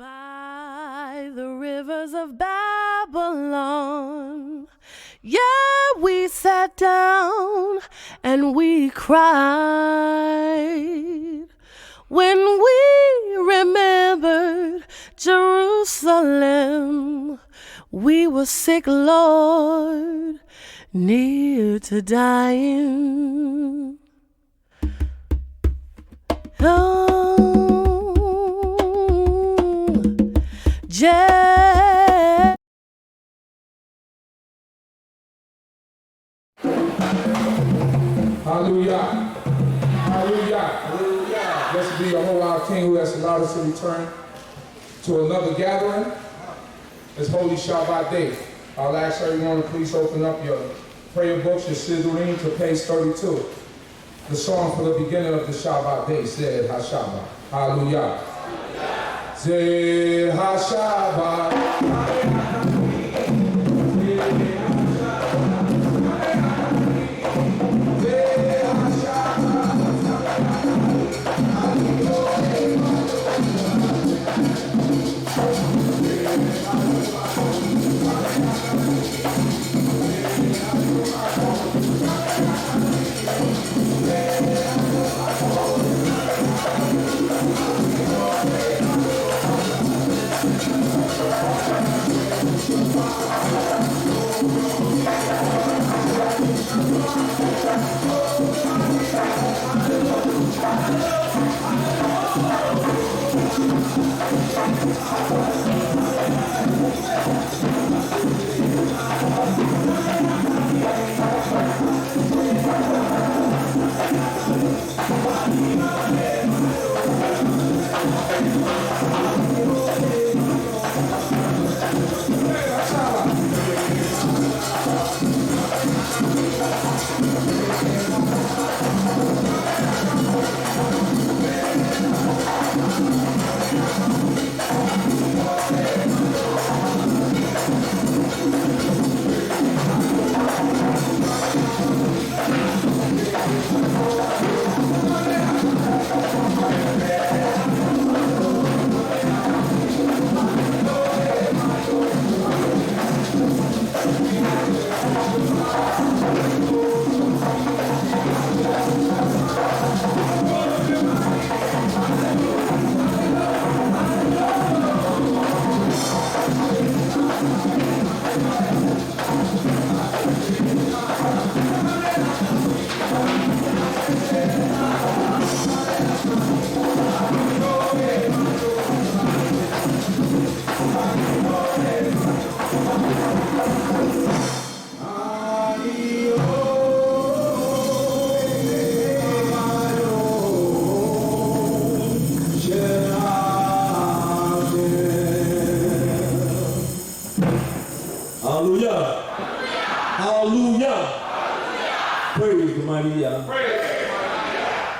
By the rivers of Babylon, yeah, we sat down and we cried when we remembered Jerusalem. We were sick, Lord, near to dying. Oh, Hallelujah. Hallelujah. Hallelujah. Blessed be the whole our King who has allowed us to return to another gathering. It's Holy Shabbat Day. I'll ask everyone to please open up your prayer books, your Sidurim, to page 32. The song for the beginning of the Shabbat Day said, HaShabbat. Hallelujah. Zeh HaShabbat.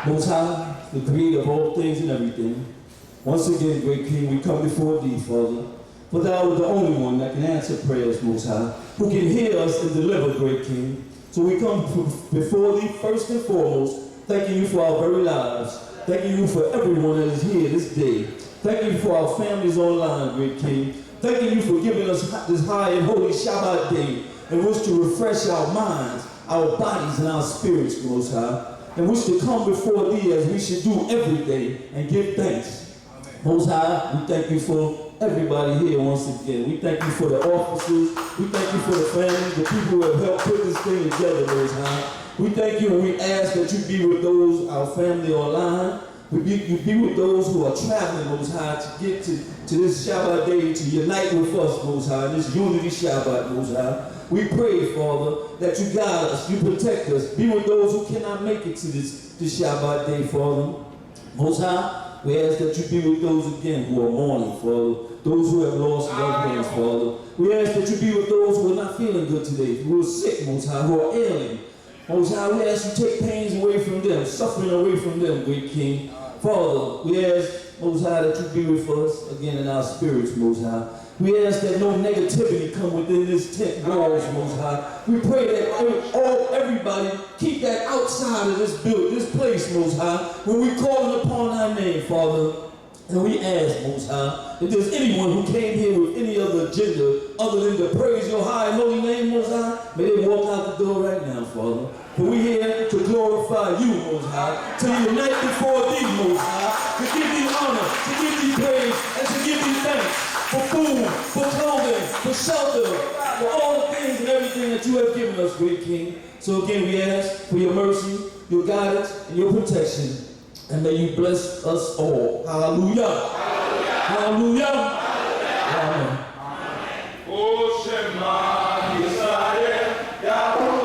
Most High, the creator of all things and everything. Once again, great King, we come before thee, Father. For thou art the only one that can answer prayers, Most High, who can hear us and deliver, great King. So we come before thee first and foremost, thanking you for our very lives. Thanking you for everyone that is here this day. Thanking you for our families online, great King. Thanking you for giving us this high and holy Shabbat day in which to refresh our minds, our bodies, and our spirits, Most High. And wish to come before thee as we should do every day and give thanks. Amen. Most High, we thank you for everybody here once again. We thank you for the officers. We thank you for the families, the people who have helped put this thing together, Most High. We thank you and we ask that you be with those, our family online. You be with those who are traveling, Most High, to get to this Shabbat day, to unite with us, Most High, this unity Shabbat, Most High. We pray, Father, that you guide us, you protect us. Be with those who cannot make it to this Shabbat day, Father. Most High, we ask that you be with those again who are mourning, Father. Those who have lost loved ones, Father. We ask that you be with those who are not feeling good today, who are sick, Most High, who are ailing. Most High, we ask you to take pains away from them, suffering away from them, great King. Father, we ask, Most High, that you be with us again in our spirits, Most High. We ask that no negativity come within this tent walls, Most High. We pray that everybody keep that outside of this place, Most High, when we call upon thy name, Father. And we ask, Most High, if there's anyone who came here with any other agenda other than to praise your high and holy name, Most High, may they walk out the door right now, Father. For we're here to glorify you, Most High, to unite before thee, Most High, to give thee honor, to give thee praise, and to give thee thanks for food, for clothing, for shelter, for all the things and everything that you have given us, great King. So again, we ask for your mercy, your guidance, and your protection. And may you bless us all. Hallelujah. Hallelujah. Hallelujah. Amen. Oh, Shema, Yisrael, Yahweh,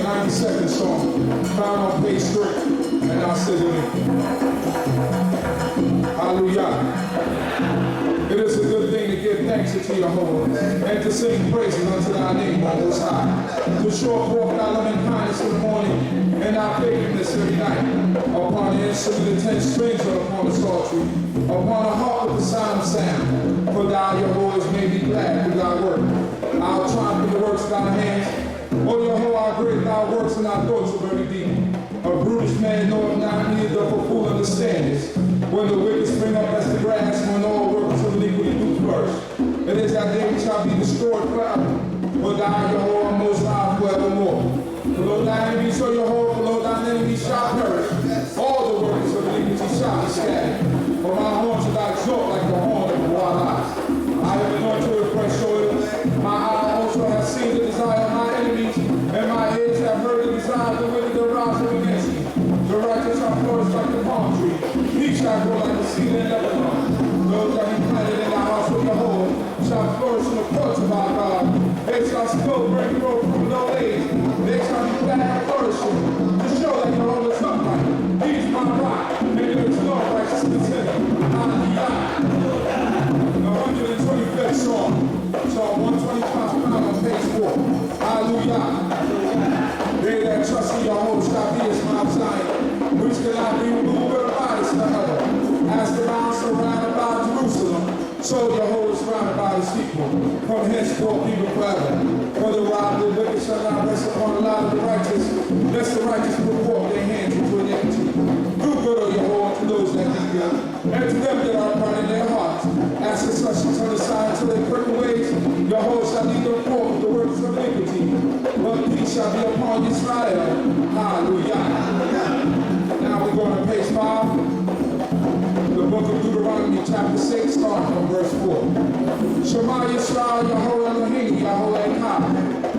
92nd song, found on page 3, and I'll say the name. Hallelujah. It is a good thing to give thanks unto Jehovah and to sing praises unto thy name, O Most High. To show forth thy loving kindness in the morning and thy faithfulness every night. Upon the instrument of 10 strings or upon the psaltery, upon a harp with the sound. For thou, Jehovah, has made me glad through thy work. I'll triumph in the works of thy hands. O Jehovah, how great thy works and thy thoughts are very deep. A brutish man knoweth not, neither doth a fool understand this. When the wicked spring up as the grass, when all workers of iniquity do flourish, it is that day we shall be destroyed forever. For thou, Jehovah, most high forevermore. Below thine enemies, O Jehovah, below thine enemies shall perish. All the workers of iniquity shall be scattered. For my horn shall thou exalt like the horn of the wild ox. I have anointed with fresh oil. My eye also has seen the desire of my enemies, and my ears have heard the desire of the wicked arouse against me. The righteous shall flourish like the palm tree. He shall grow like the cedar in Lebanon. Those that he planted in the house of Jehovah shall flourish in the courts of our God. They shall still bring forth from no age. They shall be glad and flourishing, to show that Jehovah is upright. He is my rock, and there is no righteousness in him. Hallelujah. The 125th Psalm, Psalm 125, found on page 4. Hallelujah. They that trust in Jehovah shall be as Mount Zion, which cannot be removed or divided another. As the mountains surrounded about Jerusalem, so Jehovah is surrounded by his people, from henceforth even forever. For the rod of the wicked shall not rest upon the lot of the righteous, lest the righteous put forth their hands into iniquity. Do good, O Jehovah, to those that do good, and to them that are upright in their hearts. As the sun shall turn aside until they crooked ways, Jehovah shall lead them forth with the works of iniquity. But peace shall be upon Yisrael. Hallelujah. Now we're going to page 5. The book of Deuteronomy, chapter 6, starting from verse 4. Shema Yisrael, Yehovah Elohim, Yehovah Echad.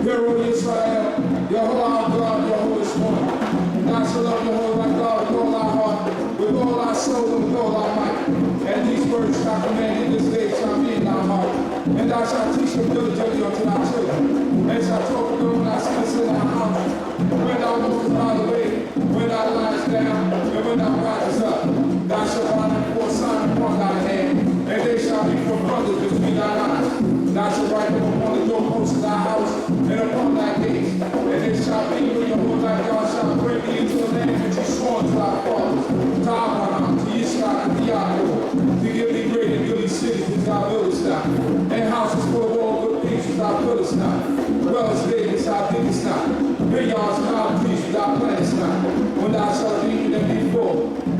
Hear, O Yisrael, Yehovah our God, Yehovah is one. Thou shalt love Yehovah thy God with all thy heart, with all thy soul, and with all thy might. And these words shall command in this day shall be in thy heart. And thou shalt teach them diligently unto thy children. And shalt talk with them when thou sittest in thy house, when thou walkest by the way, when thou liest down, and when thou risest up. Thou shalt find them for a sign upon thy hand, and they shall be for brothers between thine eyes. Thou shalt write them upon the doorposts of thy house, and upon thy gates. And it shall be when Jehovah thy God shall bring thee into the land which he swore to thy fathers, to Abraham, to Isaac, and to Yaakov, to give thee great and goodly cities which thou buildest not, and houses full of all good things which thou buildest not, wells big which thou diggest not, vineyards and olive trees which thou plantest not. When thou shalt eat them be full,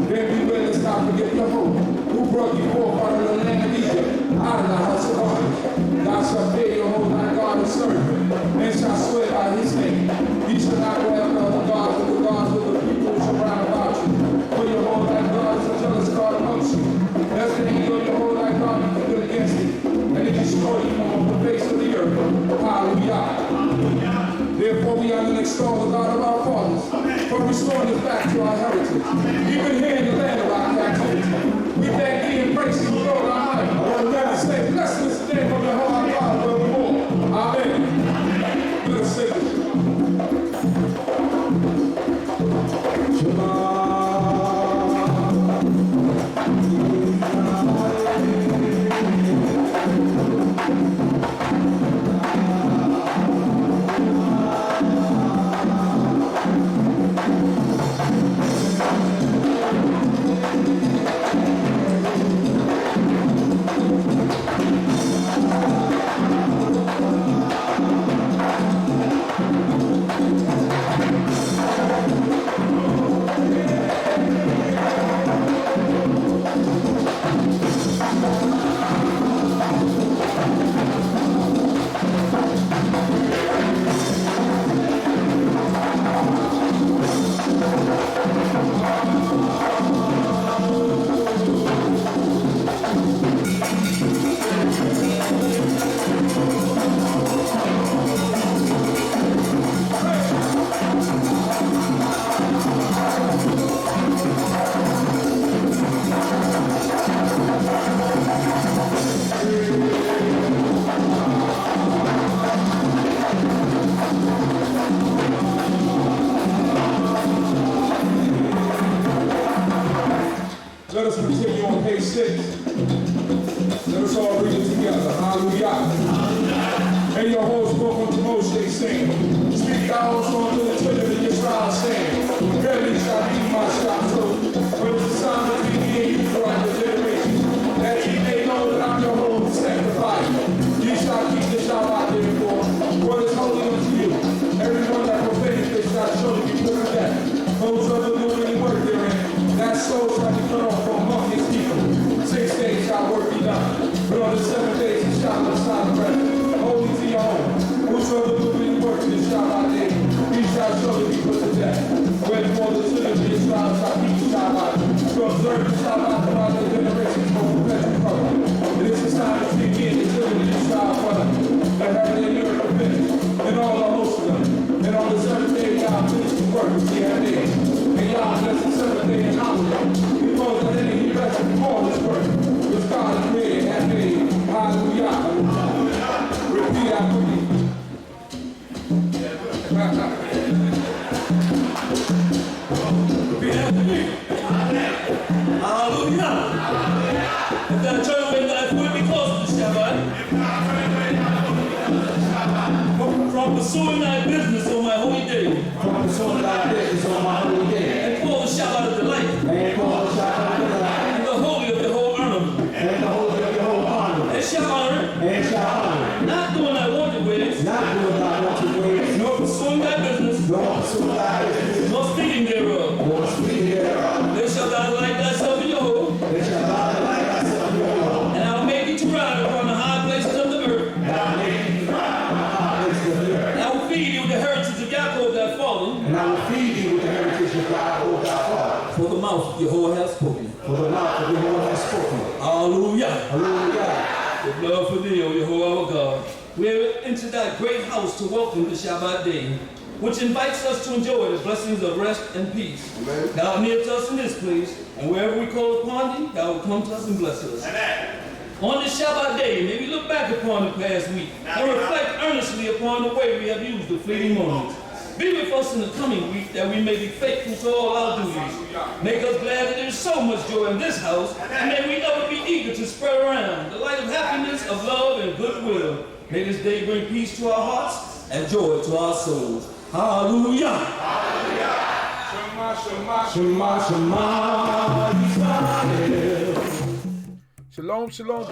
then beware lest thou forget Jehovah, who brought thee forth out of the land of Egypt, out of the house of bondage. Thou shalt fear Jehovah thy God and serve him, and shalt swear by his name. Ye shall not go after other gods, but the gods of the people which are round about you. For Jehovah thy God is a jealous God amongst you. Lest the anger of Jehovah thy God be kindled against thee, and he destroy you from off the face of the earth. Hallelujah. Therefore we honor and extol the God of our fathers, for restoring us back to our heritage, even here in the land of our captivity. We thank thee and praise thee, Lord our might. Let us say, blessed is the name of the Lord our God forevermore. Amen. Let us say this. Shema. 36. Let us all read it together. Hallelujah. And your host spoke unto Moshe, saying, Speak thou also unto the children of Yisrael, saying, Verily shall be my statute, but it's a sign between me and you throughout the generations, that ye may know that I'm your holy sacrifice. Ye shall keep the Shabbat therefore, for it is holy unto you. Everyone that profanes it shall surely be put to death. Those of do any work therein, that soul shall be cut off from among his people. 6 days shall work be done, but on the 7th day he shall not sign the rest. Holy to your own. Whosoever do any work in the Shabbat day, he shall surely be put to death. Wherefore the children of Israel shall keep the Shabbat, to observe the Shabbat throughout their generations for perpetual covenant. It is a sign between me and the children of Israel forever. The heaven and the earth are finished, and all the hosts of them. And on the 7th day Yah finished the work which he had made. And Yah blessed the 7th day and honored it, because that in it he rested from all his work, which God had made and had made. Hallelujah. Repeat after me. Repeat after me. Hallelujah. If that turn away life will be close to the Shabbat. From pursuing thy business on my holy day. From pursuing thy business on my holy day. And call the Shabbat of delight. And call the Shabbat of delight. And the holy of the whole ornament. And the holy of the whole honor. And shall honor. And shall honor. Not doing thy wanted ways. Not doing thy wanted ways. Nor pursuing thy business. Nor pursuing thy business. Nor speaking thereof. Nor speaking thereof. They shall thou delight thyself in your hold. They shall thou delight thyself in your hold. And I will make thee to ride upon the high places of the earth. And I will make thee to ride upon the high places of the earth. And I will feed thee with the heritage of Yaakov that fallen. And I will feed thee with the heritage of Yaakov that fallen. For the mouth of Jehovah hath spoken. For the mouth of Jehovah has spoken. Hallelujah. Hallelujah. With love for thee, O Jehovah our God, we have entered thy great house to welcome the Shabbat day, which invites us to enjoy the blessings of rest and peace. Amen. Thou art near to us in this place, and wherever we call upon thee, thou wilt come to us and bless us. Amen. On this Shabbat day, may we look back upon the past week and reflect earnestly upon the way we have used the fleeting moments. Be with us in the coming week that we may be faithful to all our duties. Make us glad that there is so much joy in this house, and may we ever be eager to spread around the light of happiness, of love, and goodwill. May this day bring peace to our hearts and joy to our souls. Hallelujah. Hallelujah. Shema, Shema, Shema, Yisrael. Shalom, shalom,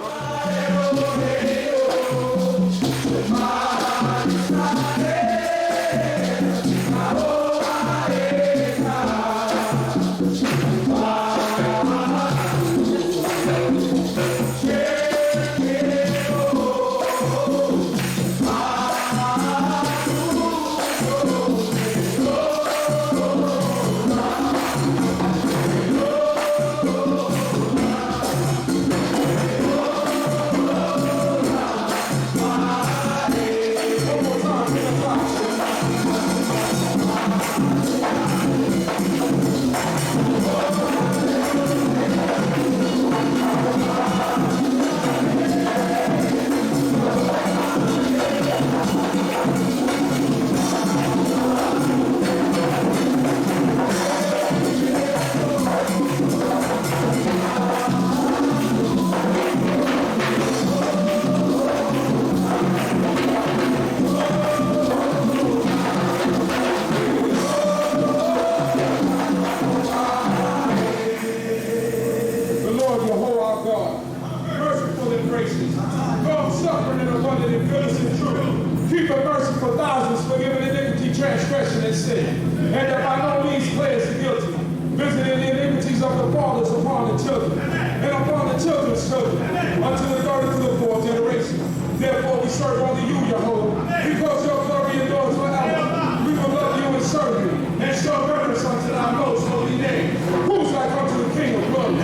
transgression and sin, and that by no means clears the guilty, visiting the iniquities of the fathers upon the children, and upon the children's children, unto the third and to the fourth generation. Therefore we serve only you, Jehovah, because your glory endures forever. We will love you and serve you, and show reverence unto thy most holy name. Who's like unto the King of glory?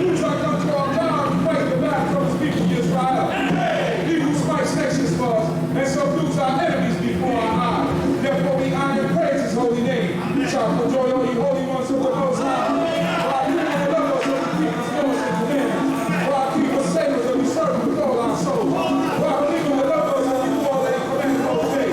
Who's like unto our God who fight the battle from his people Yisrael? He who smites nations for us, and subdues our enemies before our eyes. Therefore we honor and praise his holy name. Shout for joy, all you holy ones who are most high. For our people that love us, and we keep his laws and commandments. For our people save us, and we serve him with all our souls. For our people that love us, and we do all that he commanded us to say.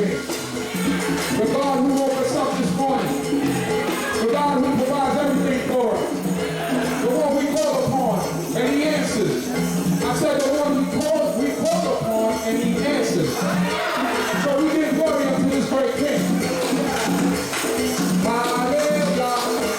King. The God who woke us up this morning. The God who provides everything for us. The one we call upon and he answers. I said the one we call upon and he answers. So we give glory unto this great King. Hallelujah.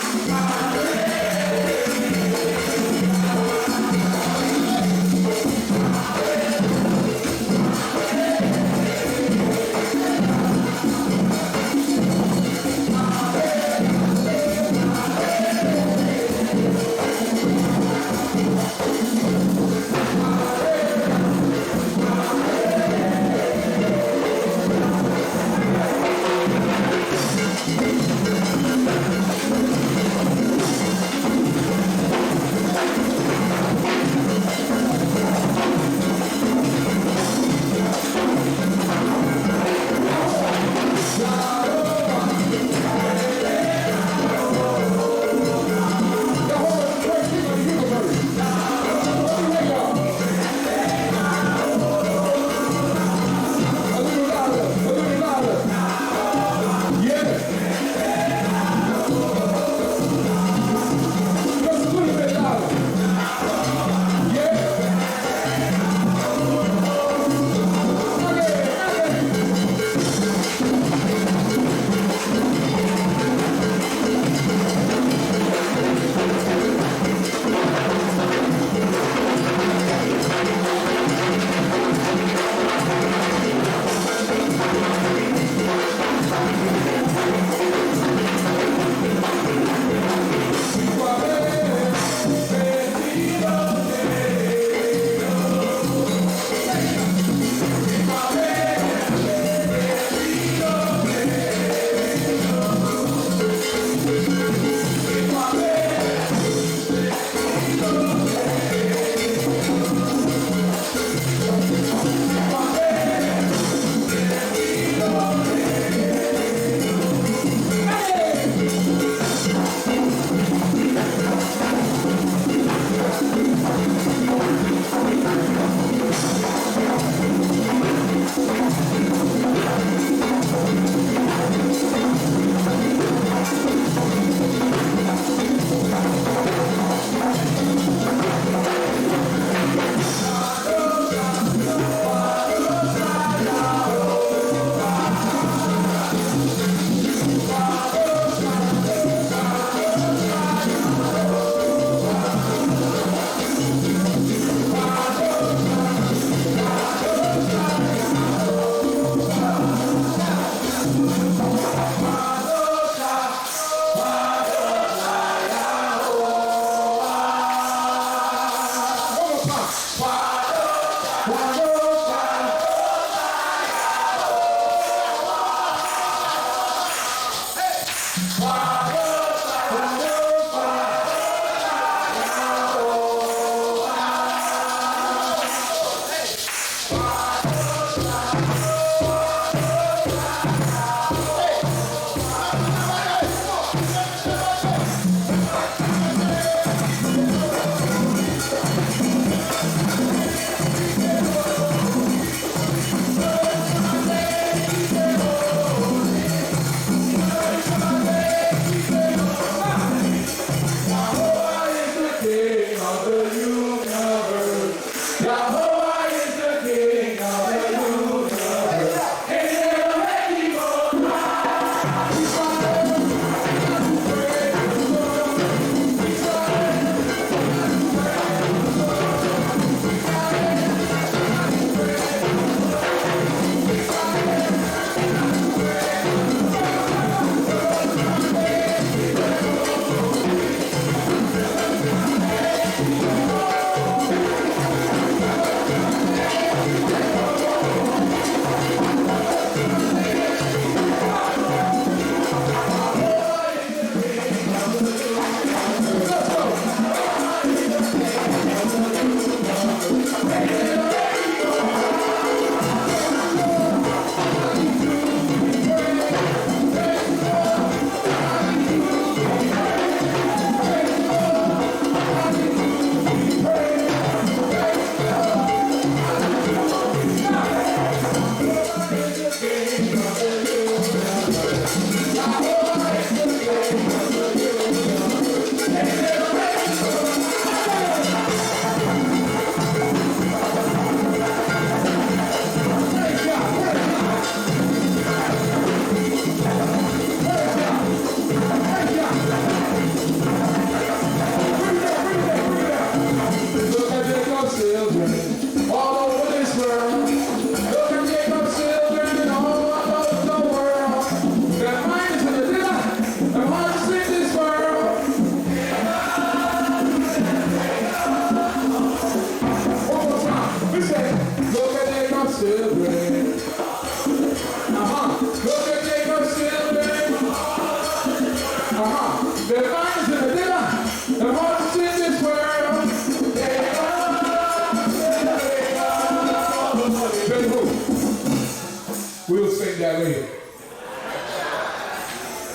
later.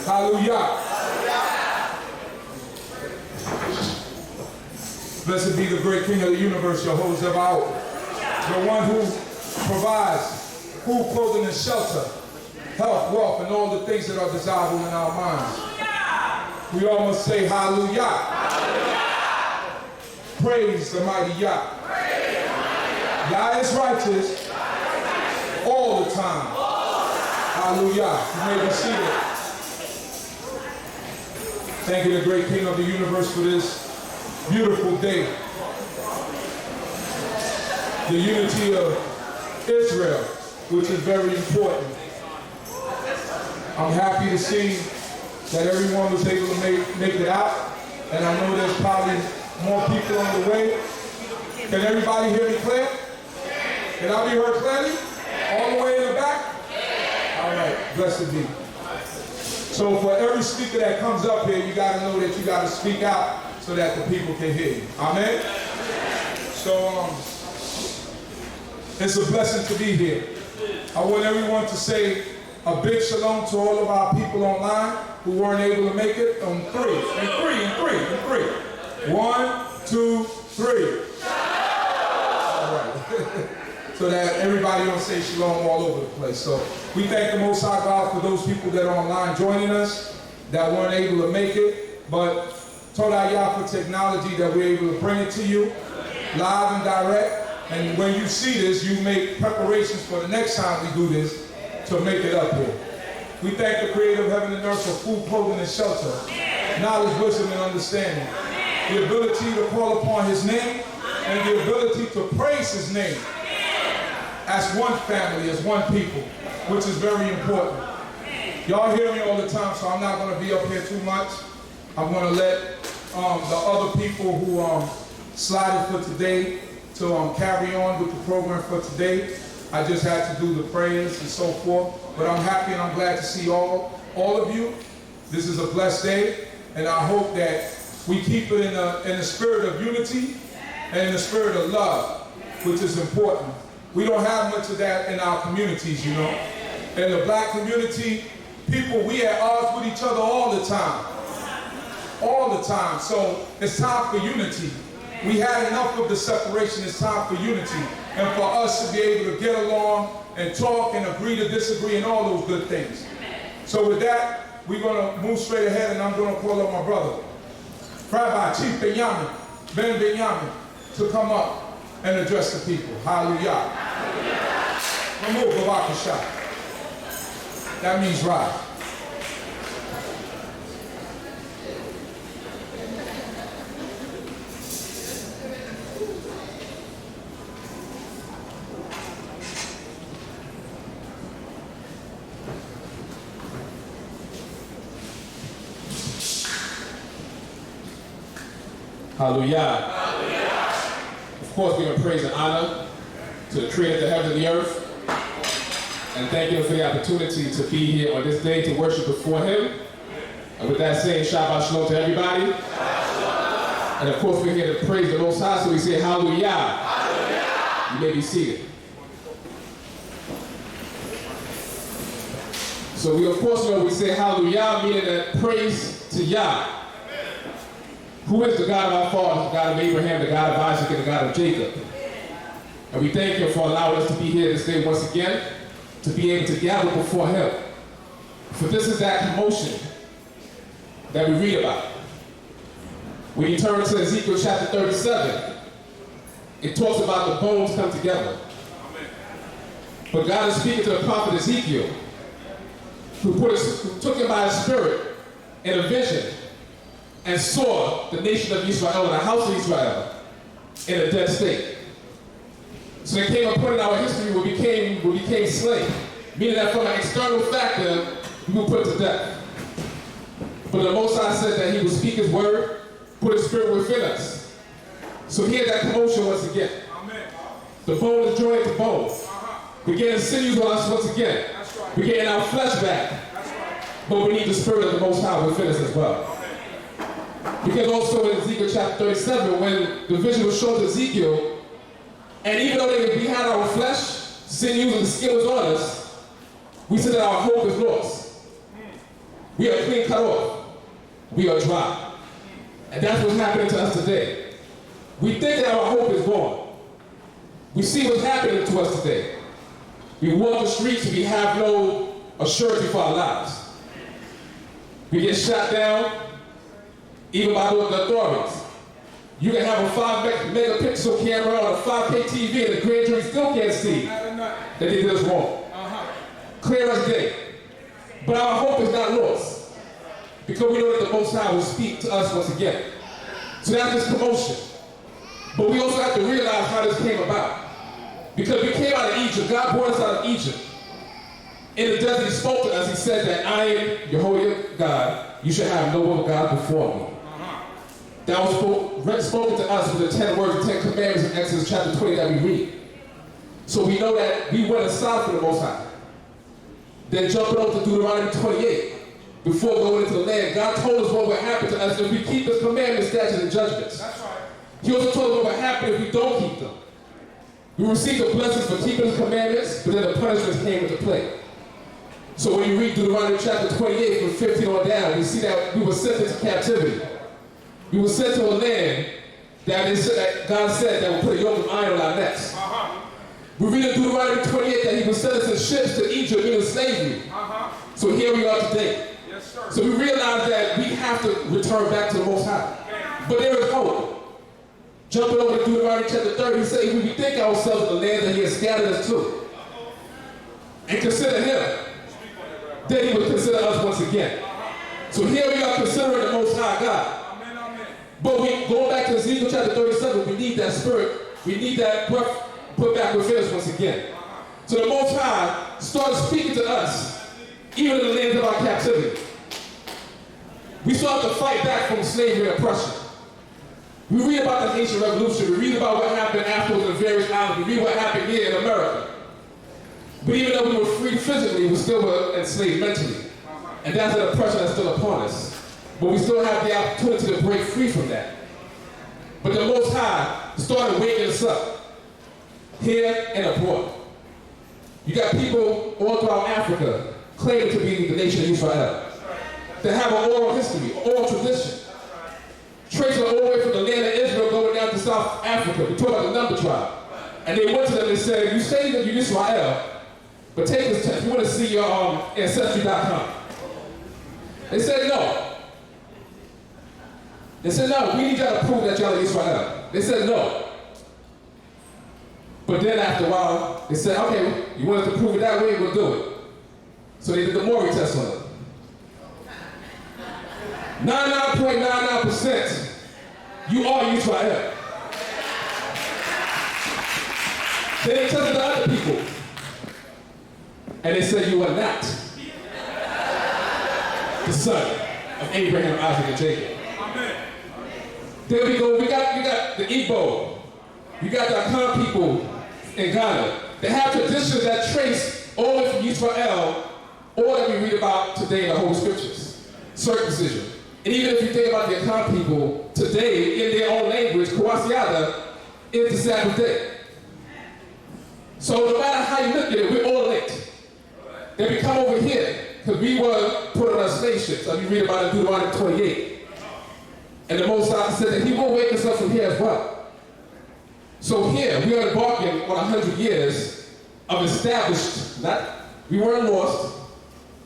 Hallelujah. Blessed be the great King of the universe, Jehovah Sabaoth, the one who provides food, clothing, and shelter, health, wealth, and all the things that are desirable in our minds. We all must say hallelujah. Hallelujah. Praise the mighty Yah. Yah is righteous all the time. Hallelujah. You may be seated. Thank you, the great King of the universe, for this beautiful day. The unity of Israel, which is very important. I'm happy to see that everyone was able to make it out, and I know there's probably more people on the way. Can everybody hear me clear? Can I be heard clearly? All the way in the back? All right, blessed be. So for every speaker that comes up here, you got to know that you got to speak out so that the people can hear you. Amen? So it's a blessing to be here. I want everyone to say a big shalom to all of our people online who weren't able to make it on three. And three. 1, 2, 3. All right. So that everybody don't say shalom all over the place. So we thank the Most High God for those people that are online joining us that weren't able to make it, but Torah Yah for technology that we're able to bring it to you live and direct. And when you see this, you make preparations for the next time we do this to make it up here. We thank the Creator of heaven and earth for food, clothing, and shelter, knowledge, wisdom, and understanding, the ability to call upon His name, and the ability to praise His name as one family, as one people, which is very important. Y'all hear me all the time, so I'm not going to be up here too much. I'm going to let the other people who slided for today to carry on with the program for today. I just had to do the prayers and so forth. But I'm happy and I'm glad to see all of you. This is a blessed day, and I hope that we keep it in the spirit of unity and in the spirit of love, which is important. We don't have much of that in our communities, you know. In the black community, people, we at odds with each other all the time. All the time. So it's time for unity. We had enough of the separation. It's time for unity. And for us to be able to get along and talk and agree to disagree and all those good things. So with that, we're going to move straight ahead, and I'm going to call up my brother, Rabbi Chief Ben Benyamin, to come up and address the people. Hallelujah. Remove Babakasha. That means rise. Hallelujah. Hallelujah. Of course, we give praise and honor to the Creator of the heaven and the earth. And thank you for the opportunity to be here on this day to worship before Him. And with that saying, Shabbat Shalom to everybody. And of course, we're here to praise the Most High, so we say Hallelujah. Hallelujah. You may be seated. So we of course know we say Hallelujah, meaning that praise to Yah, who is the God of our fathers, the God of Abraham, the God of Isaac, and the God of Jacob. And we thank Him for allowing us to be here this day once again, to be able to gather before Him. For this is that commotion that we read about. When you turn to Ezekiel chapter 37, it talks about the bones come together. But God is speaking to the prophet Ezekiel, who took him by his spirit in a vision and saw the nation of Israel, the house of Israel, in a dead state. So there came a point in our history where we became slaves, meaning that from an external factor, we were put to death. But the Most High said that He would speak His word, put His spirit within us. So hear that commotion once again. Amen. The bone is joined to bone. We're getting sinews on us once again. We're getting our flesh back. But we need the spirit of the Most High within us as well. Because also in Ezekiel chapter 37, when the vision was shown to Ezekiel, and even though we had our flesh, sinews and the skin was on us, We said that our hope is lost. We are clean cut off. We are dry. And that's what's happening to us today. We think that our hope is gone. We see what's happening to us today. We walk the streets and we have no assurance for our lives. We get shot down, even by the authorities. You can have a 5 megapixel camera on a 5K TV and the grand jury still can't see that they did us wrong. Clear as day. But our hope is not lost, because we know that the Most High will speak to us once again. So that's this commotion. But we also have to realize how this came about. Because we came out of Egypt. God brought us out of Egypt. In the desert, he spoke to us. He said that I am your God. You should have no other God before me. That was spoken to us with the 10 words, the 10 commandments in Exodus chapter 20 that we read. So we know that we went aside from the Most High. Then jumping over to Deuteronomy 28, before going into the land, God told us what would happen to us if we keep His commandments, statutes, and judgments. That's right. He also told us what would happen if we don't keep them. We received the blessings for keeping His commandments, but then the punishments came into play. So when you read Deuteronomy chapter 28 from 15 on down, we see that we were sent into captivity. We were sent to a land that God said that would put a yoke of iron on our necks. We read in Deuteronomy 28 that He would send us in ships to Egypt in slavery. So here we are today. Yes, sir. So we realize that we have to return back to the Most High. But there is hope. Jumping over to Deuteronomy chapter 30, He said if we think ourselves in the land that He has scattered us to, and consider Him, then He will consider us once again. So here we are considering the Most High God. But going back to Ezekiel chapter 37, we need that spirit, we need that breath put back within us once again. So the Most High started speaking to us, even in the lands of our captivity. We started to fight back from slavery and oppression. We read about the Haitian Revolution, we read about what happened afterwards in various islands, we read what happened here in America. But even though we were free physically, we still were enslaved mentally. And that's an oppression that's still upon us. But we still have the opportunity to break free from that. But the Most High started waking us up, here and abroad. You got people all throughout Africa claiming to be the nation of Israel, that have an oral history, an oral tradition, tracing all the way from the land of Israel going down to South Africa. We talk about the Number tribe. And they went to them and said, you say that you're Israel, but take this test. We want to see your Ancestry.com. They said no. They said, no, we need y'all to prove that y'all are Israel. They said, no. But then after a while, they said, okay, you want us to prove it that way, we'll do it. So they did the Maury test on it. 99.99%, you are Israel. Then they tested the other people. And they said, you are not the son of Abraham, Isaac, and Jacob. Then we go, we got the Igbo, we got the Akan people in Ghana. They have traditions that trace all the way from Yisrael, all that we read about today in the Holy Scriptures. Circumcision. And even if you think about the Akan people, today, in their own language, Kawasiada is the Sabbath day. So no matter how you look at it, we're all linked. Then we come over here, because we were put on a slave ship. So you read about it in Deuteronomy 28. And the Most High said that He will wake us up from here as well. So here, we are embarking on 100 years of established, we weren't lost,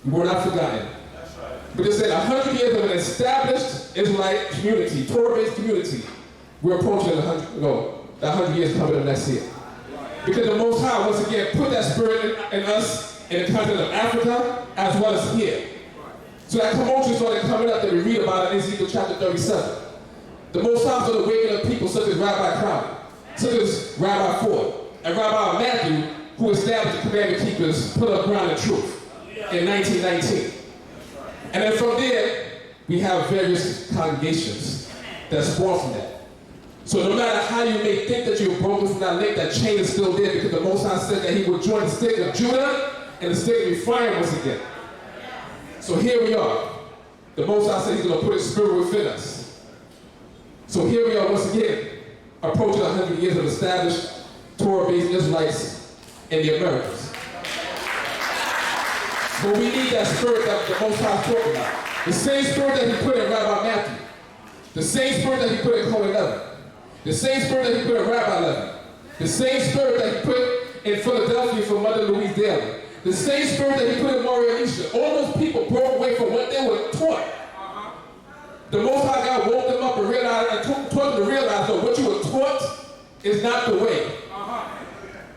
we were not forgotten. That's right. But it said 100 years of an established Israelite community, Torah-based community. We're approaching the 100 years coming up next year. Because the Most High, once again, put that spirit in us, in the continent of Africa, as well as here. So that commotion started coming up that we read about in Ezekiel chapter 37. The Most High started waking up people such as Rabbi Crowder, such as Rabbi Ford, and Rabbi Matthew, who established the commandment keepers, put up ground in truth in 1919. And then from there, we have various congregations that spawn from that. So no matter how you may think that you're broken from that link, that chain is still there, because the Most High said that He would join the stick of Judah and the stick of Ephraim once again. So here we are. The Most High said He's going to put His spirit within us. So here we are once again, approaching 100 years of established Torah-based Israelites in the Americas. But we need that spirit that the Most High is talking about. The same spirit that he put in Rabbi Matthew. The same spirit that he put in Cole 11. The same spirit that he put in Rabbi 11. The same spirit that he put in Philadelphia for Mother Louise Daly. The same spirit that he put in Maria Alicia. All those people broke away from what they were taught. The Most High God woke them up and realized, and taught them to realize that what you were taught is not the way.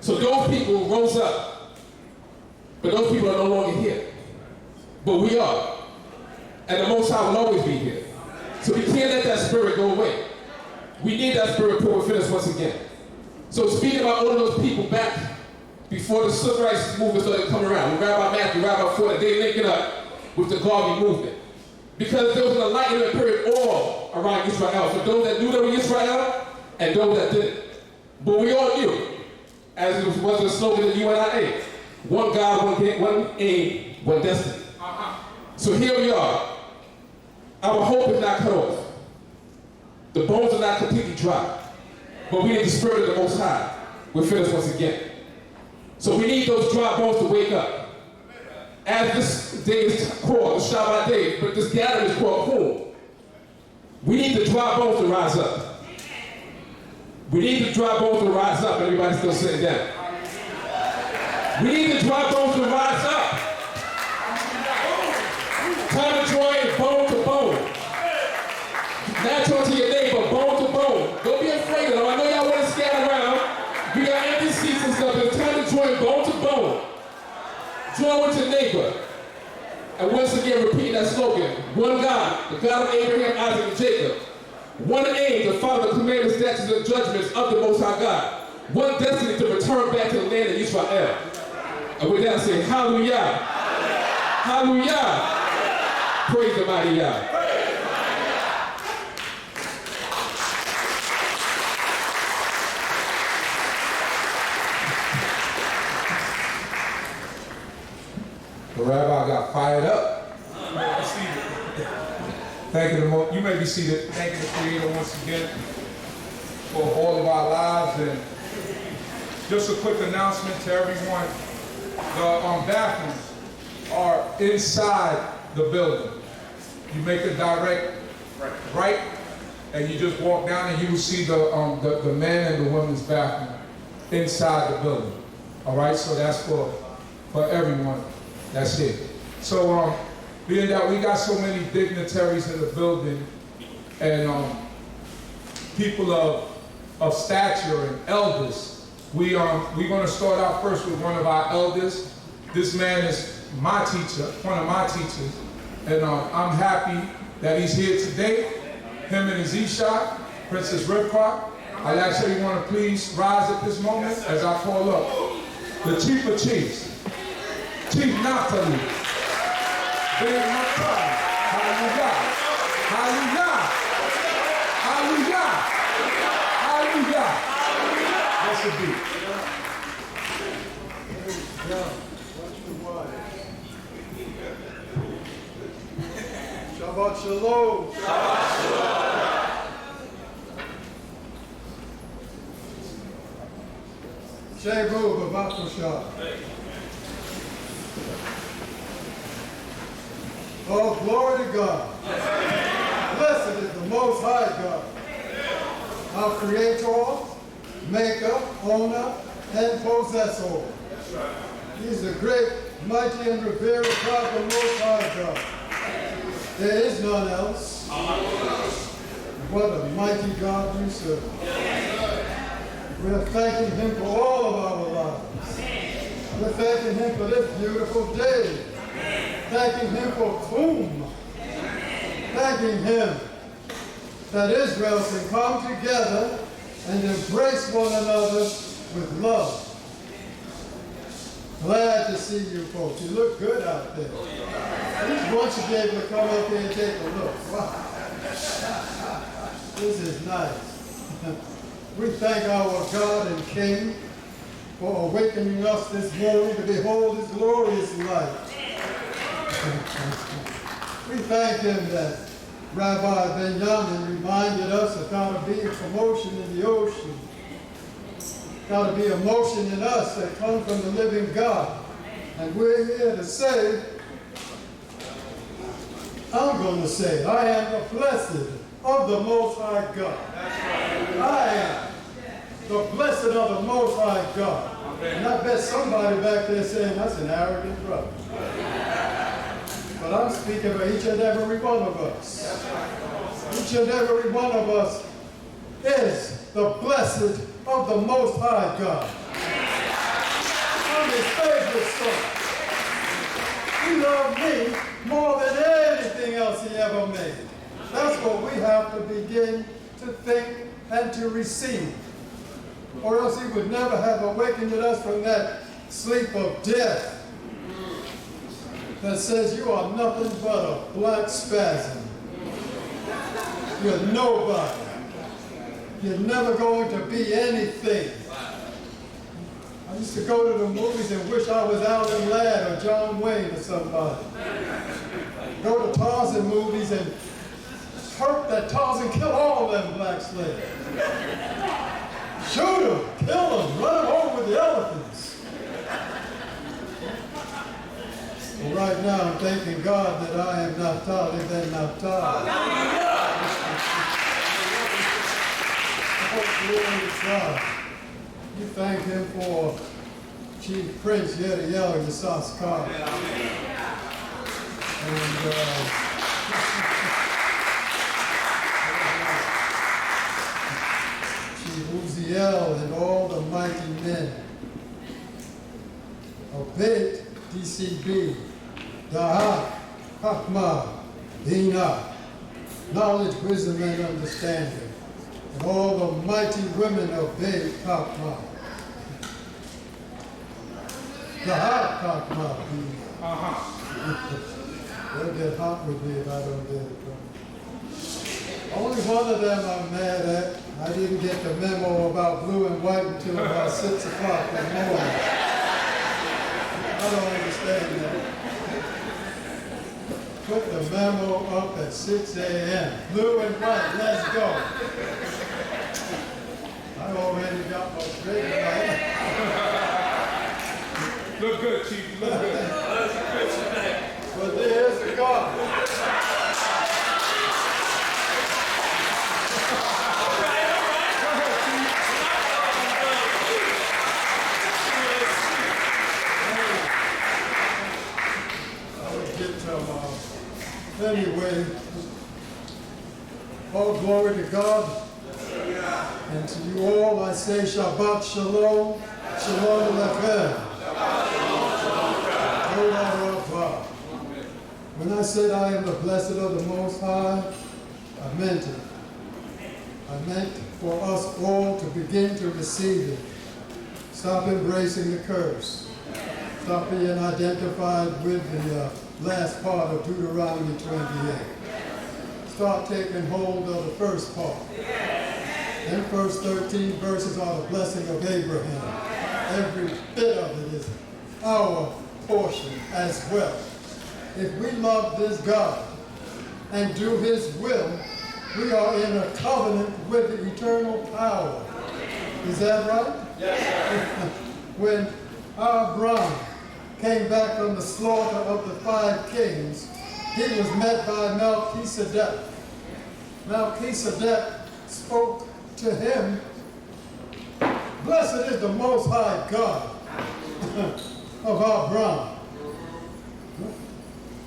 So those people rose up. But those people are no longer here. But we are. And the Most High will always be here. So we can't let that spirit go away. We need that spirit put within us once again. So speaking about all of those people back before the civil rights movement started coming around, with Rabbi Matthew, Rabbi Ford, they linking up with the Garvey movement. Because there was an enlightenment period all around Israel, for those that knew they were Israel and those that didn't. But we all knew, as it was the slogan of UNIA, one God, one aim, one destiny. So here we are. Our hope is not cut off. The bones are not completely dry. But we need the spirit of the Most High within us once again. So we need those dry bones to wake up. As this day is called, the Shabbat day, but this gathering is called Kwoom. We need the dry bones to rise up. We need the dry bones to rise up. Everybody's still sitting down. We need the dry bones to rise up. Time to join bone to bone. Natural to your neighbor, bone to bone. Don't be afraid of them. I know y'all want to scatter around. We got empty seats and stuff. It's time to join bone to bone. Join with your neighbor. And once again, repeat that slogan. One God, the God of Abraham, Isaac, and Jacob. One aim, to follow the commandments, statutes, and judgments of the Most High God. One destiny, to return back to the land of Yisrael. And with that, I say, hallelujah. Hallelujah. Praise the mighty Yah. The rabbi got fired up. Thanking the you may be seated. Thanking the Creator once again for all of our lives. And just a quick announcement to everyone: the bathrooms are inside the building. You make a direct right, and you just walk down, and you will see the men and the women's bathroom inside the building. All right, so that's for everyone. That's it. So, being that we got so many dignitaries in the building and people of stature and elders, we're going to start out first with one of our elders. This man is my teacher, one of my teachers, and I'm happy that he's here today. Him and his Isha, Princess Rivka. I'd ask everyone to please rise at this moment as I call up the Chief of Chiefs. Chief Nathalie, Ben Natal, hallelujah, hallelujah, hallelujah, hallelujah. Blessed be. Shabbat Shalom. Shabbat Shalom. Shebu B'Makusha. Oh, glory to God. Blessed is the Most High God, our Creator, Maker, Owner, and Possessor. He's the great, mighty, and revered God, the Most High God. There is none else. What a mighty God we serve. We're thanking Him for all of our lives. We're thanking Him for this beautiful day. Thanking Him for Kwoom. Thanking Him that Israel can come together and embrace one another with love. Glad to see you folks. You look good out there. I just want you to be able to come up here and take a look. Wow. This is nice. We thank our God and King for awakening us this morning to behold His glorious light. We thank Him that Rabbi Benjamin reminded us that there ought to be a commotion in the ocean. There ought to be a motion in us that comes from the living God. And we're here to say I'm going to say, I am the blessed of the Most High God. I am the blessed of the Most High God. And I bet somebody back there saying, that's an arrogant brother. But I'm speaking for each and every one of us. Each and every one of us is the blessed of the Most High God. I'm his favorite son. He loved me more than anything else he ever made. That's what we have to begin to think and to receive. Or else he would never have awakened us from that sleep of death that says you are nothing but a black spasm. You're nobody. You're never going to be anything. I used to go to the movies and wish I was Alan Ladd or John Wayne or somebody. Go to Tarzan movies and hope that Tarzan kill all them black slaves. Shoot them, kill them, run them over with the elephants. Well, right now I'm thanking God that I am Naphtali ben Naphtali. Glory to God. You thank him for Chief Prince Yediel Yissaskar. And Chief Uziel and all the mighty men of D.C.B, YAH, CHOKMAH, BINAH, knowledge, wisdom, and understanding. And all the mighty women of CHOKMAH. YAH, CHOKMAH. They'll get hot with me if I don't get it right. Only one of them I'm mad at. I didn't get the memo about blue and white until about 6 o'clock in the morning. I don't understand that. Put the memo up at 6 a.m. Blue and white, let's go. I already got my straight right. Look good, Chief. Look good. But there's God. Anyway, all glory to God. And to you all I say Shabbat Shalom, Shalom Aleichem. When I said I am the blessed of the Most High, I meant it. I meant for us all to begin to receive it. Stop embracing the curse. Stop being identified with the last part of Deuteronomy 28. Start taking hold of the first part. Then first 13 verses are the blessing of Abraham. Every bit of it is our portion as well. If we love this God and do his will, we are in a covenant with the eternal power. Is that right? Yes, sir. When Abraham came back from the slaughter of the 5 kings, he was met by Melchizedek. Melchizedek spoke to him, "Blessed is the Most High God of Abraham."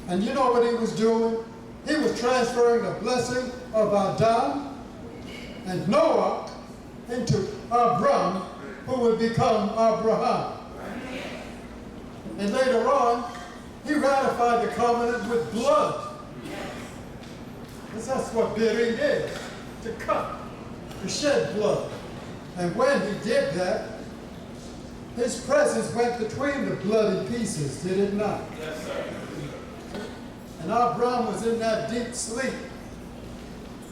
And you know what he was doing? He was transferring the blessing of Adam and Noah into Abram, who would become Abraham. And later on, he ratified the covenant with blood. Because that's what Beri did, to cut, to shed blood. And when he did that, his presence went between the bloody pieces, did it not? Yes, sir. And Abraham was in that deep sleep.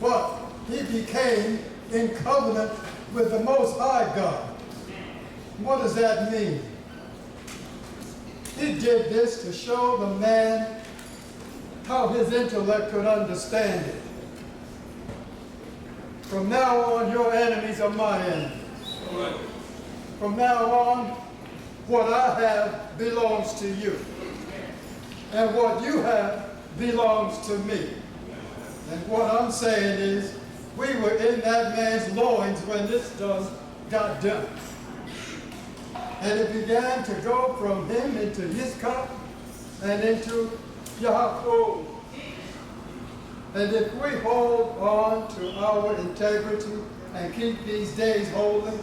But he became in covenant with the Most High God. What does that mean? He did this to show the man how his intellect could understand it. From now on, your enemies are my enemies. From now on, what I have belongs to you. And what you have belongs to me. And what I'm saying is, we were in that man's loins when this got done. And it began to go from him into Yitzchak and into Yaakov. And if we hold on to our integrity and keep these days holy,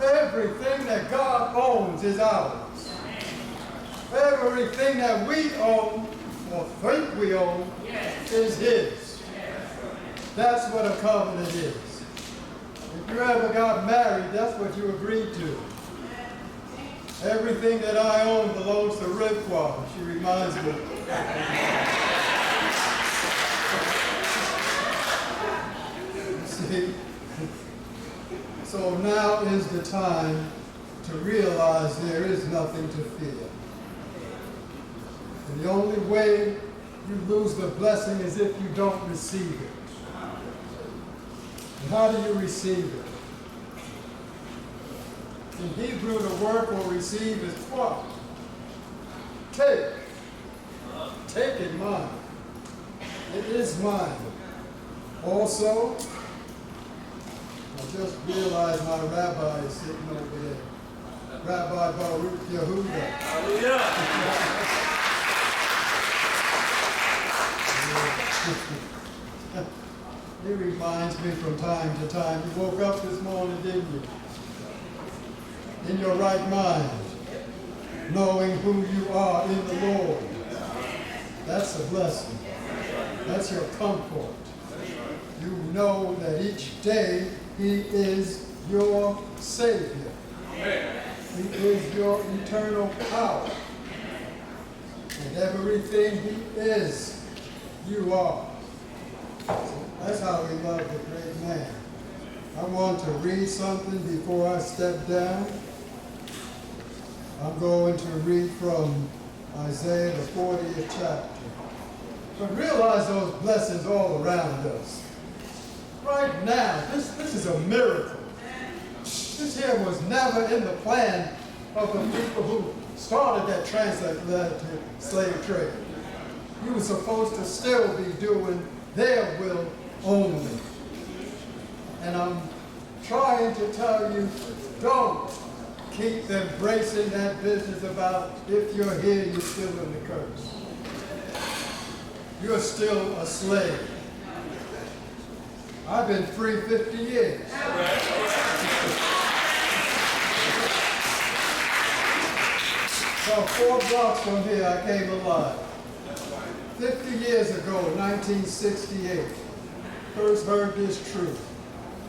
everything that God owns is ours. Everything that we own or think we own is His. That's what a covenant is. If you ever got married, that's what you agreed to. Everything that I own belongs to Rivka. She reminds me. See? So now is the time to realize there is nothing to fear. And the only way you lose the blessing is if you don't receive it. And how do you receive it? In Hebrew, the word for receive is what? Take. Take it mine. It is mine. Also, I just realized my rabbi is sitting over there. Rabbi Baruch Yehuda. He reminds me from time to time. You woke up this morning, didn't you? In your right mind, knowing who you are in the Lord. That's a blessing. That's your comfort. You know that each day He is your Savior. He is your eternal power. And everything He is, you are. That's how we love the great man. I want to read something before I step down. I'm going to read from Isaiah, the 40th chapter. But realize those blessings all around us. Right now, this is a miracle. This here was never in the plan of the people who started that transatlantic slave trade. You were supposed to still be doing their will only. And I'm trying to tell you, don't keep embracing that business about if you're here, you're still in the curse. You're still a slave. I've been free 50 years. So 4 blocks from here, I came alive. 50 years ago, 1968, first heard this truth.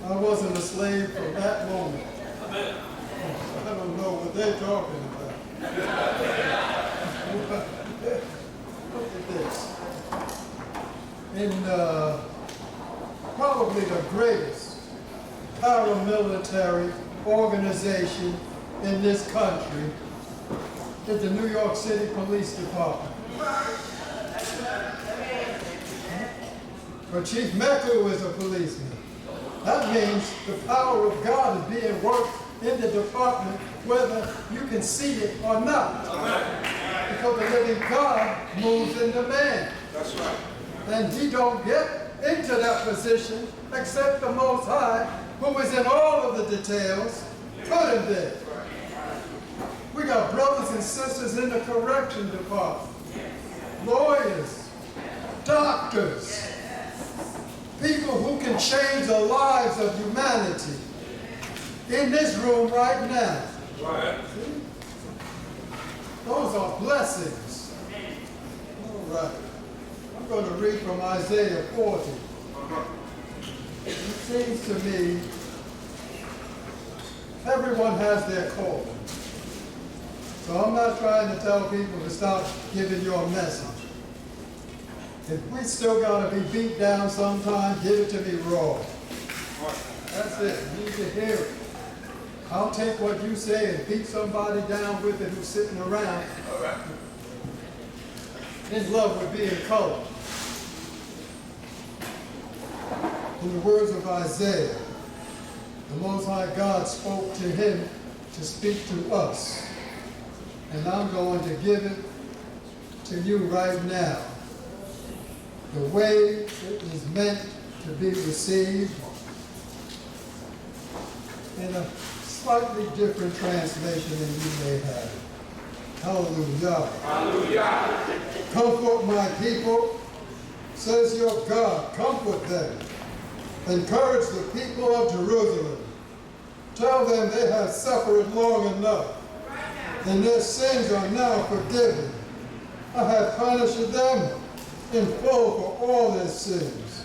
I wasn't a slave from that moment. I don't know what they're talking about. Look at this. In probably the greatest paramilitary organization in this country is the New York City Police Department. But Chief Meku is a policeman. That means the power of God is being worked in the department whether you can see it or not. Because the living God moves in the man. That's right. And he don't get into that position except the Most High, who is in all of the details, put him there. We got brothers and sisters in the correction department, lawyers, doctors, people who can change the lives of humanity in this room right now. Right. See? Those are blessings. All right. I'm going to read from Isaiah 40. It seems to me everyone has their calling. So I'm not trying to tell people to stop giving your message. If we still got to be beat down sometime, give it to me raw. That's it. You need to hear it. I'll take what you say and beat somebody down with it who's sitting around in love with being colored. In the words of Isaiah, the Most High God spoke to him to speak to us. And I'm going to give it to you right now. the way it is meant to be received in a slightly different translation than you may have. Hallelujah. Hallelujah. Comfort my people, says your God. Comfort them. Encourage the people of Jerusalem. Tell them they have suffered long enough, and their sins are now forgiven. I have punished them in full for all their sins.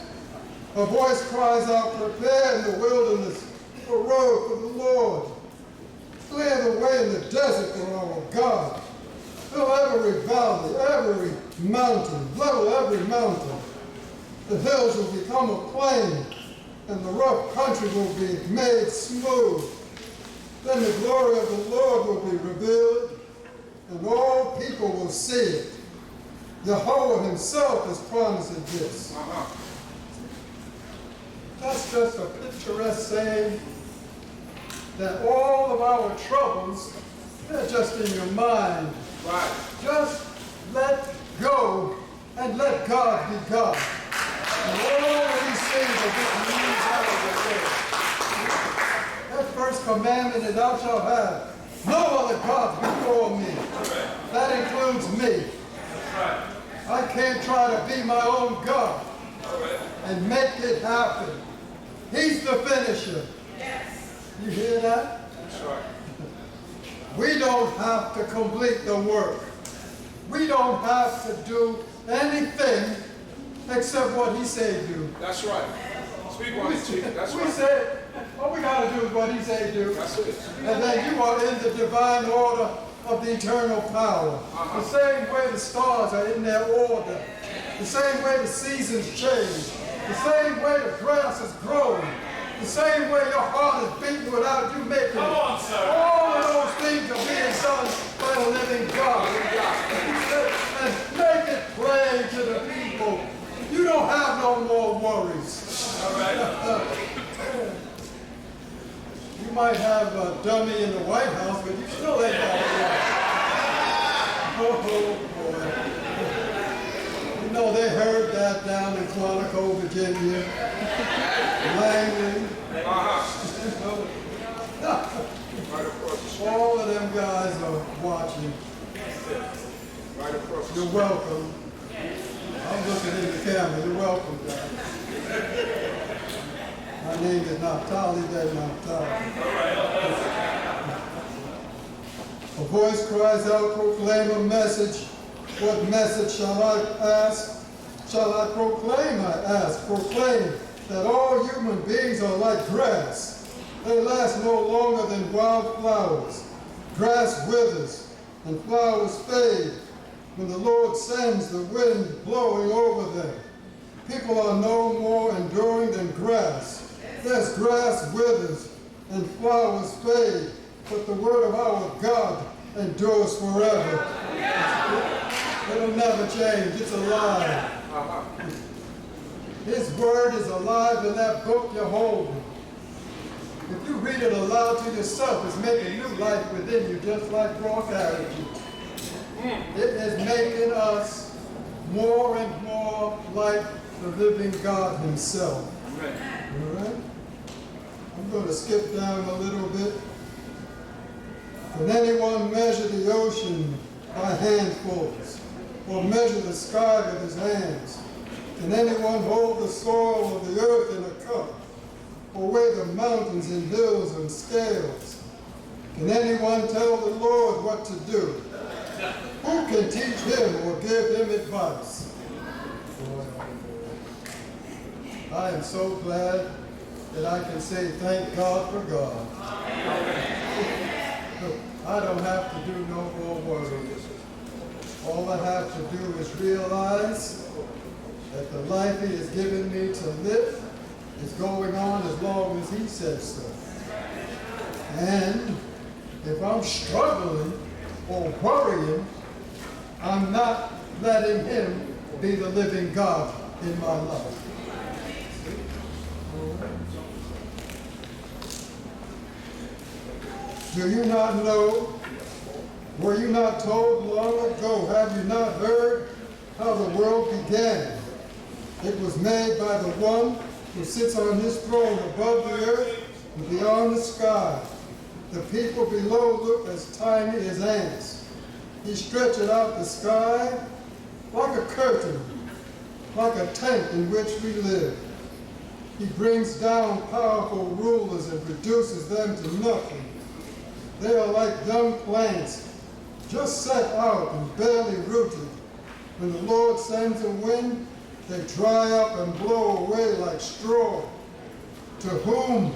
A voice cries out, prepare in the wilderness a road for the Lord. Clear the way in the desert for our God. Fill every valley, every mountain, level every mountain. The hills will become a plain, and the rough country will be made smooth. Then the glory of the Lord will be revealed, and all people will see it. Jehovah himself has promised this. That's just a picturesque saying that all of our troubles, they're just in your mind. Right. Just let go and let God be God. And all of these things are getting moved out of the way. That first commandment is thou shalt have no other gods before me. That includes me. I can't try to be my own God and make it happen. He's the finisher. You hear that? That's right. We don't have to complete the work. We don't have to do anything except what he said do. That's right. Speak on it, Chief. That's We right. said, all we got to do is what he said do. That's it. And then you are in the divine order of the eternal power. The same way the stars are in their order. The same way the seasons change. The same way the grass is growing. The same way your heart is beating without you making it. Come on, sir. All of those things are being done by the living God. And make it plain to the people. You don't have no more worries. All right. You might have a dummy in the White House, but you still ain't got a Oh, boy. You know, they heard that down in Quantico, Virginia. Langley. Right across the street. All of them guys are watching. Right across the You're street. welcome. I'm looking in the camera. You're welcome, guys. My name is Naphtali, they're Naphtali. A voice cries out, proclaim a message. What message shall I ask? Shall I proclaim, I ask. Proclaim that all human beings are like grass. They last no longer than wild flowers. Grass withers and flowers fade when the Lord sends the wind blowing over them. People are no more enduring than grass. Yes, grass withers and flowers fade, but the word of our God endures forever. It'll never change. It's alive. His word is alive in that book you're holding. If you read it aloud to yourself, it's making new life within you, just like bronchiology. It is making us more and more like the living God himself. All right? I'm going to skip down a little bit. Can anyone measure the ocean by handfuls, or measure the sky with his hands? Can anyone hold the soil of the earth in a cup, or weigh the mountains and hills on scales? Can anyone tell the Lord what to do? Who can teach him or give him advice? I am so glad that I can say thank God for God. I don't have to do no more worrying. All I have to do is realize that the life he has given me to live is going on as long as he says so. And if I'm struggling or worrying, I'm not letting him be the living God in my life. Do you not know? Were you not told long ago? Have you not heard how the world began? It was made by the one who sits on his throne above the earth and beyond the sky. The people below look as tiny as ants. He stretched out the sky like a curtain, like a tent in which we live. He brings down powerful rulers and reduces them to nothing. They are like young plants, just set out and barely rooted. When the Lord sends a wind, they dry up and blow away like straw. To whom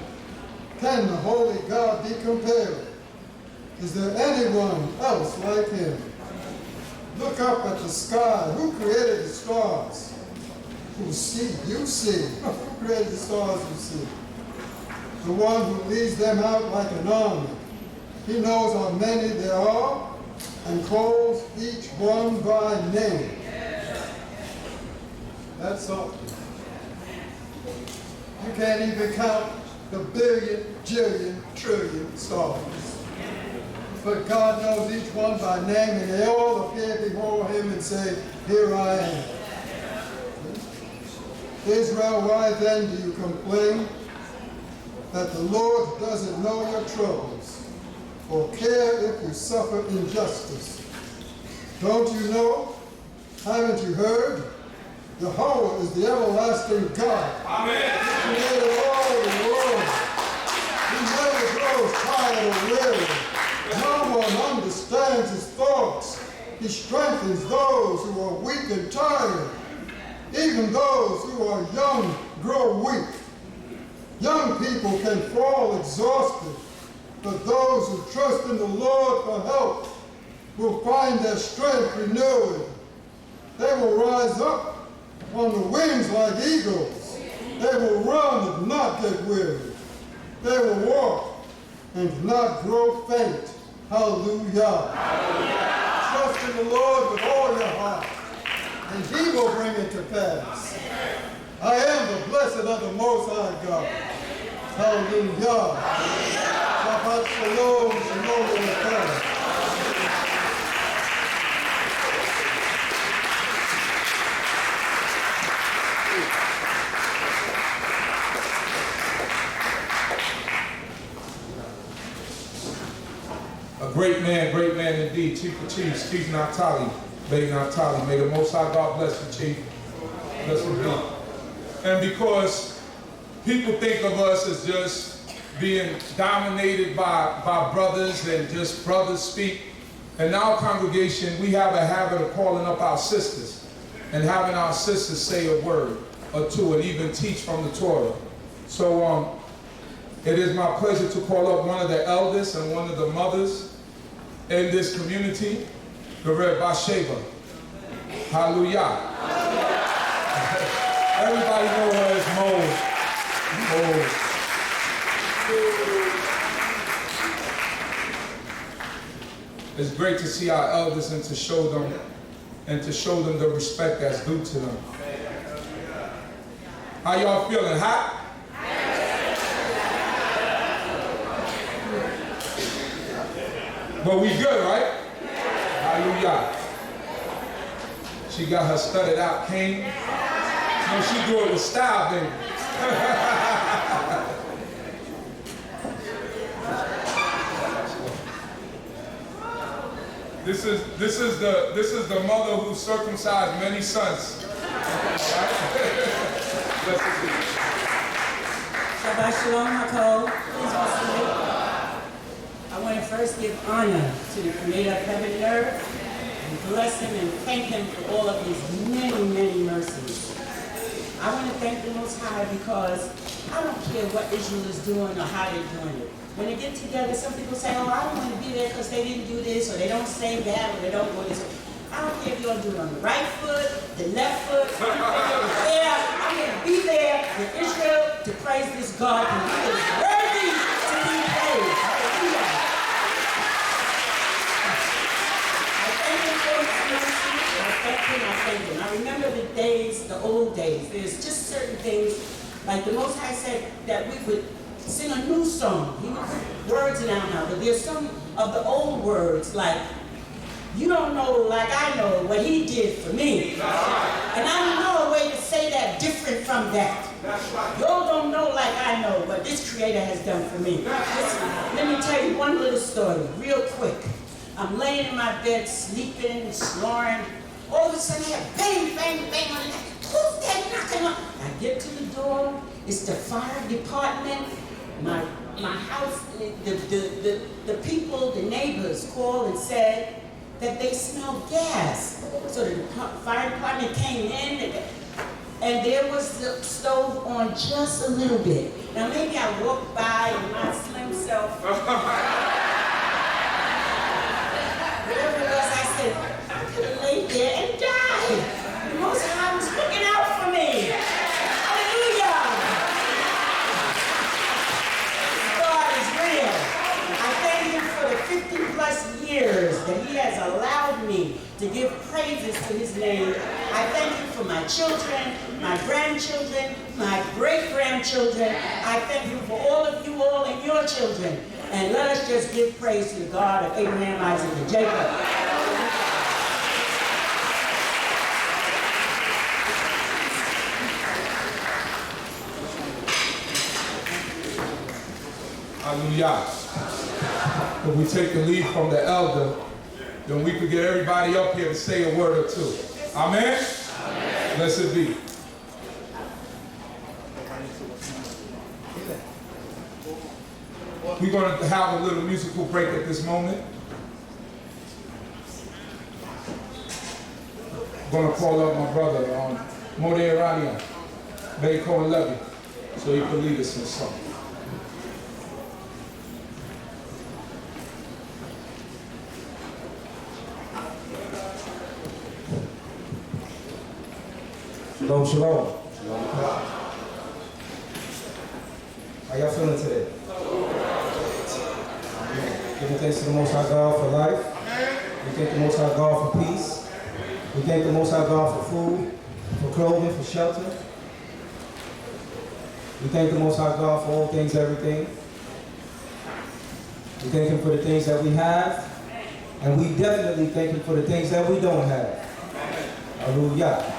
can the holy God be compared? Is there anyone else like him? Look up at the sky. Who created the stars? Who see? You see. Who created the stars you see? The one who leads them out like an army. He knows how many there are and calls each one by name. That's all. You can't even count the billion, jillion, trillion stars. But God knows each one by name, and they all appear before him and say, here I am. Israel, why then do you complain that the Lord doesn't know your troubles or care if you suffer injustice? Don't you know? Haven't you heard? Jehovah is the everlasting God. Amen. He created all the world. He never grows tired or weary. No one understands his thoughts. He strengthens those who are weak and tired. Even those who are young grow weak. Young people can fall exhausted, but those who trust in the Lord for help will find their strength renewed. They will rise up on the wings like eagles. They will run and not get weary. They will walk and not grow faint. Hallelujah. Hallelujah. Trust in the Lord with all your heart, and he will bring it to pass. I am the blessed of the Most High God. Hallelujah. Shabbat Shalom, Shalom Aleichem. A great man indeed. Chief of Chiefs, Chief Naftali, Bay Naftali. May the Most High God bless you, Chief. Bless you, be. And because people think of us as just being dominated by brothers and just brothers speak, in our congregation, we have a habit of calling up our sisters and having our sisters say a word or two and even teach from the Torah. So it is my pleasure to call up one of the elders and one of the mothers in this community, the Red Bathsheba. Hallelujah. Everybody know her as Mo. It's great to see our elders and to show them the respect that's due to them. How y'all feeling? Hot? But we good, right? Hallelujah. She got her studded out cane. No, she do it with style, baby. This is the mother who circumcised many sons. Shabbat Shalom, Hakol. I want to first give honor to the Creator of heaven and earth, and bless him and thank him for all of his many, many mercies. I want to thank the Most High because I don't care what Israel is doing or how they're doing it. When they get together, some people say, oh, I don't want to be there because they didn't do this, or they don't say that, or they don't go this way. I don't care if you're going to do it on the right foot, the left foot. I'm going to be there in Israel to praise this God, and he is worthy to be praised. Hallelujah. I thank him for his mercy. I thank him. I remember the days, the old days. There's just certain things, like the Most High said, that we would sing a new song. He would put words in our mouth. But there's some of the old words, like, You don't know like I know what he did for me. And I don't know a way to say that different from that. Y'all don't know like I know what this Creator has done for me. Listen, let me tell you one little story, real quick. I'm laying in my bed, sleeping, snoring. All of a sudden, I hear bang, bang, bang on it. Who's that knocking on? I get to the door. It's the fire department. My house, the people, the neighbors called and said that they smelled gas. So the fire department came in, and there was the stove on just a little bit. Now maybe I walked by in my slim self. Whatever it was, I said, I could have laid there and died. The Most High was looking out for me. Hallelujah. God is real. I thank him for the 50 plus years that he has allowed me to give praises to his name. I thank him for my children, my grandchildren, my great-grandchildren. I thank him for all of you all and your children. And let us just give praise to the God of Abraham, Isaac, and Jacob. Hallelujah. If we take the lead from the elder, then we could get everybody up here to say a word or two. Amen? Amen. Blessed be. We're going to have a little musical break at this moment. I'm going to call up my brother, Modeh Iranian, Beiko Levy, so he can lead us in song. Shalom, shalom. How y'all feeling today? Giving thanks to the Most High God for life. We thank the Most High God for peace. We thank the Most High God for food, for clothing, for shelter. We thank the Most High God for all things, everything. We thank him for the things that we have. And we definitely thank him for the things that we don't have. Hallelujah.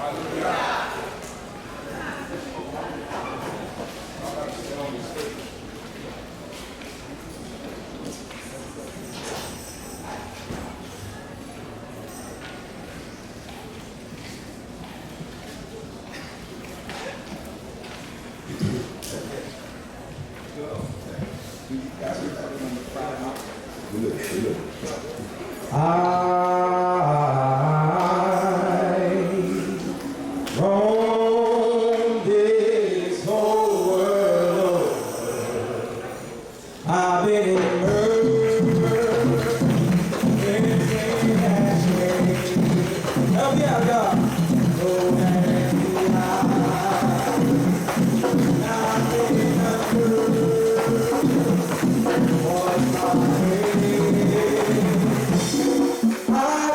I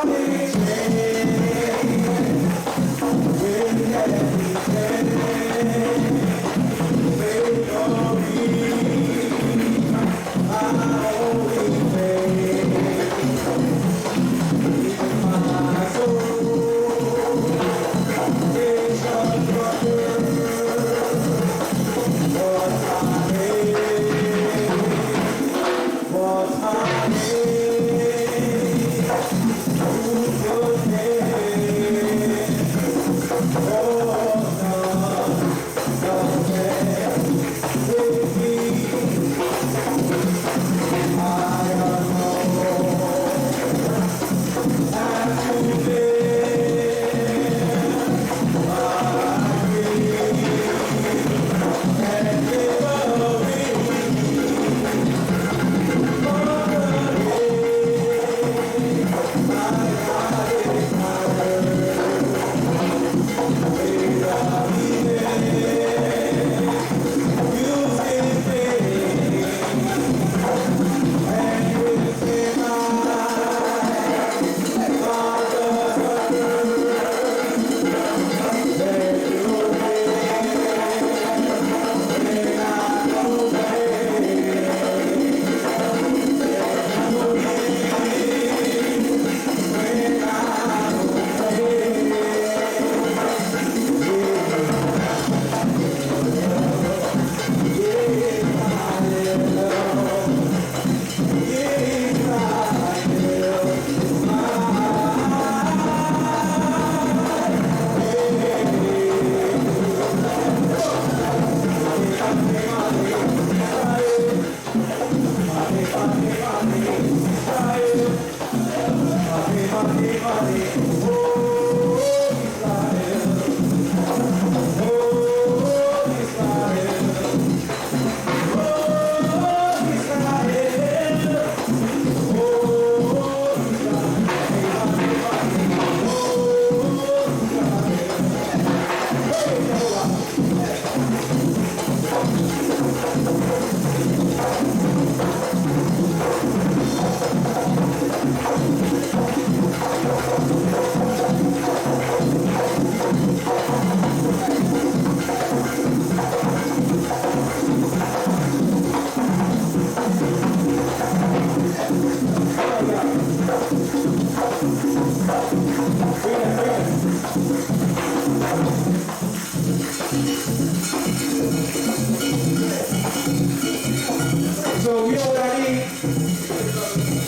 So you know what I need?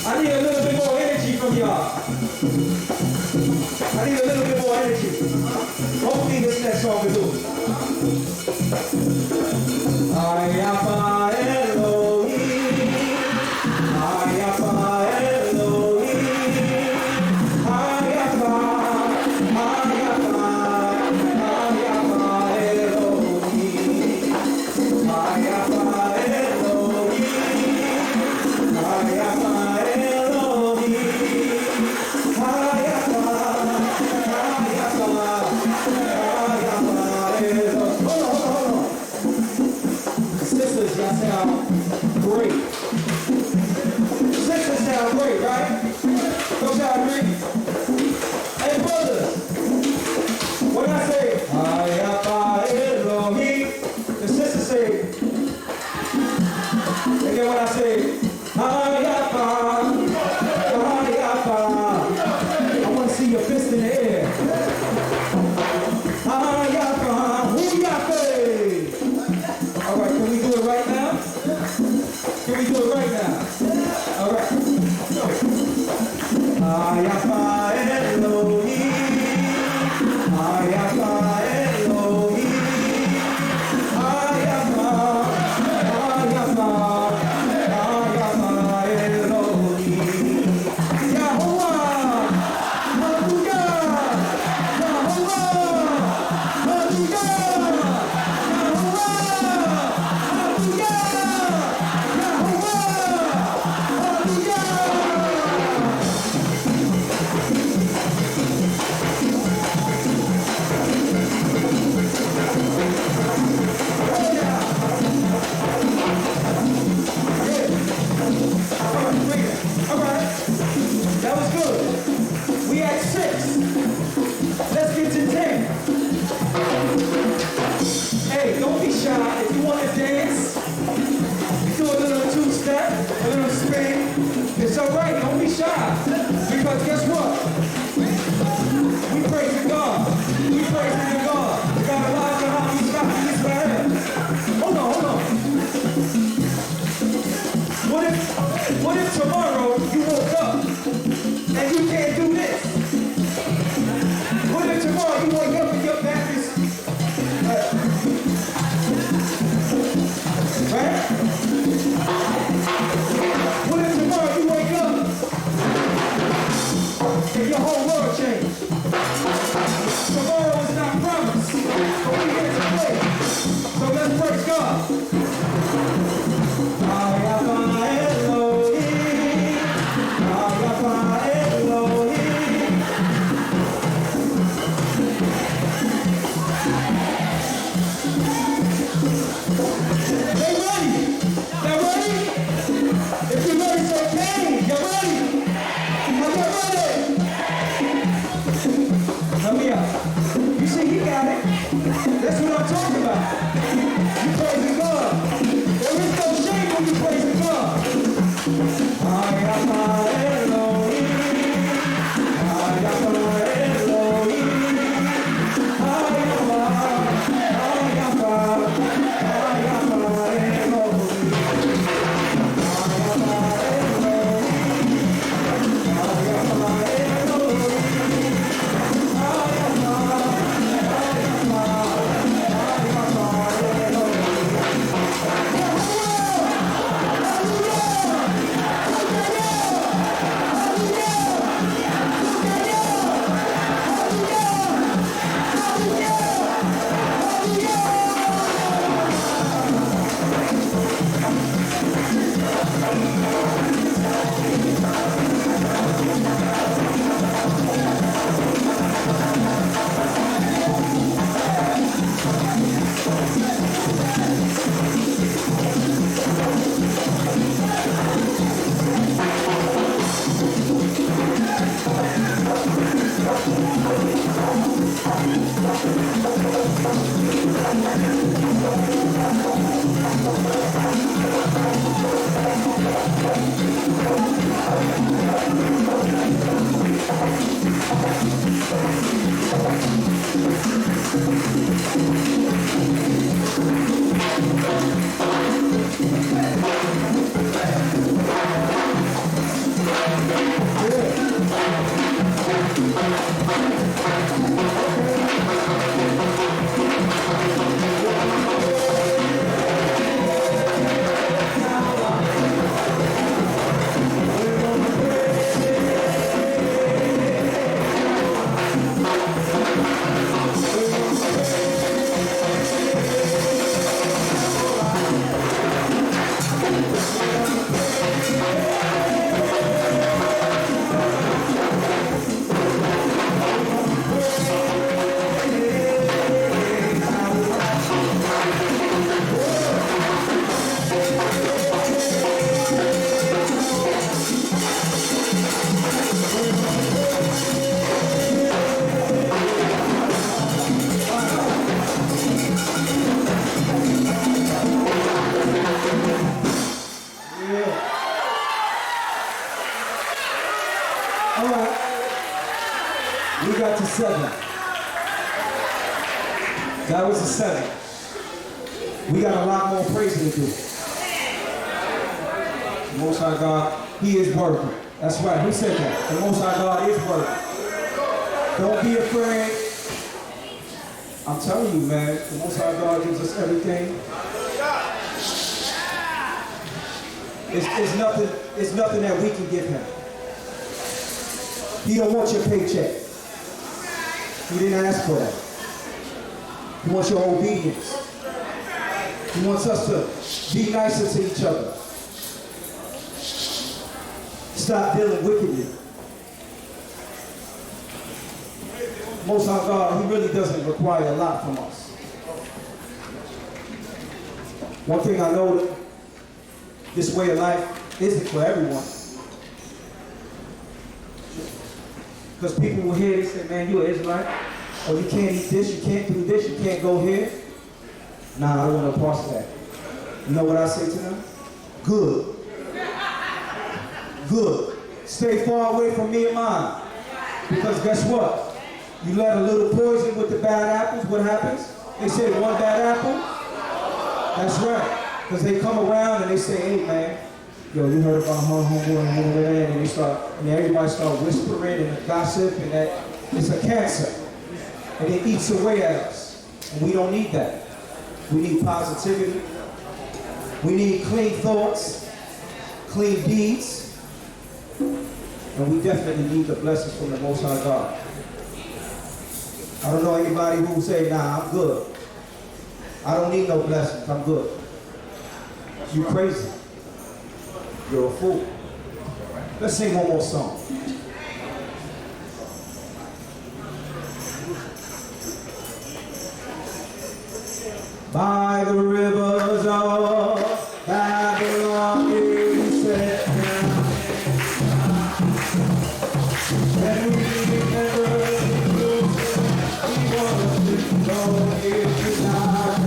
I need a little bit more energy from y'all. I need a little bit more energy. Hopefully this next song will do it. Ayapa Elohim, Ayapa Elohim, Ayapa, Ayapa, Ayapa Elohim, Ayapa Elohim, Ayapa Sisters, y'all sound great. Sisters sound great, right? Don't y'all agree? Hey, brothers, when I say, Ayapa Elohim, the sisters say, and then when I say, Ayapa, Ayapa, I want to see your fist in the air. Ayapa, Huyape. All right, can we do it right now? Can we do it right now? All right. Ayapa Elohim, Ayapa Elohim, Ayapa, Ayapa, Ayapa Elohim. Yahuwah, Hallelujah, Yahuwah, Hallelujah. All right, that was good. We at 6. Let's get to 10. Hey, don't be shy. If you want to dance, do a little two-step, a little spin. It's all right. Don't be shy. Because guess what? We praise God. We praise God. God alive to how He's got Yisrael. Hold on. What if tomorrow you woke up and you can't do this? What if tomorrow you wake up and your back is right? What if tomorrow you wake up and your whole world changed? Tomorrow is not promised, but we here to play. So let's praise God. Ayapa Elohim, Ayapa Elohim. They ready? They're ready? If you're ready, say, hey, you're ready. Are you ready? All right. We got to 7. That was a 7. We got a lot more praising to do. The Most High God, He is worthy. That's right. Who said that? The Most High God is worthy. Don't be afraid. I'm telling you, man, the Most High God gives us everything. It's nothing that we can give Him. He don't want your paycheck. He didn't ask for that. He wants your obedience. He wants us to be nicer to each other. Stop dealing wickedly. Most High God, He really doesn't require a lot from us. One thing I know, that this way of life isn't for everyone. Because people will hear, they say, man, you're an Israelite. Oh, you can't eat this, you can't do this, you can't go here. Nah, I don't want to parse that. You know what I say to them? Good. Good. Stay far away from me and mine. Because guess what? You let a little poison with the bad apples, what happens? They say one bad apple? That's right. Because they come around and they say, hey man, yo, you heard about homeboy and they start, and everybody start whispering and gossip and that it's a cancer. And it eats away at us. And we don't need that. We need positivity. We need clean thoughts, clean deeds. And we definitely need the blessings from the Most High God. I don't know anybody who say, nah, I'm good. I don't need no blessings, I'm good. You crazy. You're a fool. Let's sing one more song. By the rivers of Babylon, you set down. And we remember the we want to go here tonight.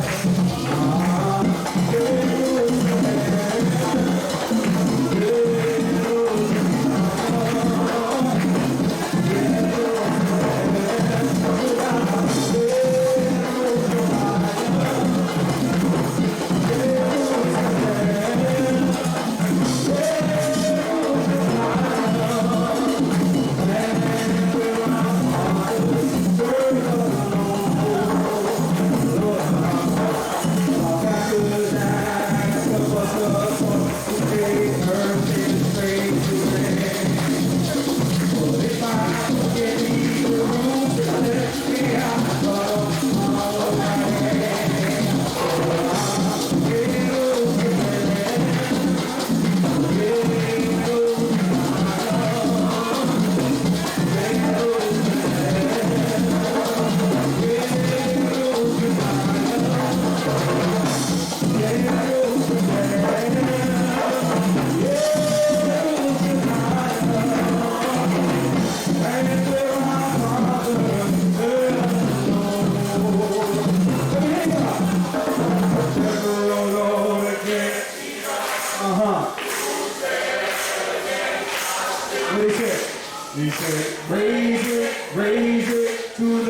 He said, raise it to the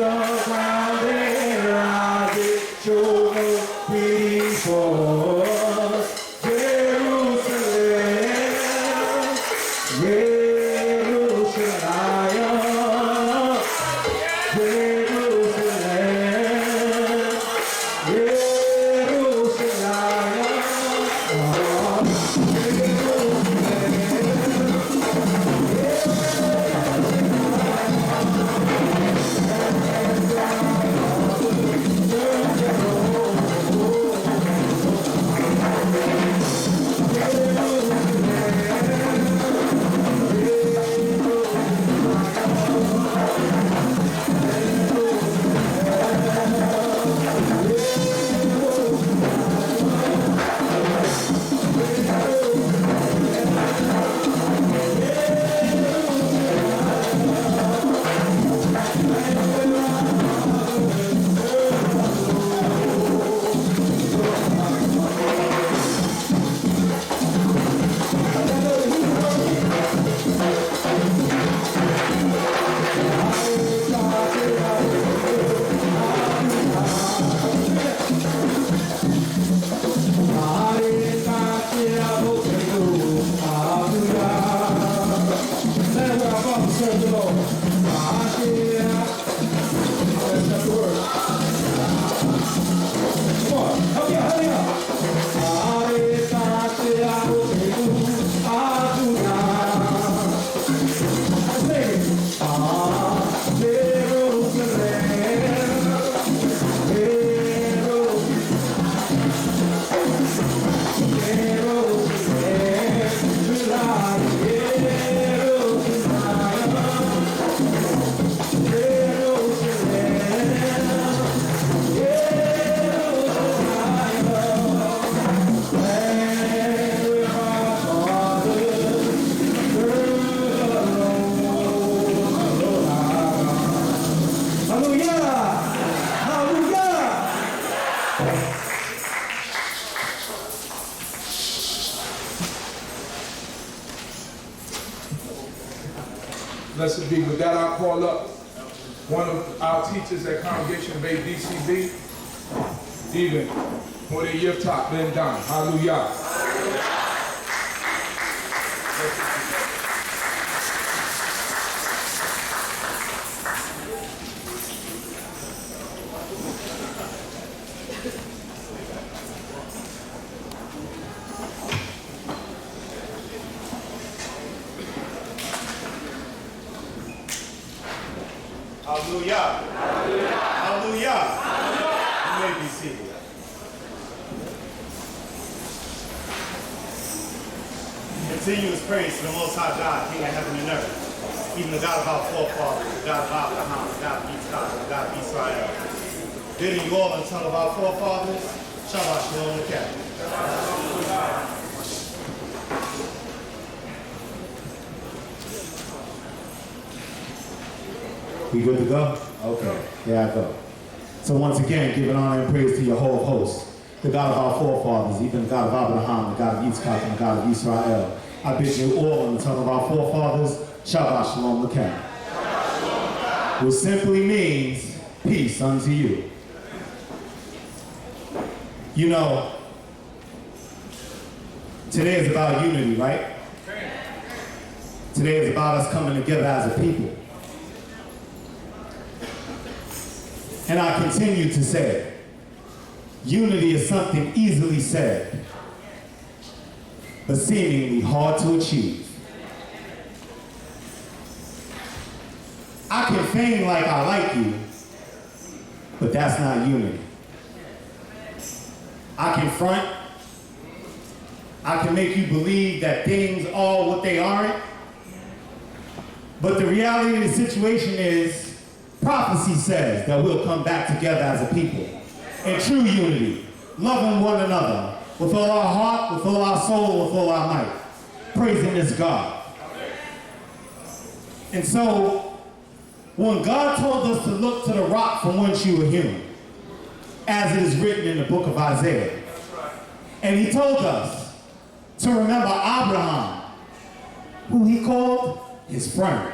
ground and rise it, show no pity for us. Jerusalem, Jerusalem, Jerusalem. serve the Lord. That's not the word. Come on, help me out, help me out. Blessed be. With that, I'll call up one of our teachers at Congregation Bay D.C.B. Even for the year top, been done. Hallelujah. Hallelujah. Hallelujah. You may be seated. Continuous praise to the Most High God, King of heaven and earth, even the God of our forefathers, the God of Abraham, the God of Yitzchak, the God of Yisrael. Bidding you all in the tongue of our forefathers, Shabbat, Shalom, Captain. We good to go? Okay, there I go. So once again, giving honor and praise to your whole host, the God of our forefathers, even the God of Abraham, the God of Yitzchak, and the God of Israel. I bid you all in the tongue of our forefathers, Shabbat Shalom Lakem, which simply means peace unto you. You know, today is about unity, right? Today is about us coming together as a people. And I continue to say, unity is something easily said, but seemingly hard to achieve. I can feign like I like you, but that's not unity. I can front, I can make you believe that things are what they aren't, but the reality of the situation is, prophecy says that we'll come back together as a people in true unity, loving one another with all our heart, with all our soul, with all our might, praising this God. And so, when God told us to look to the rock from whence you were hewn, as it is written in the book of Isaiah, and he told us to remember Abraham, who he called his friend.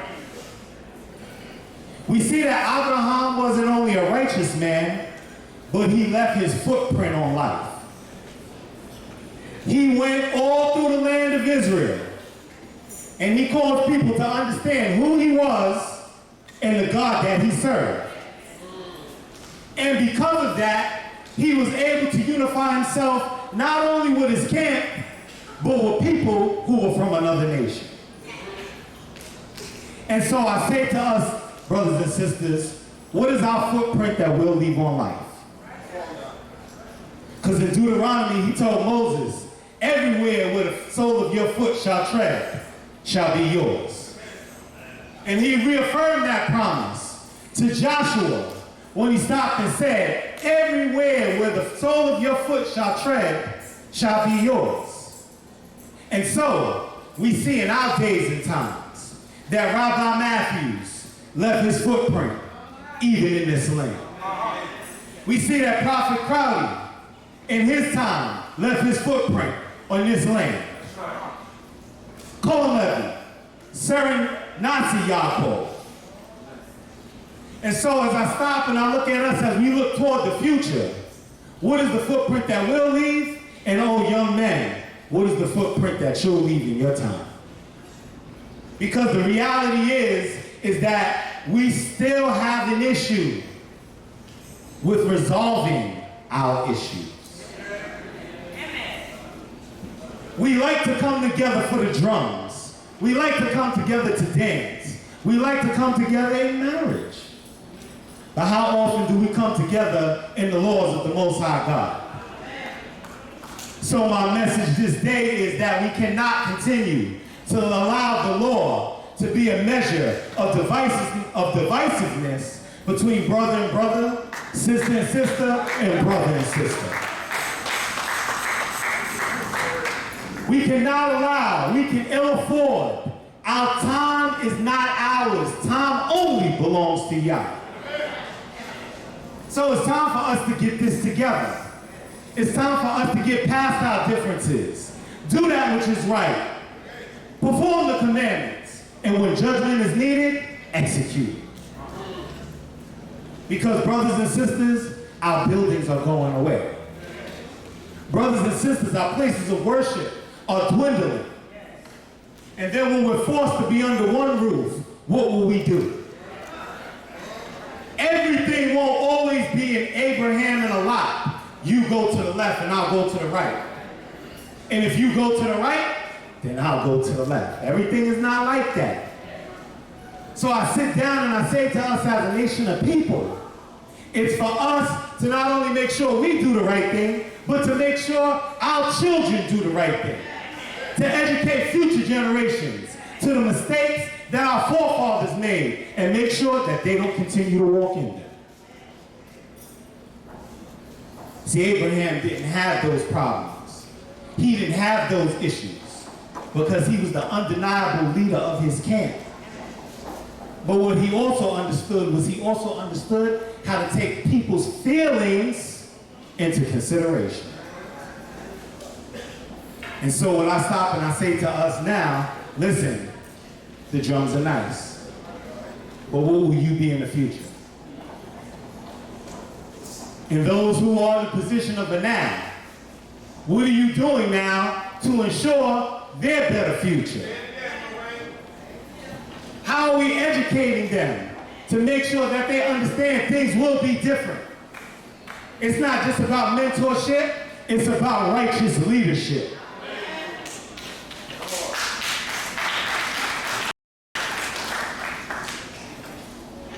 We see that Abraham wasn't only a righteous man, but he left his footprint on life. He went all through the land of Israel, and he caused people to understand who he was and the God that he served. And because of that, he was able to unify himself not only with his camp, but with people who were from another nation. And so I say to us, brothers and sisters, what is our footprint that we'll leave on life? Because in Deuteronomy, he told Moses, everywhere where the sole of your foot shall tread, shall be yours. And he reaffirmed that promise to Joshua when he stopped and said, everywhere where the sole of your foot shall tread, shall be yours. And so, we see in our days and times that Rabbi Matthews left his footprint even in this land. We see that Prophet Crowley, in his time, left his footprint on this land. Kwoom, Seren Nasi Yaakov. And so as I stop and I look at us as we look toward the future, what is the footprint that we'll leave? And oh young man, what is the footprint that you'll leave in your time? Because the reality is that we still have an issue with resolving our issues. We like to come together for the drums. We like to come together to dance. We like to come together in marriage. But how often do we come together in the laws of the Most High God? So my message this day is that we cannot continue to allow the law to be a measure of divisiveness between brother and brother, sister and sister, and brother and sister. We cannot allow, we can ill afford. Our time is not ours. Time only belongs to Yah. So it's time for us to get this together. It's time for us to get past our differences. Do that which is right. Perform the commandments. And when judgment is needed, execute. Because brothers and sisters, our buildings are going away. Brothers and sisters, our places of worship are dwindling. And then when we're forced to be under one roof, what will we do? Everything won't always be an Abraham and a Lot. You go to the left and I'll go to the right. And if you go to the right, then I'll go to the left. Everything is not like that. So I sit down and I say to us as a nation of people, it's for us to not only make sure we do the right thing, but to make sure our children do the right thing. To educate future generations to the mistakes that our forefathers made and make sure that they don't continue to walk in them. See, Abraham didn't have those problems. He didn't have those issues because he was the undeniable leader of his camp. But what he also understood was he also understood how to take people's feelings into consideration. And so when I stop and I say to us now, listen, the drums are nice, but what will you be in the future? And those who are in the position of the now, what are you doing now to ensure their better future? How are we educating them to make sure that they understand things will be different? It's not just about mentorship, it's about righteous leadership.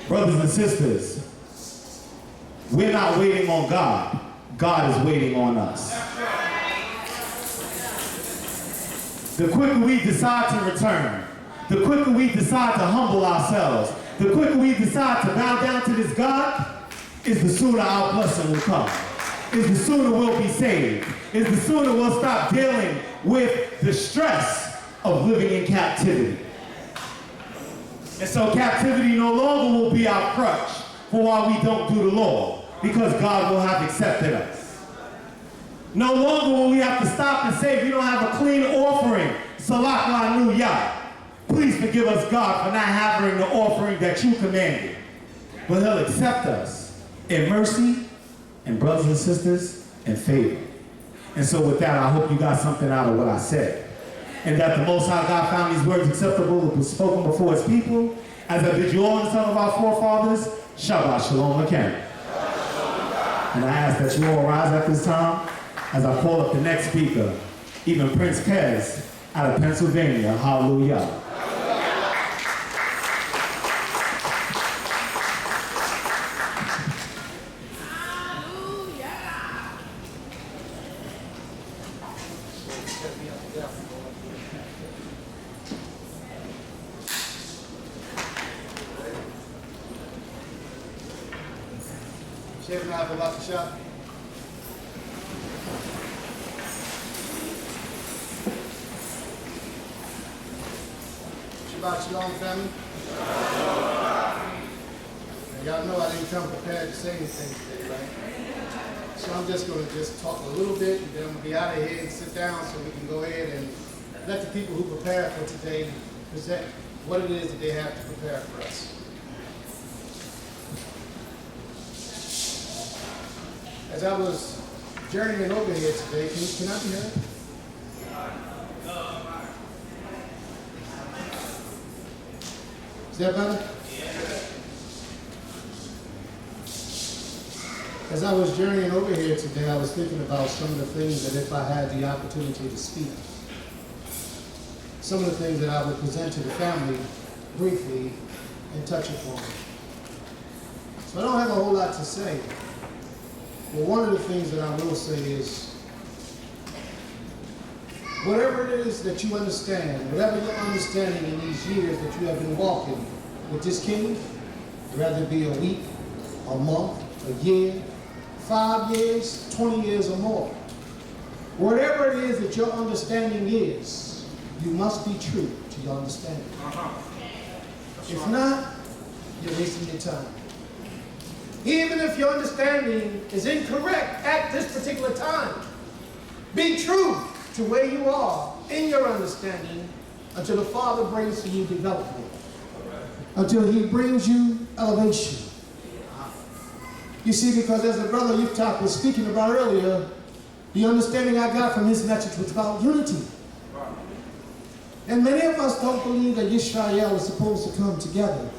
Brothers and sisters, we're not waiting on God. God is waiting on us. The quicker we decide to return, the quicker we decide to humble ourselves, the quicker we decide to bow down to this God, is the sooner our blessing will come. Is the sooner we'll be saved. Is the sooner we'll stop dealing with the stress of living in captivity. And so captivity no longer will be our crutch for why we don't do the law, because God will have accepted us. No longer will we have to stop and say, if you don't have a clean offering, Salak Lanu Yah. Please forgive us, God, for not having the offering that you commanded. But he'll accept us in mercy, and brothers and sisters, in favor. And so with that, I hope you got something out of what I said. And that the Most High God found these words acceptable that was spoken before his people. As I bid you all in the son of our forefathers, Shabbat Shalom again. And I ask that you all rise at this time as I call up the next speaker, even Prince Pez out of Pennsylvania. Hallelujah. Shabbat Shalom, family. Y'all know I didn't come prepared to say anything today, right? So I'm just going to talk a little bit, and then we'll be out of here and sit down so we can go ahead and let the people who prepare for today present what it is that they have to prepare for us. As I was journeying over here today, can I be heard? Is that better? As I was journeying over here today, I was thinking about some of the things that if I had the opportunity to speak, some of the things that I would present to the family briefly and touch upon. So I don't have a whole lot to say, but one of the things that I will say is, whatever it is that you understand, whatever your understanding in these years that you have been walking with this king, whether it be a week, a month, a year, 5 years, 20 years or more, whatever it is that your understanding is, you must be true to your understanding. If not, you're wasting your time. Even if your understanding is incorrect at this particular time, be true to where you are in your understanding until the Father brings to you development, until He brings you elevation. You see, because as the brother Yiftach was speaking about earlier, the understanding I got from his message was about unity. And many of us don't believe that Yisrael is supposed to come together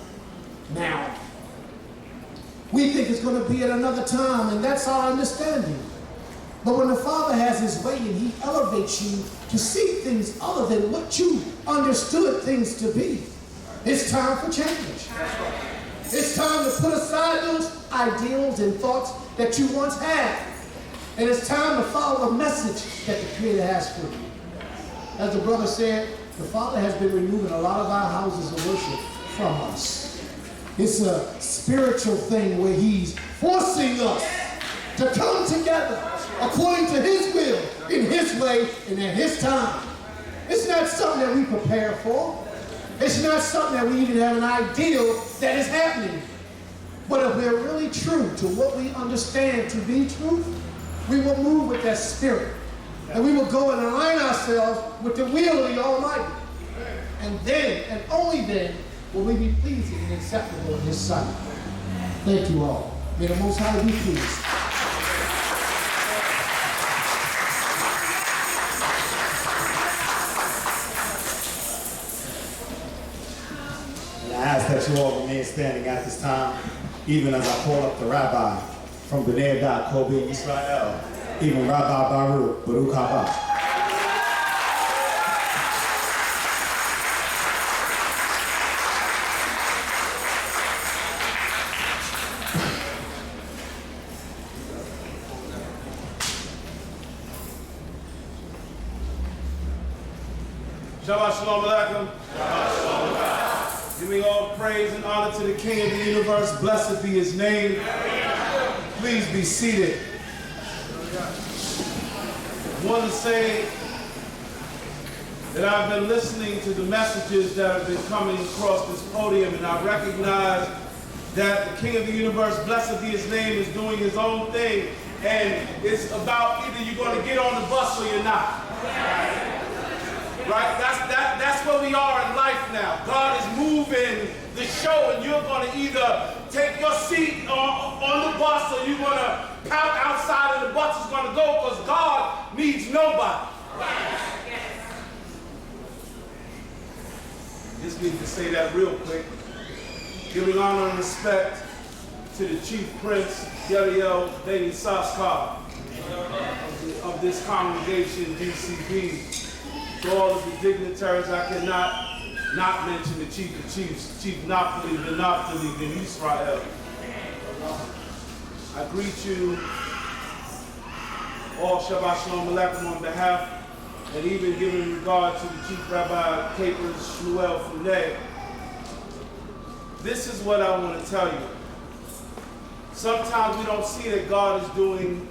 now. We think it's going to be at another time, and that's our understanding. But when the Father has His way and He elevates you to see things other than what you understood things to be, it's time for change. It's time to put aside those ideals and thoughts that you once had. And it's time to follow the message that the Creator has for you. As the brother said, the Father has been removing a lot of our houses of worship from us. It's a spiritual thing where He's forcing us to come together according to His will, in His way, and at His time. It's not something that we prepare for. It's not something that we even have an ideal that is happening. But if we're really true to what we understand to be truth, we will move with that spirit. And we will go and align ourselves with the will of the Almighty. And then, and only then, will we be pleasing and acceptable in His sight. Thank you all. May the Most High be pleased. I ask that you all remain standing at this time, even as I call up the rabbi from BINAH, Yisrael, even Rabbi Baruch Haba. Shabbat Shalom Aleichem. Giving all praise and honor to the King of the universe. Blessed be His name. Please be seated. I want to say that I've been listening to the messages that have been coming across this podium, and I recognize that the King of the universe, blessed be His name, is doing His own thing. And it's about either you're going to get on the bus or you're not. Right? That's where we are in life now. God is moving the show, and you're going to either take your seat on the bus or you're going to pout outside and the bus is going to go, because God needs nobody. Just need to say that real quick. Giving honor and respect to the Chief Prince, Yariel Beni Saskar of this congregation, D.C.B. To all of the dignitaries, I cannot not mention the Chief of Chiefs, Chief Naphtali, the Naphtali, the Yisrael. I greet you all Shabbat Shalom Aleichem on behalf, and even giving regard to the Chief Rabbi Capers Shmuel Funeh. This is what I want to tell you. Sometimes we don't see that God is doing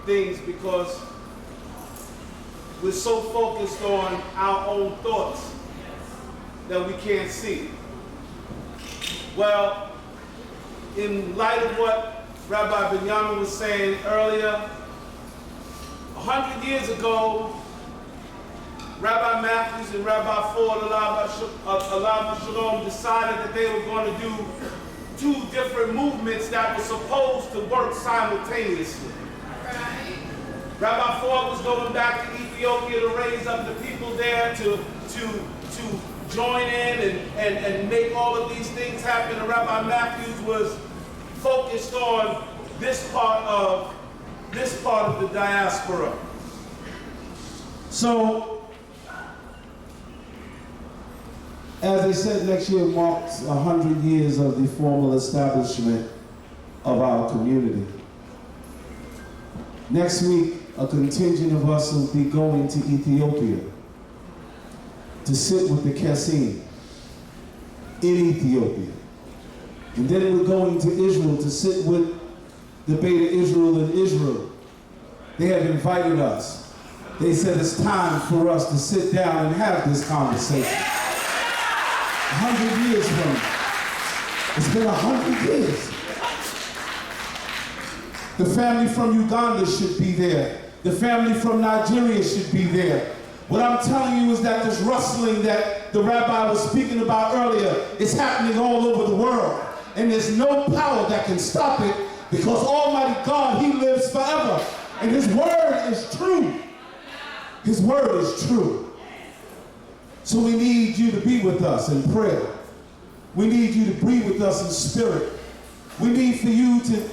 things because we're so focused on our own thoughts that we can't see. Well, in light of what Rabbi Binyamin was saying earlier, 100 years ago, Rabbi Matthews and Rabbi Ford, Alav Shalom, decided that they were going to do two different movements that were supposed to work simultaneously. Rabbi Ford was going back to Ethiopia to raise up the people there to join in and make all of these things happen. And Rabbi Matthews was focused on this part of the diaspora. So, as I said, next year marks 100 years of the formal establishment of our community. Next week, a contingent of us will be going to Ethiopia to sit with the Kessim in Ethiopia. And then we're going to Israel to sit with the Beta Israel in Israel. They have invited us. They said it's time for us to sit down and have this conversation. 100 years from now. It's been 100 years. The family from Uganda should be there. The family from Nigeria should be there. What I'm telling you is that this rustling that the rabbi was speaking about earlier is happening all over the world. And there's no power that can stop it because Almighty God, He lives forever. And His word is true. His word is true. So we need you to be with us in prayer. We need you to be with us in spirit. We need for you to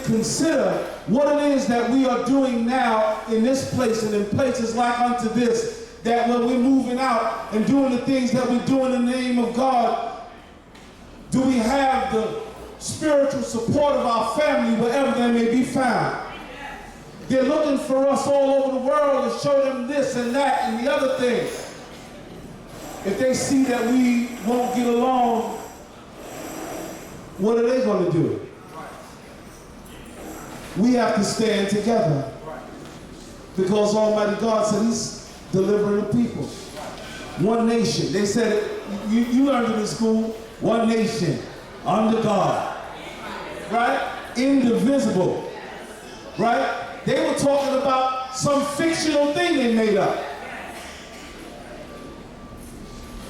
consider what it is that we are doing now in this place and in places like unto this, that when we're moving out and doing the things that we do in the name of God, do we have the spiritual support of our family wherever they may be found? They're looking for us all over the world to show them this and that and the other thing. If they see that we won't get along, what are they going to do? We have to stand together because Almighty God said He's delivering the people. One nation. They said it, you learned it in school. One nation under God. Right? Indivisible. Right? They were talking about some fictional thing they made up.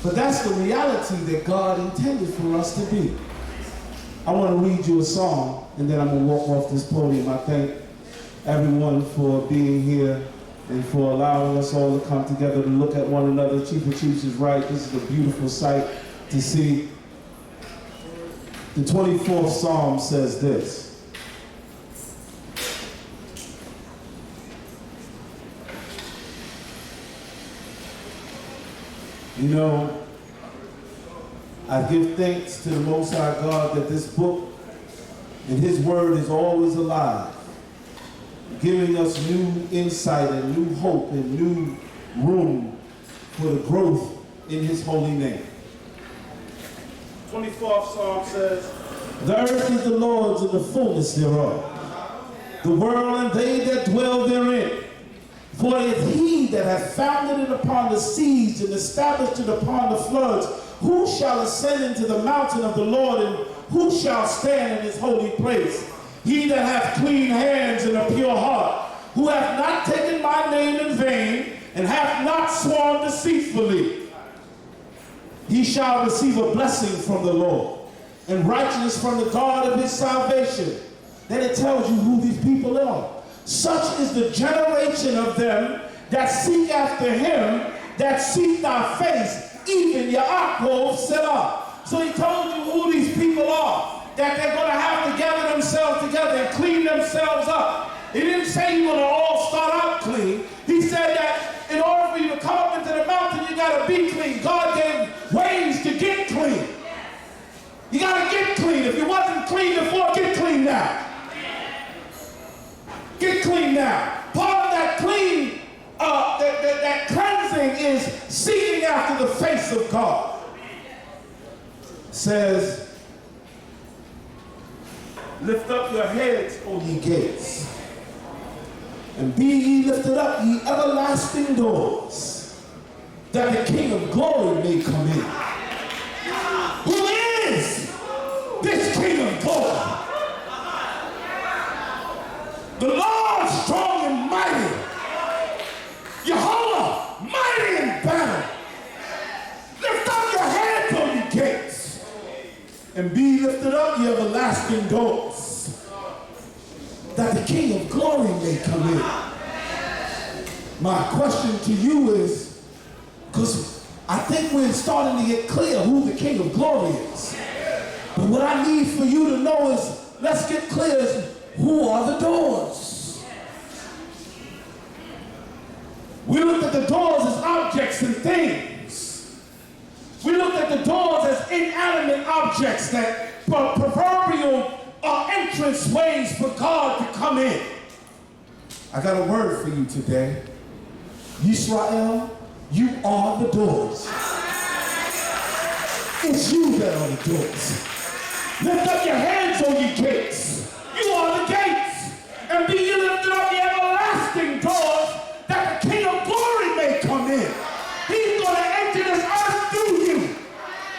But that's the reality that God intended for us to be. I want to read you a song, and then I'm going to walk off this podium. I thank everyone for being here and for allowing us all to come together to look at one another. Chief of Chiefs is right. This is a beautiful sight to see. The 24th Psalm says this. You know, I give thanks to the Most High God that this book and His word is always alive, giving us new insight and new hope and new room for the growth in His holy name. 24th Psalm says, the earth is the Lord's and the fullness thereof, the world and they that dwell therein. For it is He that hath founded it upon the seas and established it upon the floods. Who shall ascend into the mountain of the Lord, and who shall stand in His holy place? He that hath clean hands and a pure heart, who hath not taken my name in vain, and hath not sworn deceitfully. He shall receive a blessing from the Lord, and righteousness from the God of His salvation. Then it tells you who these people are. Such is the generation of them that seek after Him, that seek thy face, even Yaakov Selah. So He told you who these people are, that they're going to have to gather themselves together and clean themselves up. He didn't say you're going to all start out clean. He said that in order for you to come up into the mountain, you got to be clean. God gave ways to get clean. You got to get clean. If you wasn't clean before, get clean now. Get clean now. Part of that clean, that cleansing is seeking after the face of God. Says, lift up your heads, O ye gates, and be ye lifted up, ye everlasting doors, that the King of glory may come in. Who is this King of glory? The Lord strong and mighty. Jehovah mighty in battle. Lift up your heads, O ye gates, and be lifted up, ye everlasting doors, that the King of glory may come in. My question to you is, because I think we're starting to get clear who the King of Glory is. But what I need for you to know is, let's get clear, is who are the doors? We looked at the doors as objects and things. We looked at the doors as inanimate objects that proverbial entrance ways for God to come in. I got a word for you today. Yisrael, you are the doors. It's you that are the doors. Lift up your hands, O ye gates. You are the gates. And be ye lifted up the everlasting doors, that the King of Glory may come in. He's going to enter this earth through you.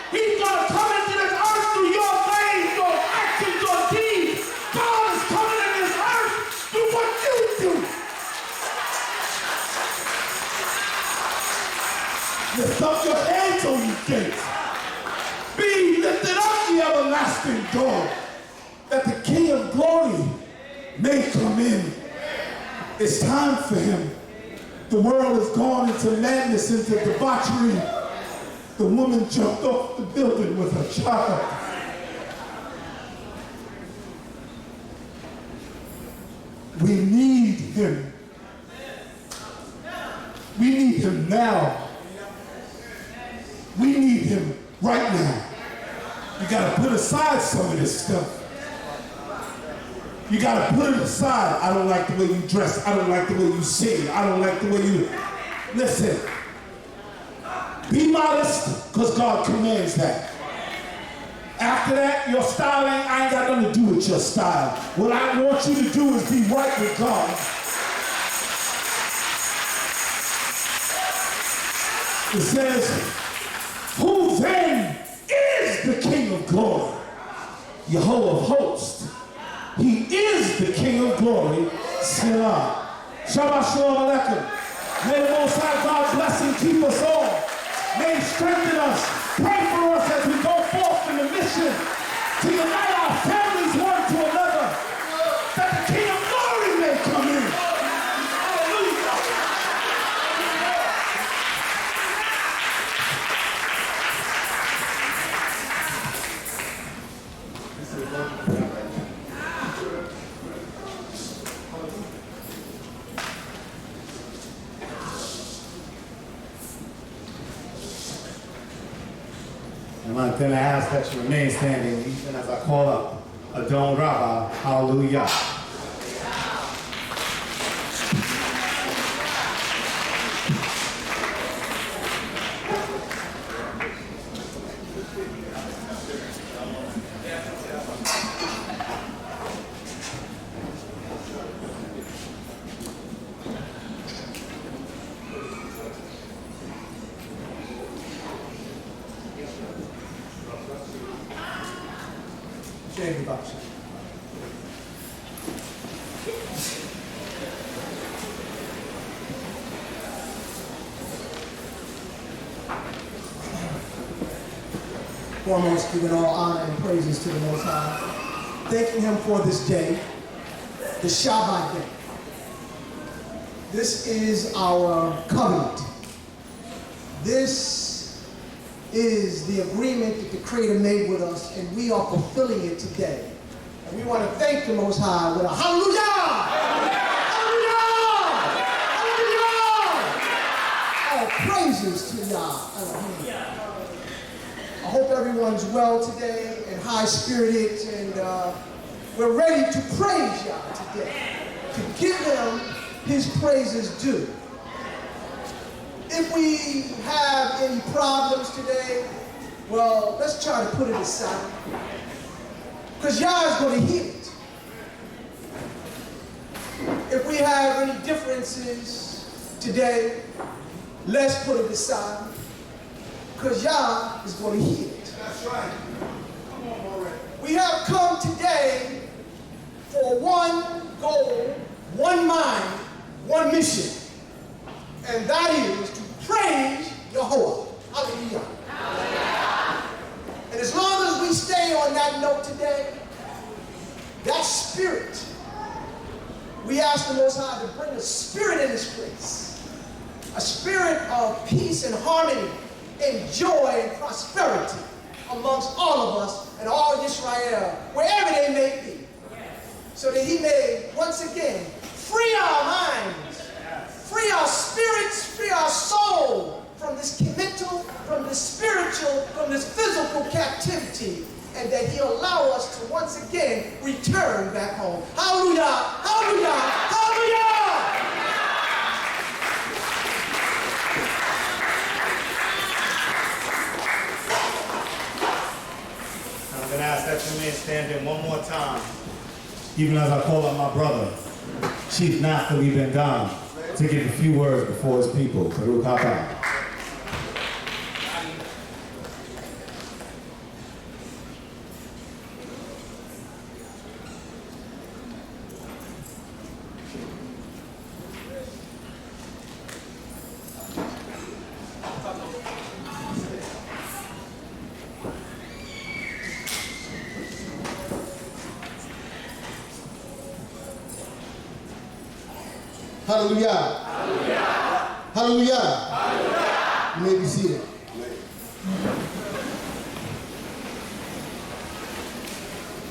He's going to come into this earth through your ways, your actions, your deeds. God is coming in this earth through what you do. Lift up your hands, O ye gates. Be lifted up the everlasting door, that the King of Glory may come in. It's time for him. The world has gone into madness, into debauchery. The woman jumped off the building with her child. We need him. We need him now. We need him right now. You gotta put aside some of this stuff. You gotta put it aside. I don't like the way you dress. I don't like the way you sing. I don't like the way you... Listen. Be modest, because God commands that. After that, your styling, I ain't got nothing to do with your style. What I want you to do is be right with God. It says, who then is the King of Glory? Yehovah of hosts. He is the King of Glory. Shalom. Shabbat Shalom Aleichem. May the Most High God bless and keep us all. May he strengthen us. Pray for us as we go forth in the mission to unite our families one to another, that the King of Glory may come in. Hallelujah. And I'm going to ask that you remain standing even as I call up Adon Rabbah, hallelujah. Foremost, giving all honor and praises to the Most High, thanking him for this day, the Shabbat day. This is our covenant. This is the agreement that the Creator made with us, and we are fulfilling it today. And we want to thank the Most High with a hallelujah! Hallelujah! All praises to Yah. I hope everyone's well today and high-spirited, and we're ready to praise Yah today, to give him his praises due. If we have any problems today, well, let's try to put it aside, because Yah is going to heal it. If we have any differences today, let's put it aside, because Yah is going to heal it. That's right. Come on already. We have come today for one goal, one mind, one mission. And that is to praise Yehovah. Hallelujah. Hallelujah. And as long as we stay on that note today, that spirit, we ask the Most High to bring a spirit in this place. A spirit of peace and harmony in joy and prosperity amongst all of us and all Yisrael, wherever they may be, so that he may once again free our minds, free our spirits, free our soul from this mental, from this spiritual, from this physical captivity, and that he'll allow us to once again return back home. Hallelujah! Hallelujah! Hallelujah! I'm going to ask that you men stand in one more time, even as I call on my brother, Chief Naphtali Ben Ghan, to give a few words before his people. Baruch haba. Hallelujah. Hallelujah. Hallelujah. Hallelujah. You may be seated.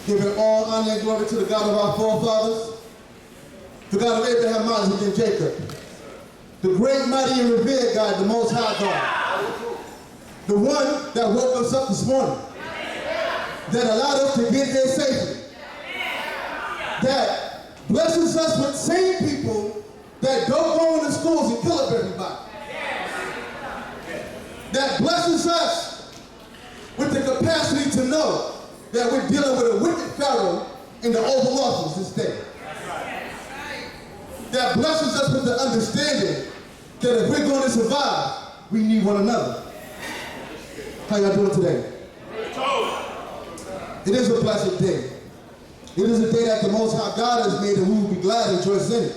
Giving all honor and glory to the God of our forefathers, the God of Abraham, Isaac, and Jacob, the great, mighty, and revered God, the Most High God, the one that woke us up this morning, that allowed us to get here safely, that blesses us with sane people that don't go into schools and kill up everybody. That blesses us with the capacity to know that we're dealing with a wicked Pharaoh in the Oval Office this day. That blesses us with the understanding that if we're going to survive, we need one another. How y'all doing today? It is a blessed day. It is a day that the Most High God has made, and we will be glad and rejoice in it.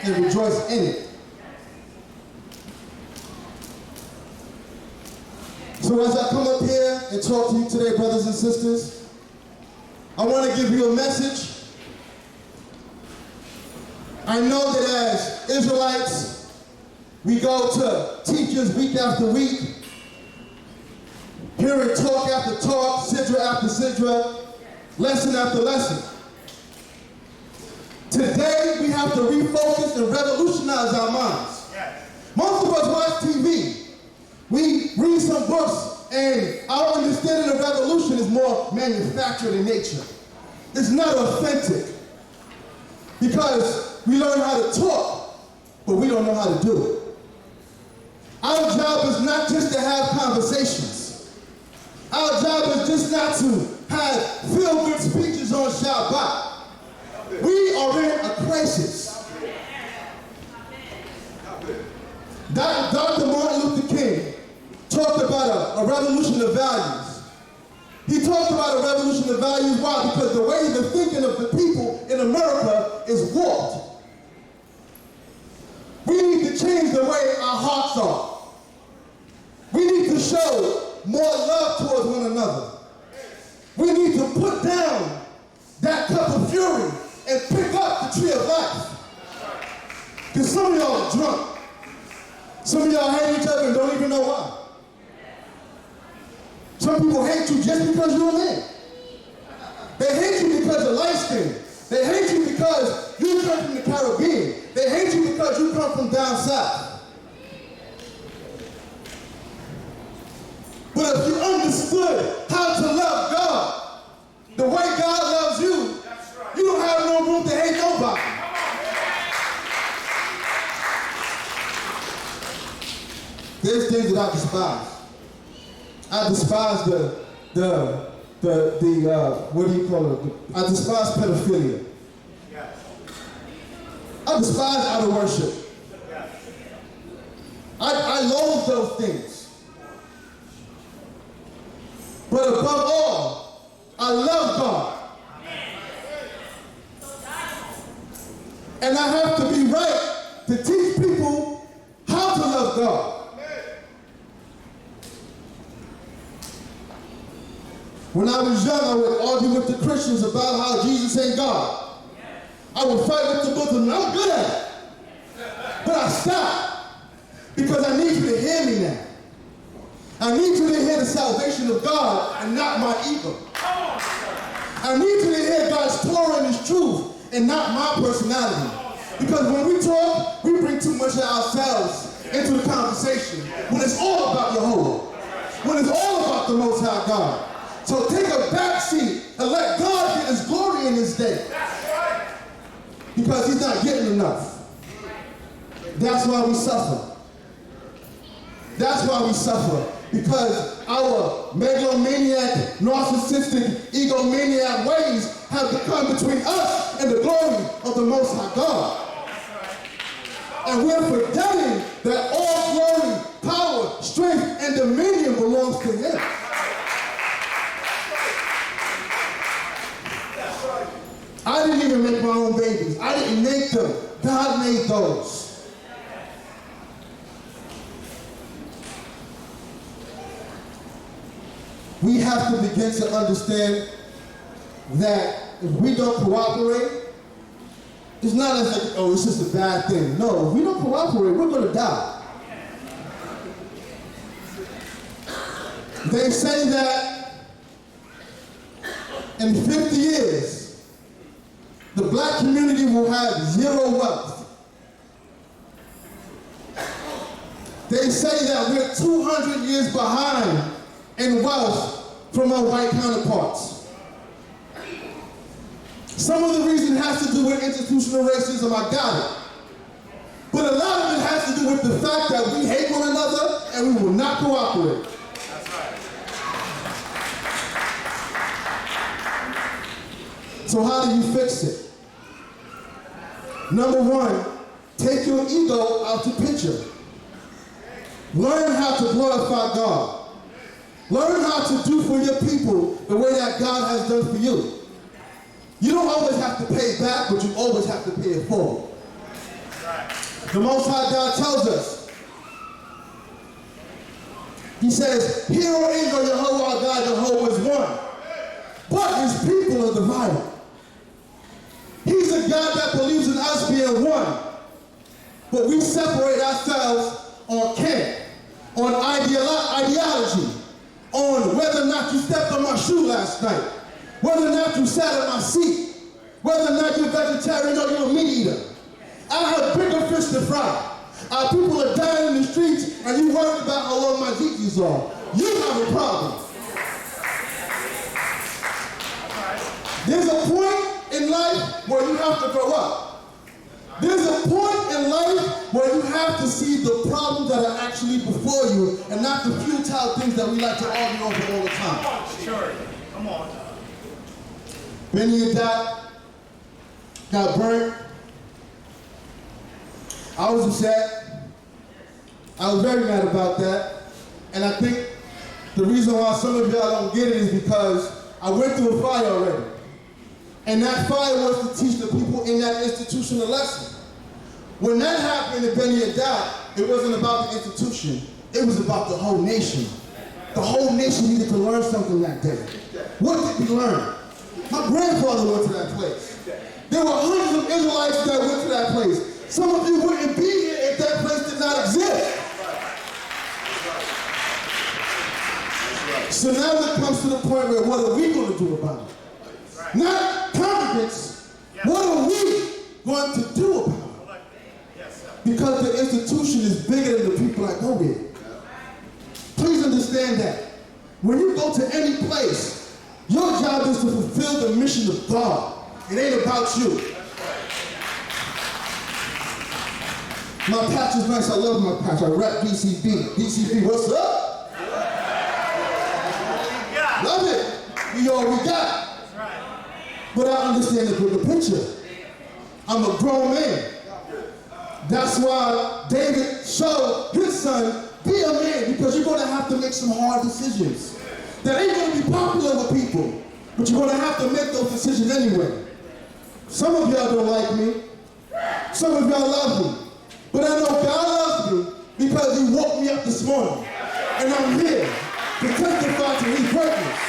And rejoice in it. So as I come up here and talk to you today, brothers and sisters, I want to give you a message. I know that as Israelites, we go to teachers week after week, hearing talk after talk, sidra after sidra, lesson after lesson. Today, we have to refocus and revolutionize our minds. Most of us watch TV. We read some books, and our understanding of revolution is more manufactured in nature. It's not authentic. Because we learn how to talk, but we don't know how to do it. Our job is not just to have conversations. Our job is just not to have feel-good speeches on Shabbat. We are in a crisis. Dr. Martin Luther King talked about a revolution of values. He talked about a revolution of values. Why? Because the way the thinking of the people in America is warped. We need to change the way our hearts are. We need to show more love towards one another. We need to put down that cup of fury and pick up the tree of life. Because some of y'all are drunk. Some of y'all hate each other and don't even know why. Some people hate you just because you're a man. They hate you because you're light-skinned. They hate you because you come from the Caribbean. They hate you because you come from down south. But if you understood how to love God, the way God loves you, you don't have no room to hate nobody. There's things that I despise. I despise what do you call it? I despise pedophilia. I despise idol worship. I loathe those things. But above all, I love God. And I have to be right to teach people how to love God. When I was young, I would argue with the Christians about how Jesus ain't God. I would fight with the Muslims, and I'm good at it. But I stopped because I need you to hear me now. I need you to hear the salvation of God and not my ego. I need you to hear God's Torah and His truth and not my personality. Because when we talk, we bring too much of ourselves into the conversation when it's all about Jehovah, when it's all about the Most High God. So take a back seat and let God get His glory in this day. Because He's not getting enough. That's why we suffer. That's why we suffer. Because our megalomaniac, narcissistic, egomaniac ways have become between us and the glory of the Most High God. And we're forgetting that all glory, power, strength, and dominion belongs to Him. I didn't even make my own babies. I didn't make them. God made those. We have to begin to understand that if we don't cooperate, it's not as like, oh, it's just a bad thing. No, if we don't cooperate, we're going to die. They say that in 50 years, the black community will have zero wealth. They say that we're 200 years behind in wealth from our white counterparts. Some of the reason has to do with institutional racism, I got it. But a lot of it has to do with the fact that we hate one another and we will not cooperate. That's right. So how do you fix it? Number one, take your ego out the picture. Learn how to glorify God. Learn how to do for your people the way that God has done for you. You don't always have to pay back, but you always have to pay it forward. The Most High God tells us, He says, "Hear, O Israel, Jehovah our God, Jehovah is one, but His people are divided." He's a God that believes in us being one, but we separate ourselves on camp, on ideology, on whether or not you stepped on my shoe last night, whether or not you sat in my seat, whether or not you're vegetarian or you're a meat eater. I have bigger fish to fry. Our people are dying in the streets and you worried about how long my Zeki's are. You have a problem. There's a point in life where you have to grow up. There's a point in life where you have to see the problems that are actually before you and not the futile things that we like to argue over all the time. Sure. Come on. BINAH got burnt. I was upset. I was very mad about that. And I think the reason why some of y'all don't get it is because I went through a fire already. And that fire was to teach the people in that institution a lesson. When that happened and BINAH died, it wasn't about the institution. It was about the whole nation. The whole nation needed to learn something that day. What did we learn? My grandfather went to that place. There were hundreds of Israelites that went to that place. Some of you wouldn't be here if that place did not exist. So now it comes to the point where what are we going to do about it? Not congregants, what are we going to do about it? Because the institution is bigger than the people I go with. Please understand that. When you go to any place, your job is to fulfill the mission of God. It ain't about you. My patch is nice. I love my patch. I rap D.C.B. D.C.B, what's up? Love it. We all we got. But I understand the bigger picture. I'm a grown man. That's why David showed his son, be a man, because you're going to have to make some hard decisions. That ain't going to be popular with people, but you're going to have to make those decisions anyway. Some of y'all don't like me. Some of y'all love me. But I know God loves me because He woke me up this morning. And I'm here to testify to His greatness.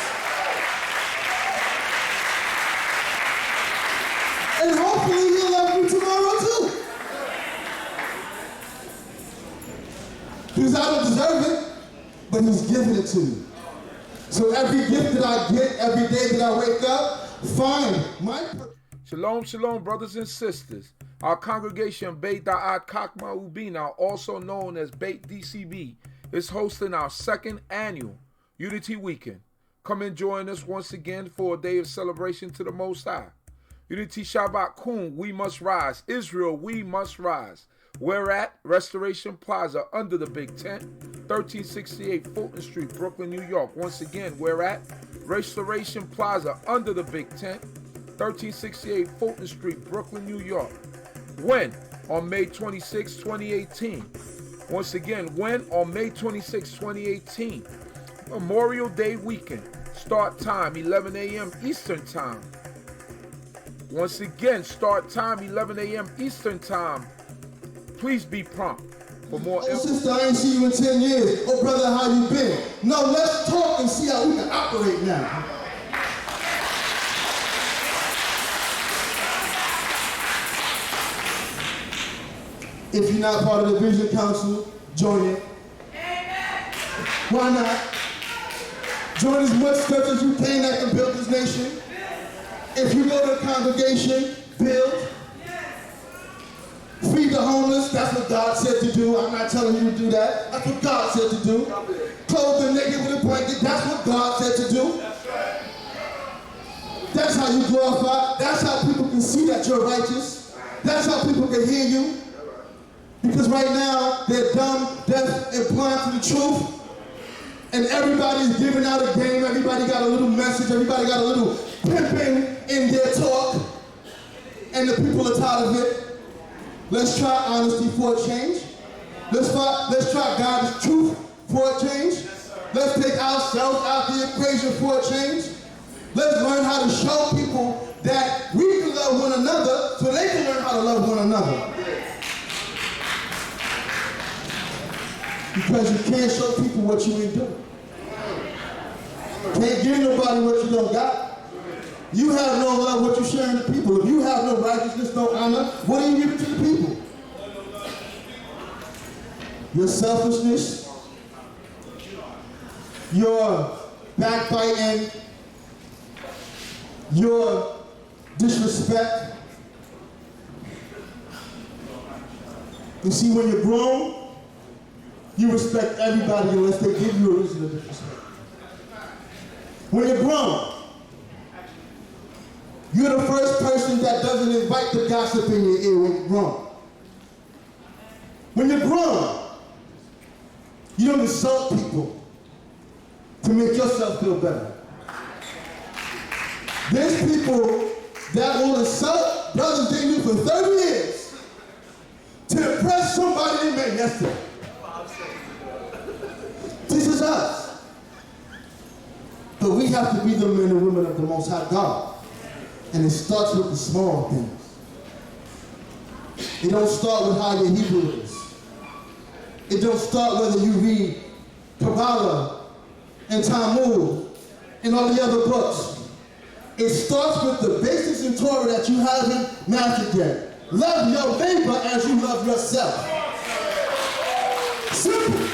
And hopefully He'll love me tomorrow too. Because I don't deserve it, but he's given it to me. So every gift that I get, every day that I wake up, find my purpose. Shalom, shalom, brothers and sisters. Our congregation, CHOKMAH BINAH, also known as D.C.B, is hosting our second annual Unity Weekend. Come and join us once again for a day of celebration to the Most High. Unity Shabbat, Kwoom, we must rise. Israel, we must rise. We're at Restoration Plaza under the Big Tent, 1368 Fulton Street, Brooklyn, New York. Once again, we're at Restoration Plaza under the Big Tent, 1368 Fulton Street, Brooklyn, New York. When? On May 26, 2018. Once again, when? On May 26, 2018. Memorial Day weekend. Start time, 11 a.m. Eastern Time. Once again, start time, 11 a.m. Eastern Time. Please be prompt. For more info. Sister, I ain't seen you in 10 years. Oh, brother, how you been? No, let's talk and see how we can operate now. If you're not part of the Vision Council, join it. Why not? Join as much stuff as you can that can build this nation. If you go to the congregation, build. Feed the homeless, that's what God said to do. I'm not telling you to do that. That's what God said to do. Clothe the naked with a blanket, that's what God said to do. That's how you glorify. That's how people can see that you're righteous. That's how people can hear you. Because right now, they're dumb, deaf, and blind to the truth. And everybody's giving out a game. Everybody got a little message. Everybody got a little pimping in their talk. And the people are tired of it. Let's try honesty for a change. Let's try God's truth for a change. Let's take ourselves out the equation for a change. Let's learn how to show people that we can love one another so they can learn how to love one another. Because you can't show people what you ain't doing. Can't give nobody what you don't got. You have no love, what you sharing to people. If you have no righteousness, no honor, what are you giving to the people? Your selfishness, your backbiting, your disrespect. You see, when you're grown, you respect everybody unless they give you a reason to disrespect. When you're grown, you're the first person that doesn't invite the gossip in your ear when you're grown. When you're grown, you don't insult people to make yourself feel better. There's people that will insult brothers they knew for 30 years to impress somebody they met yesterday. This is us. But we have to be the men and women of the Most High God. And it starts with the small things. It don't start with how your Hebrew is. It don't start whether you read Kabbalah and Talmud and all the other books. It starts with the basics in Torah that you haven't mastered yet. Love your neighbor as you love yourself. Simple.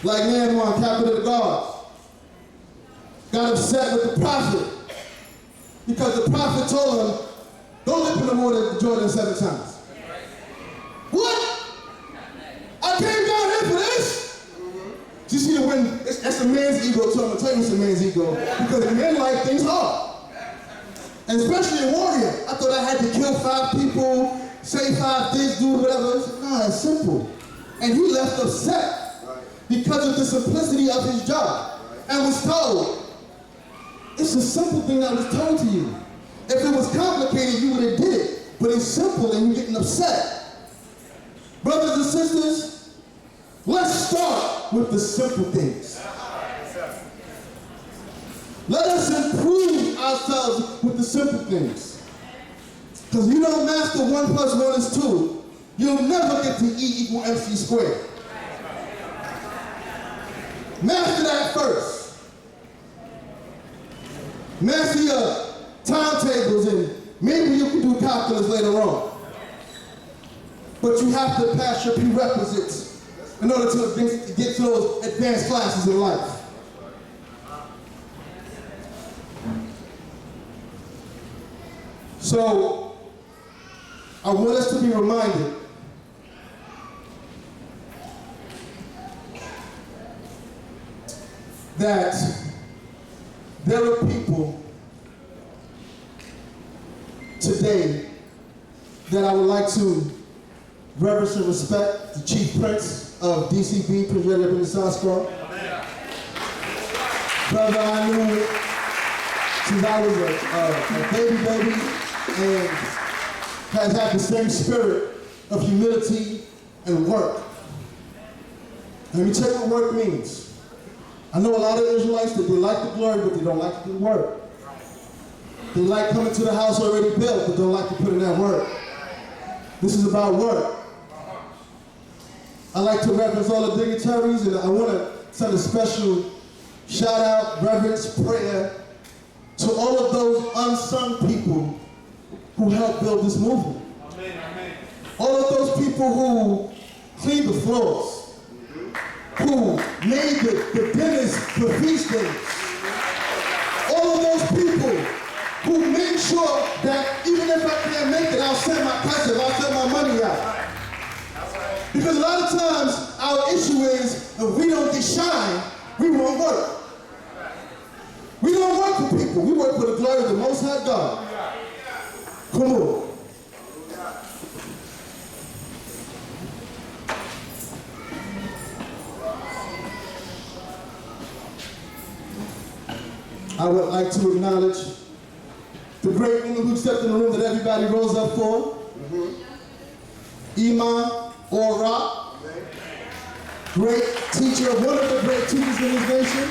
Like Naaman, captain of the guards, got upset with the prophet because the prophet told him, don't dip in the water at Jordan 7 times. What? I came down here for this? You see, when that's a man's ego, so I'm going to tell you it's a man's ego, because men like things hard. And especially a warrior. I thought I had to kill 5 people, say 5 things, do whatever. Said, nah, it's simple. And he left upset because of the simplicity of his job, and was told, it's a simple thing that was told to you. If it was complicated, you would have did it, but it's simple and you're getting upset. Brothers and sisters, let's start with the simple things. Let us improve ourselves with the simple things. Because you don't master 1 + 1 is 2, you'll never get to E = MC squared. Master that first. Master your timetables, and maybe you can do calculus later on. but you have to pass your prerequisites in order to get to those advanced classes in life. So, I want us to be reminded that there are people today that I would like to reverence and respect, the Chief Prince of D.C.B, Prince Yellow in the South. Brother, I knew since I was a baby, and has had the same spirit of humility and work. And let me tell you what work means. I know a lot of Israelites that they like the glory, but they don't like to do work. They like coming to the house already built, but don't like to put in that work. This is about work. I like to reference all the dignitaries, and I want to send a special shout out, reverence, prayer to all of those unsung people who helped build this movement. All of those people who cleaned the floors, who made the dinners, the feast days. All of those people who made sure that even if I can't make it, I'll send my cousin, I'll send my money out. Because a lot of times our issue is if we don't get shine, we won't work. We don't work for people, we work for the glory of the Most High God. Come on. I would like to acknowledge the great woman who stepped in the room that everybody rose up for. Iman Ora, great teacher, one of the great teachers in this nation.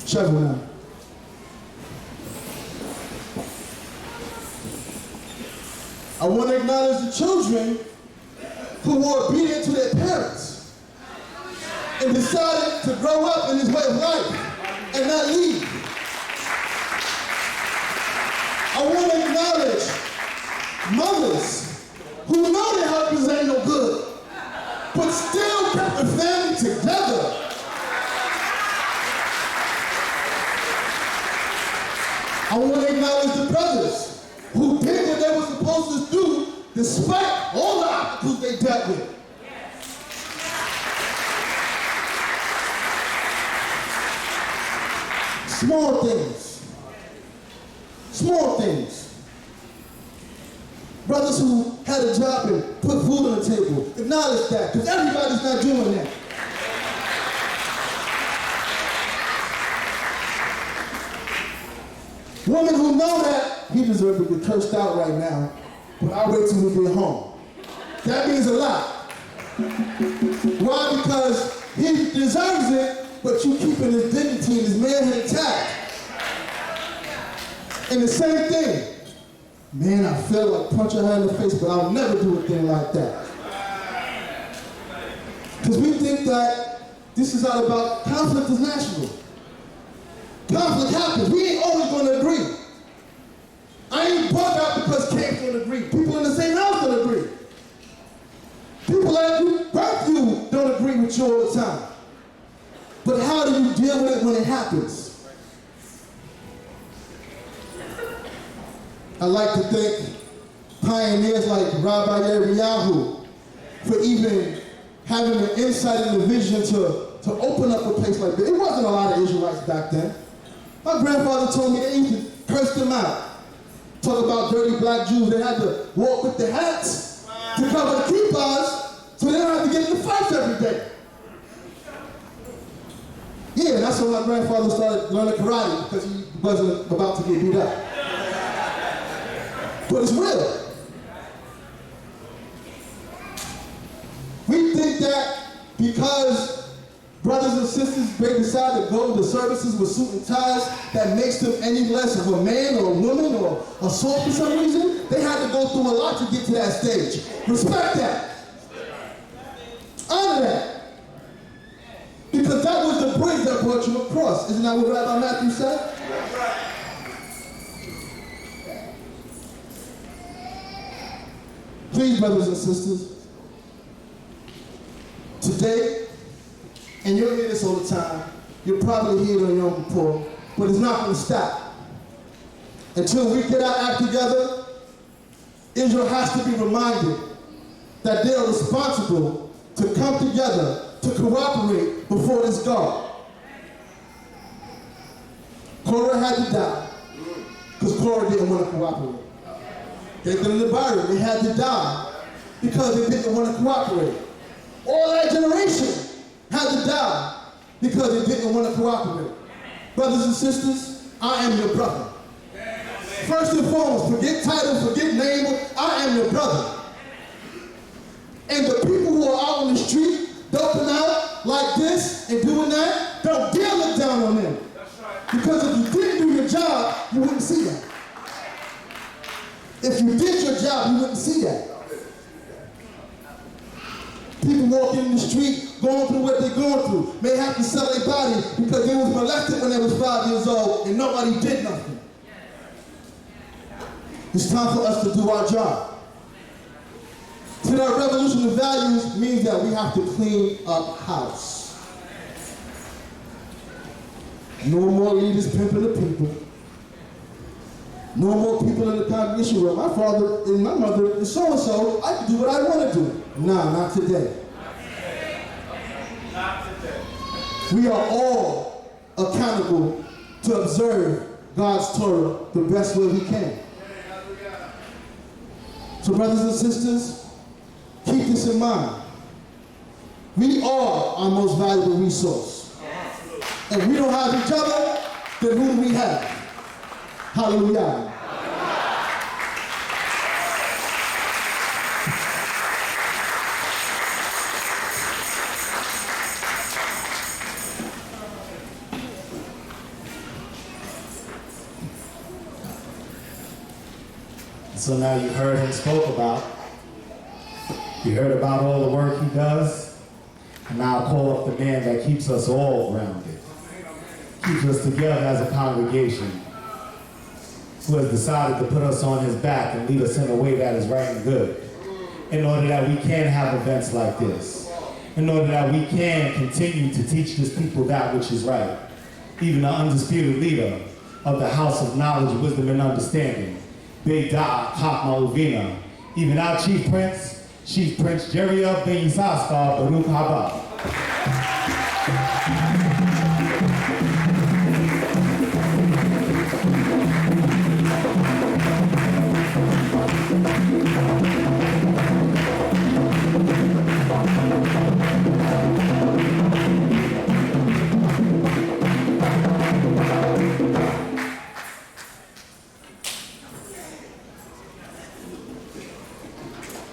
Shabbat. I want to acknowledge the children who were obedient to their parents and decided to grow up in this way of life and not leave. I want to acknowledge mothers who know their husbands ain't no good, but still kept the family together. I want to acknowledge the brothers who did what they were supposed to do despite all the obstacles they dealt with. Small things. Small things. Brothers who had a job and put food on the table, acknowledge that, because everybody's not doing that. Women who know that he deserves to get cursed out right now, but I'll wait till we get home. That means a lot. Why? Because he deserves it, but you keeping his dignity and his manhood intact. And the same thing. Man, I feel like punching her in the face, but I'll never do a thing like that. Because we think that this is all about conflict is natural. Conflict happens. We ain't always going to agree. I ain't bugged out because Cam's don't agree. People in the same house don't agree. People that you birth you don't agree with you all the time. But how do you deal with it when it happens? I like to thank pioneers like Rabbi Yisrael for even having the insight and the vision to open up a place like this. It wasn't a lot of Israelites back then. My grandfather told me they used to curse them out. Talk about dirty black Jews. They had to walk with their hats to cover the kippahs so they don't have to get in the fights every day. Yeah, that's when my grandfather started learning karate because he wasn't about to get beat up. But it's real. We think that because brothers and sisters, they decide to go to services with suit and ties, that makes them any less of a man or a woman or a soul for some reason. They had to go through a lot to get to that stage. Respect that. Honor that. Because that was the bridge that brought you across. Isn't that what Rabbi Matthew said? Please, brothers and sisters, today, and you'll hear this all the time, you'll probably hear it on Yom Kippur, but it's not going to stop. Until we get our act together, Israel has to be reminded that they are responsible to come together to cooperate before this God. Korah had to die because Korah didn't want to cooperate. They've been in the Bible. They had to die because they didn't want to cooperate. All that generation had to die because they didn't want to cooperate. Brothers and sisters, I am your brother. First and foremost, forget title, forget name, I am your brother. And the people who are out on the street, doping out like this and doing that, don't dare look down on them. Because if you didn't do your job, you wouldn't see that. If you did your job, you wouldn't see that. People walking in the street, going through what they're going through, may have to sell their body because they was molested when they was 5 years old and nobody did nothing. It's time for us to do our job. So that revolution of values means that we have to clean up house. No more leaders pimping the people. No more people in the congregation. Well, my father and my mother is so-and-so. I can do what I want to do. Nah, not today. Not today. We are all accountable to observe God's Torah the best way we can. So brothers and sisters, keep this in mind. We are our most valuable resource. And we don't have each other, then who do we have? Hallelujah. So now you heard him spoke about. You heard about all the work he does. And now call up the man that keeps us all grounded. Keeps us together as a congregation. Who has decided to put us on his back and lead us in a way that is right and good. In order that we can have events like this. In order that we can continue to teach this people that which is right. Even the undisputed leader of the house of knowledge, wisdom, and understanding. BINAH, CHOKMAH, even our Chief Prince Jeriah Ben Yisrael, Baruch Haba.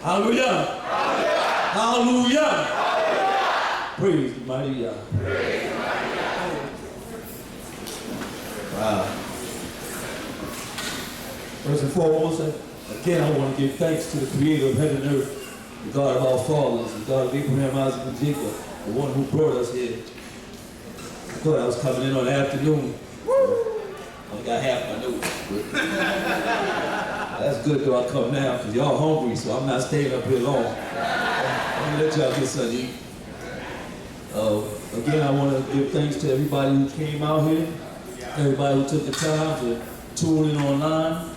Hallelujah. Hallelujah. Hallelujah. Praise the mighty Yah. Wow. First and foremost, again, I want to give thanks to the Creator of heaven and earth, the God of our fathers, the God of Abraham, Isaac, and Jacob, the one who brought us here. I thought I was coming in on the afternoon. I got half my notes. That's good though I come now, because y'all hungry, so I'm not staying up here long. I'm gonna let y'all get something to eat. Again, I want to give thanks to everybody who came out here, everybody who took the time to tune in online,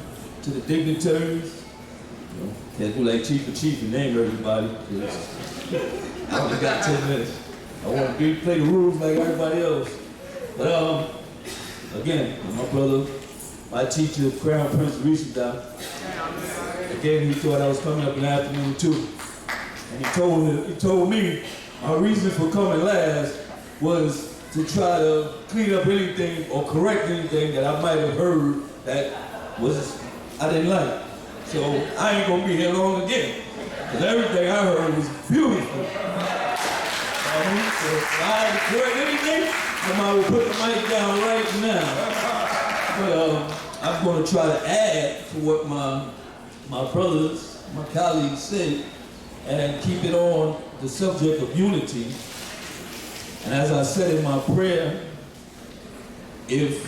to the dignitaries. Can't do like Chief and name everybody. I only got 10 minutes. I want to play the rules like everybody else. But again, my brother, my teacher, Crown Prince Rishida, again, he thought I was coming up in the afternoon too. And he told me my reason for coming last was to try to clean up anything or correct anything that I might have heard that I didn't like. So I ain't gonna be here long again. Because everything I heard was beautiful. So if I had to correct anything, I would put the mic down right now. But I'm going to try to add to what my brothers, my colleagues said, and keep it on the subject of unity. And as I said in my prayer, if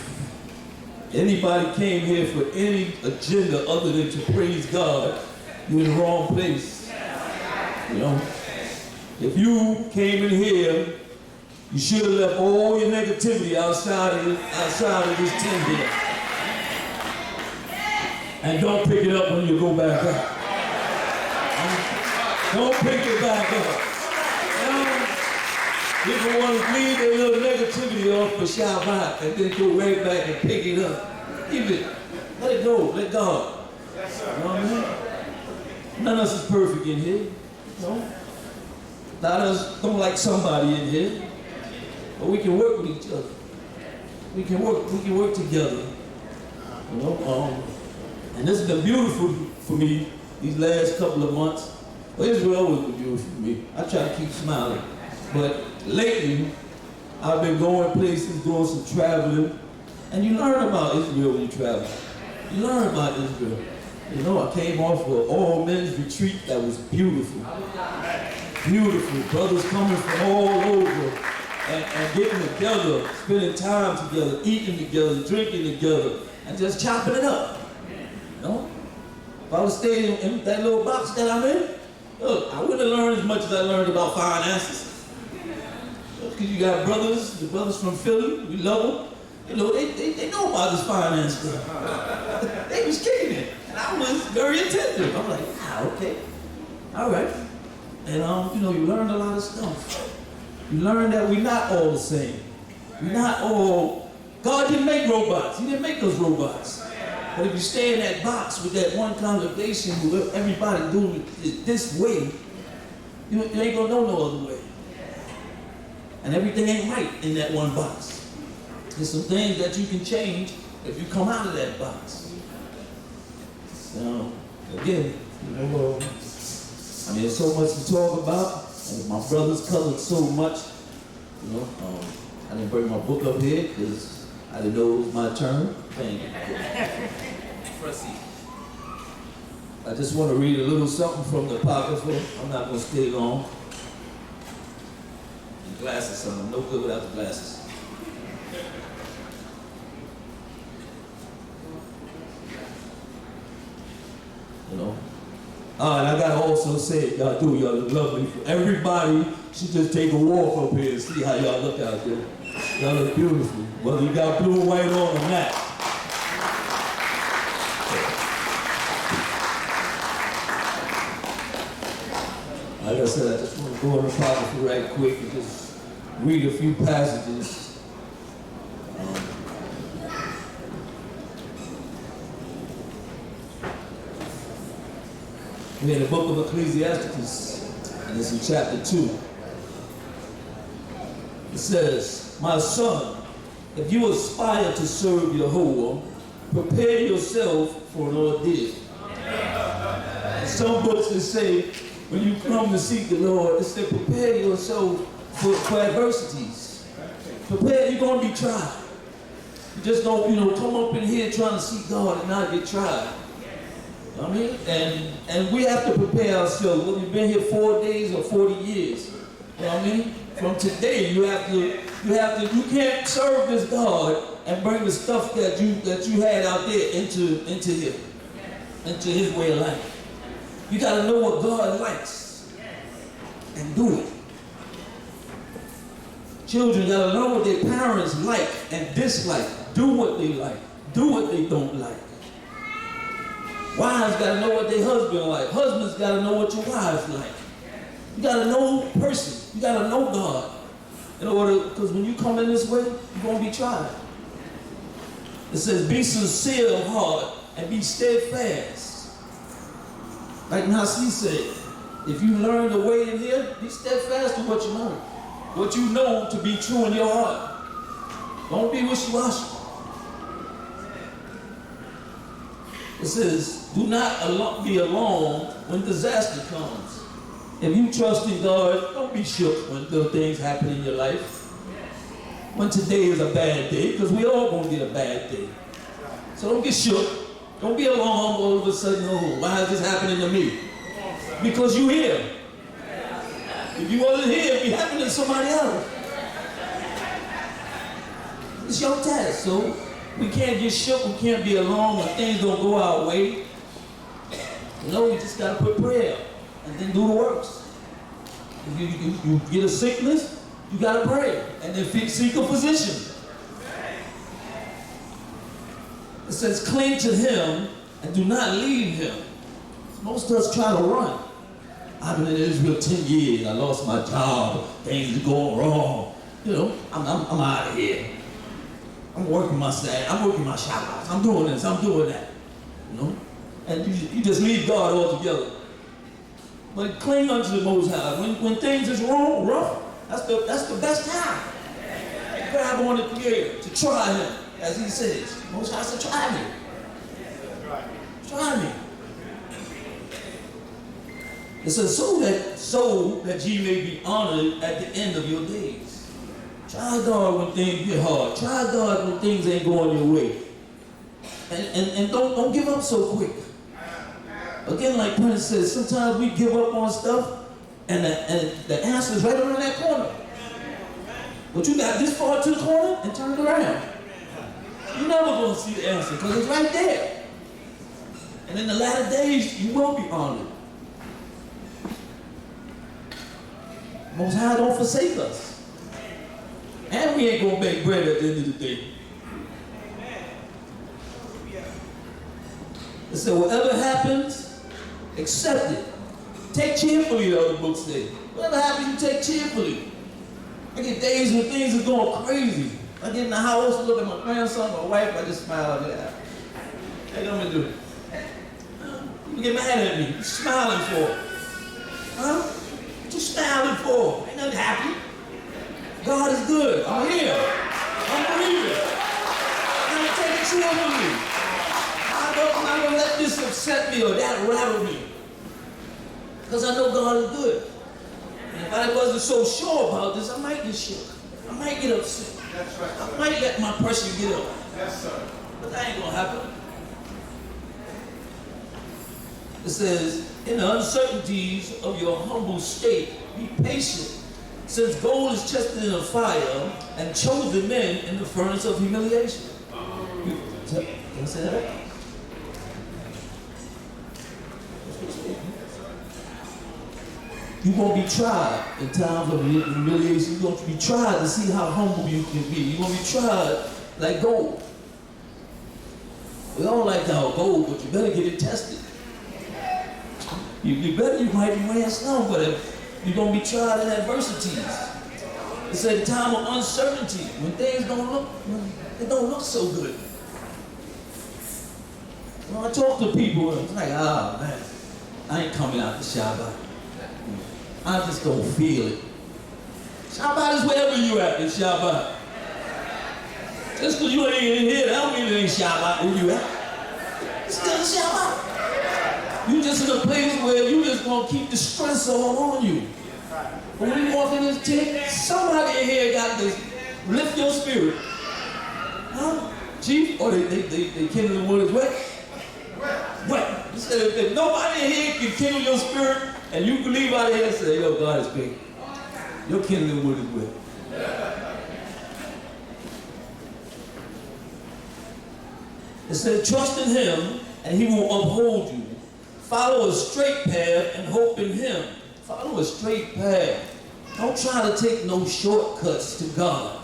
anybody came here for any agenda other than to praise God you're in the wrong place. You know, if you came in here, you should have left all your negativity outside of this tent here. And don't pick it up when you go back up. Don't pick it back up. People want to leave their little negativity off for Shabbat and then go right back and pick it up. Leave it. Let it go. Let God. You know what I mean? None of us is perfect in here. You know? None of us don't like somebody in here. But we can work with each other. We can work together. You know? And this has been beautiful for me these last couple of months. Well, Israel always been beautiful for me. I try to keep smiling. But lately, I've been going places, doing some traveling, and you learn about Israel when you travel. You learn about Israel. You know, I came off of an all-men's retreat that was beautiful. Beautiful. Brothers coming from all over and getting together, spending time together, eating together, drinking together, and just chopping it up. You know? If I was staying in that little box that I'm in, look, I wouldn't have learned as much as I learned about finances. Because you got brothers, the brothers from Philly, we love them. You know, they know about this finance stuff. They was kicking it. And I was very attentive. I'm like, okay. All right. And, you know, you learn a lot of stuff. You learn that we're not all the same. We're not all, God didn't make robots. He didn't make us robots. But if you stay in that box with that one congregation where everybody doing it this way, you ain't gonna know no other way. And everything ain't right in that one box. There's some things that you can change if you come out of that box. So, again, you know, I mean, there's so much to talk about, and my brothers covered so much. You know, I didn't bring my book up here because I didn't know it was my turn. Thank you. I just want to read a little something from the Apocrypha. I'm not going to stay long. Glasses on. I'm no good without the glasses. You know? And I gotta also say, y'all do, y'all look lovely. Everybody should just take a walk up here and see how y'all look out there. Y'all look beautiful. Whether you got blue and white on or not. Like I said, I just want to go in the Apocrypha right quick and just read a few passages. We're in the book of Ecclesiastes, and it's in chapter 2. It says, "My son, if you aspire to serve Yahuwah, prepare yourself for an ordeal." Some books that say, when you come to seek the Lord, it says, prepare yourself for adversities. Prepare, you're going to be tried. You just don't, you know, come up in here trying to seek God and not get tried. You know what I mean? And we have to prepare ourselves. Whether you've been here 4 days or 40 years. You know what I mean? From today, you can't serve this God and bring the stuff that you had out there into his way of life. You got to know what God likes and do it. Children got to know what their parents like and dislike. Do what they like. Do what they don't like. Wives got to know what their husband like. Husbands got to know what your wives like. You got to know the person. You got to know God. In order, because when you come in this way, you're going to be tried. It says, be sincere of heart and be steadfast. Like Nasi said, if you learn the way in here, be steadfast to what you learn. What you know to be true in your heart. Don't be wishy-washy. It says, do not be alarmed when disaster comes. If you trust in God, don't be shook when the things happen in your life. When today is a bad day, because we all going to get a bad day. So don't get shook. Don't be alarmed all of a sudden, oh, why is this happening to me? Because you're here. If you wasn't here, it'd be happening to somebody else. It's your task, so we can't get shook, we can't be alarmed when things don't go our way. You know, you just got to put prayer and then do the works. If you get a sickness, you got to pray and then seek a physician. It says, cling to him and do not leave him. Most of us try to run. I've been in Israel 10 years. I lost my job. Things are going wrong. You know, I'm out of here. I'm working my staff. I'm working my Shabbat. I'm doing this. I'm doing that. You know? And you just leave God altogether. But cling unto the Most High. When things is wrong, rough, that's the best time. Grab on the Creator to try him, as he says. Most High said, try me. Try me. It says, so that ye may be honored at the end of your days. Try God when things get hard. Try God when things ain't going your way. And don't give up so quick. Again, like Prince says, sometimes we give up on stuff and the answer is right around that corner. But you got this far to the corner and turn it around. You're never going to see the answer because it's right there. And in the latter days, you will be honored. Most High don't forsake us. And we ain't going to bake bread at the end of the day. It said, whatever happens, accept it. Take cheerfully, the other book said. Whatever happens, you take cheerfully. I get days when things are going crazy. I get in the house, I look at my grandson, my wife, I just smile at that. Hey, what am I doing? You get mad at me. What you smiling for? Huh? What you smiling for? Ain't nothing happy. God is good. I'm here. I'm believing. I'm going to take it cheerfully. I'm not going to let this upset me or that rattle me. Because I know God is good. And if I wasn't so sure about this, I might get shook. I might get upset. That's right. I might let my pressure get up. Yes, sir. But that ain't going to happen. It says, in the uncertainties of your humble state, be patient, since gold is tested in a fire and chosen men in the furnace of humiliation. Can I say that? You're going to be tried in times of humiliation. You're going to be tried to see how humble you can be. You're going to be tried like gold. We don't like our gold, but you better get it tested. You might be wearing snow, but you're going to be tried in adversities. It's a time of uncertainty, when things don't look so good. When I talk to people, it's like, ah, man, I ain't coming out to Shabbat. I just don't feel it. Shabbat is wherever you at in Shabbat. Just because you ain't in here, that don't mean it ain't Shabbat where you at. It's still Shabbat. You just in a place where you just gonna keep the stress all on you. But when you walk in this tent, somebody in here got to lift your spirit. Huh? Chief? Or they kindle the wood is wet? Wet. He said, if nobody in here can kindle your spirit, and you can leave out of here and say, yo, God is big. Your kindling wood is wet. It said, trust in him, and he will uphold you. Follow a straight path and hope in him. Follow a straight path. Don't try to take no shortcuts to God.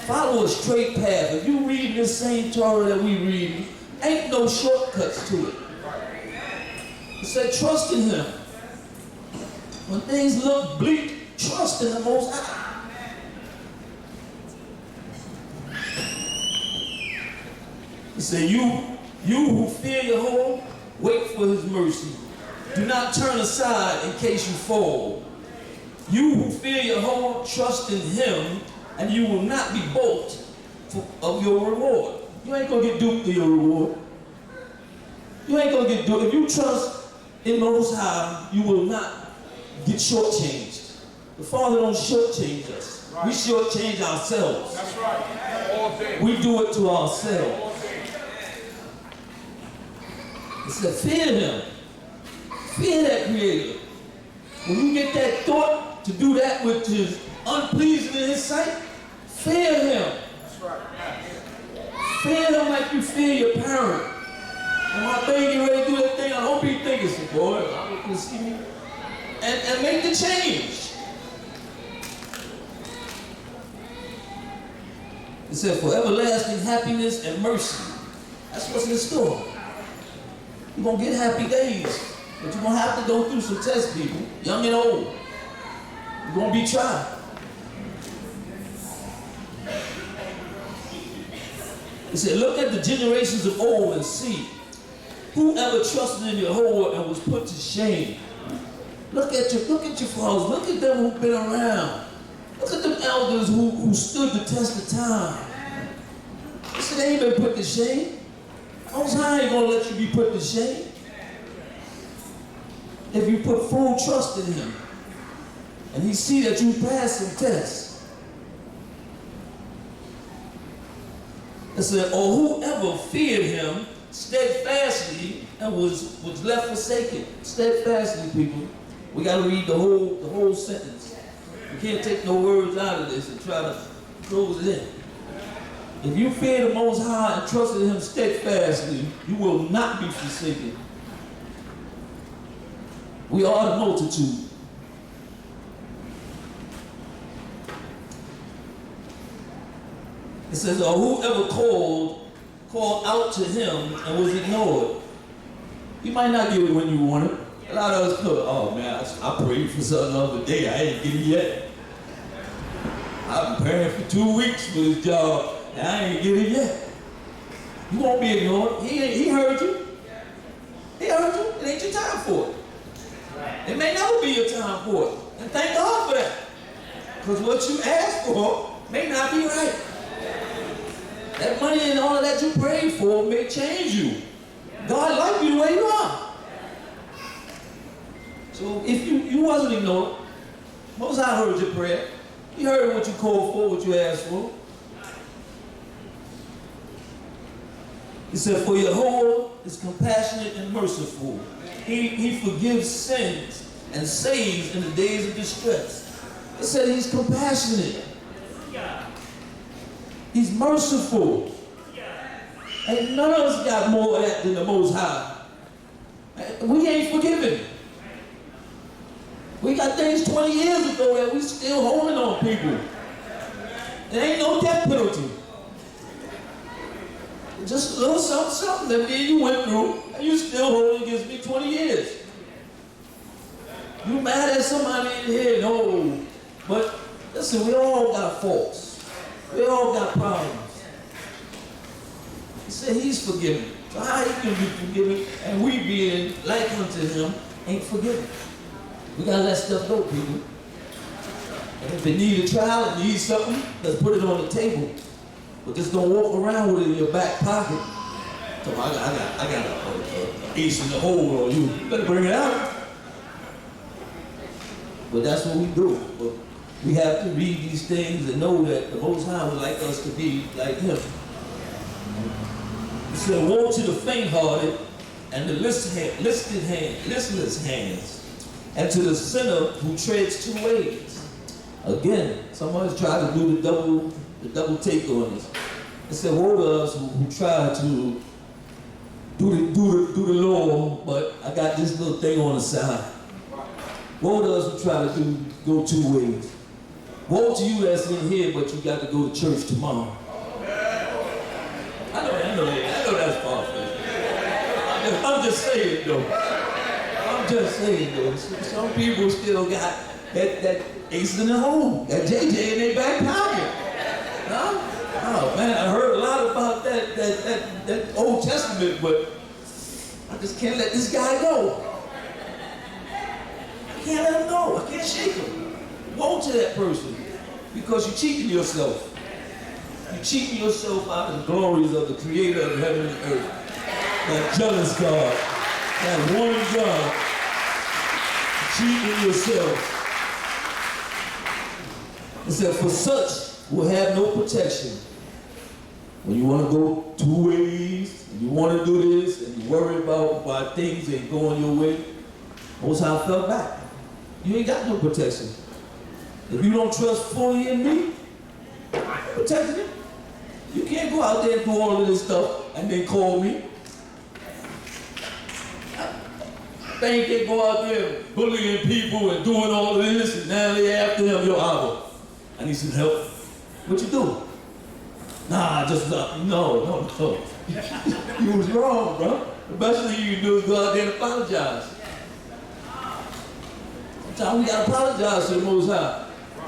Follow a straight path. If you read this same Torah that we read, ain't no shortcuts to it. It said, trust in him. When things look bleak, trust in the Most High. He said, you who fear Yahweh, wait for his mercy. Do not turn aside in case you fall. You who fear Yahweh, trust in him, and you will not be balked of your reward. You ain't going to get duped of your reward. You ain't going to get duped. If you trust in Most High, you will not get shortchanged. The Father don't shortchange us. Right. We shortchange ourselves. That's right. All day. We do it to ourselves. It said, fear him. Fear that Creator. When you get that thought to do that which is unpleasing in his sight, fear him. That's right. Fear him like you fear your parent. And my baby ready to do that thing, I hope he thinking, say, boy, I'm gonna see me. And make the change. It said, for everlasting happiness and mercy. That's what's in store. You're gonna get happy days, but you're gonna have to go through some tests, people, young and old. You're gonna be tried. It said, look at the generations of old and see. Whoever trusted in Yahweh and was put to shame. Look at your fathers. Look at them who've been around. Look at them elders who stood the test of time. They said they ain't been put to shame. Most High ain't gonna let you be put to shame. If you put full trust in him and he see that you pass some tests. It said, or whoever feared him steadfastly and was left forsaken. Steadfastly, people. We got to read the whole sentence. We can't take no words out of this and try to close it in. If you fear the Most High and trust in him steadfastly, you will not be forsaken. We are the multitude. It says, or whoever called out to him and was ignored. You might not get it when you want it. A lot of us go, oh man, I prayed for something the other day, I ain't get it yet. I've been praying for 2 weeks for this job, and I ain't get it yet. You won't be ignored. He heard you. He heard you. It ain't your time for it. It may never be your time for it. And thank God for that. Because what you asked for may not be right. That money and all of that you prayed for may change you. God likes you the way you are. So if you wasn't ignored, Most High heard your prayer. He heard what you called for, what you asked for. He said, for Yahweh is compassionate and merciful. He forgives sins and saves in the days of distress. It said he's compassionate. He's merciful. And none of us got more of that than the Most High. We ain't forgiven. We got things 20 years ago that we still holding on people. There ain't no death penalty. Just a little something that me and you went through, and you still holding against me 20 years. You mad at somebody in here? No. But listen, we all got faults. We all got problems. He said he's forgiven. So how he can be forgiven and we being like unto him ain't forgiven? We gotta let stuff go, people. And if it needs a trial, it needs something, let's put it on the table. But just don't walk around with it in your back pocket. So I got an ace in the hole on you. You better bring it out. But that's what we do. But we have to read these things and know that the Most High would like us to be like him. He said, woe to the faint-hearted and the listless hands, and to the sinner who treads 2 ways. Again, someone's trying to do the double take on this. It said, woe to us who try to do the law, but I got this little thing on the side. Woe to us who try to go 2 ways. Woe to you that's in here, but you got to go to church tomorrow. I know that's far-fetched. I'm just saying though. Some people still got that ace in the hole, that JJ in their back pocket. Huh? Oh man, I heard a lot about that Old Testament, but I just can't let this guy go. I can't let him go. I can't shake him. Woe to that person, because you're cheating yourself. You're cheating yourself out of the glories of the Creator of heaven and earth. That jealous God, that warning God. Cheating yourself. It said, for such will have no protection. When you want to go 2 ways, and you want to do this, and you worry about why things ain't going your way, Most High fell back. You ain't got no protection. If you don't trust fully in me, I ain't protecting you. You can't go out there and do all of this stuff and then call me. think they go out there bullying people and doing all of this, and now they after him, yo, Abba, I need some help. What you do? Nah, just no. You was wrong, bro. The best thing you can do is go out there and apologize. Sometimes we gotta apologize to the Most High.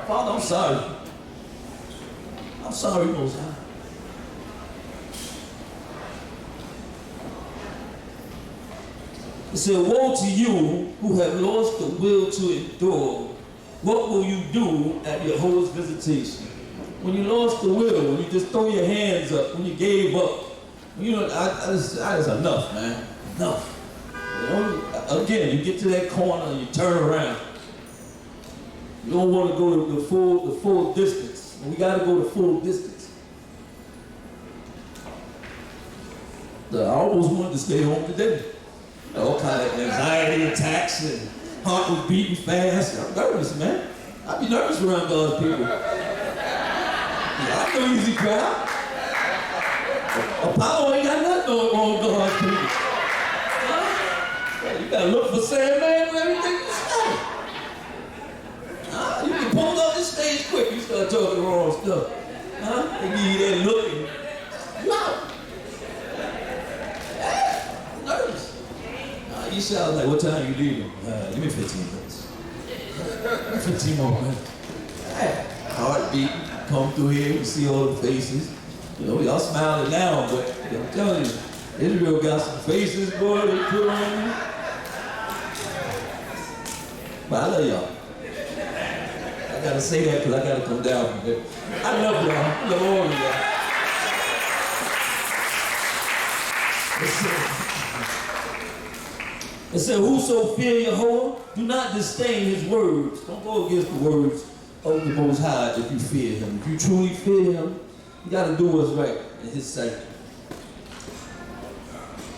Father, I'm sorry. I'm sorry, Most High. It said, woe to you who have lost the will to endure. What will you do at Yahweh's visitation? When you lost the will, when you just throw your hands up, when you gave up, you know, that's enough, man. Enough. You know, again, you get to that corner and you turn around. You don't want to go to the full distance. We got to go the full distance. I almost wanted to stay home today. All kind of anxiety attacks and heart was beating fast. I'm nervous, man. I be nervous around God's people. Yeah, I know easy crowd. Apollo ain't got nothing on God's people. Huh? You gotta look for Sandman for everything you say. Huh? You can pull up the stage quick, you start talking the wrong stuff. Huh? They give you that look and you out. I'm nervous. You sound like, what time you leaving? Give me 15 minutes. 15 more minutes. Heart beating, come through here, you see all the faces. You know, y'all smiling now, but I'm telling you, Israel got some faces, boy, they put on me. But I love y'all. I gotta say that because I gotta come down from there. I love y'all. I love all of y'all. It said, whoso fear Yahweh, do not disdain his words. Don't go against the words of the Most High if you fear him. If you truly fear him, you got to do what's right in his sight.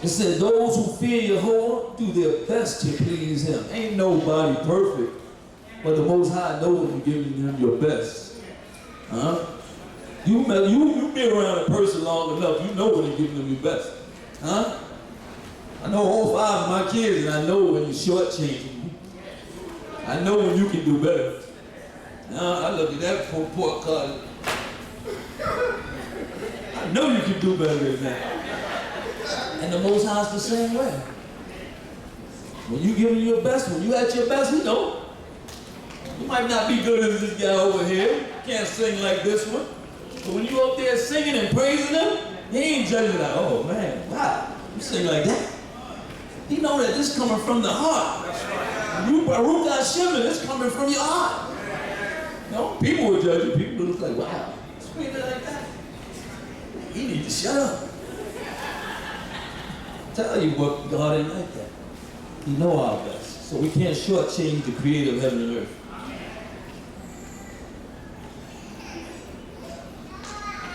It said, those who fear Yahweh do their best to please him. Ain't nobody perfect, but the Most High knows when you're giving him your best. Huh? You be around a person long enough, you know when you're giving them your best. Huh? I know all 5 of my kids, and I know when you're shortchanging me. I know when you can do better. Now, I look at that poor card. I know you can do better than that. And the Most High's the same way. When you giving your best, when you at your best, you know. You might not be good as this guy over here. Can't sing like this one. But when you up there singing and praising him, he ain't judging like, oh man, wow, you sing like that. He know that this coming from the heart. You Baruch Hashem, this coming from your heart. You know, people will judge you. People will look like, wow, screaming like that. He need to shut up. Tell you what, God ain't like that. He know our best. So we can't shortchange the creator of heaven and earth.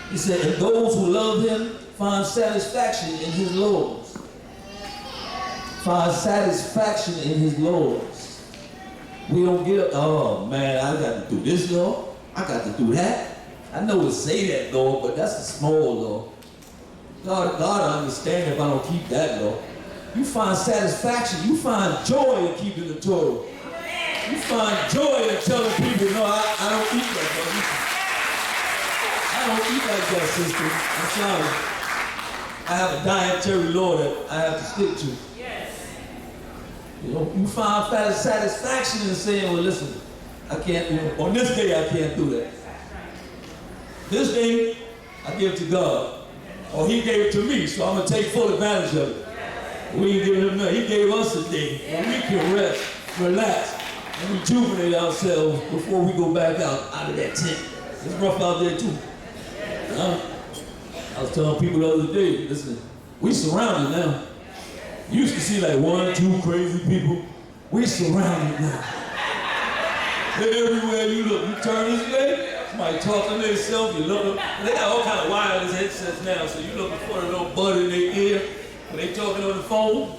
He said, and those who love him find satisfaction in his laws. Find satisfaction in his laws. We don't get, oh man, I got to do this law. I got to do that. I know it say that law, but that's a small law. God understand if I don't keep that law. You find satisfaction. You find joy in keeping the Torah. You find joy in telling people, no, I don't eat like that. I don't eat like that, sister. I'm sorry. I have a dietary law that I have to stick to. You know, you find satisfaction in saying, well, listen, I can't, you know, on this day I can't do that. This day, I give to God. Or he gave it to me, so I'm going to take full advantage of it. We ain't giving him nothing. He gave us a day where we can rest, relax, and rejuvenate ourselves before we go back out of that tent. It's rough out there too. I was telling people the other day, listen, we surrounded now. You used to see like 1, 2 crazy people. We surrounded now. Everywhere you look, you turn this way, somebody talking to themselves, you look. They got all kind of wireless headsets now, so you looking for a little bud in their ear. When they talking on the phone,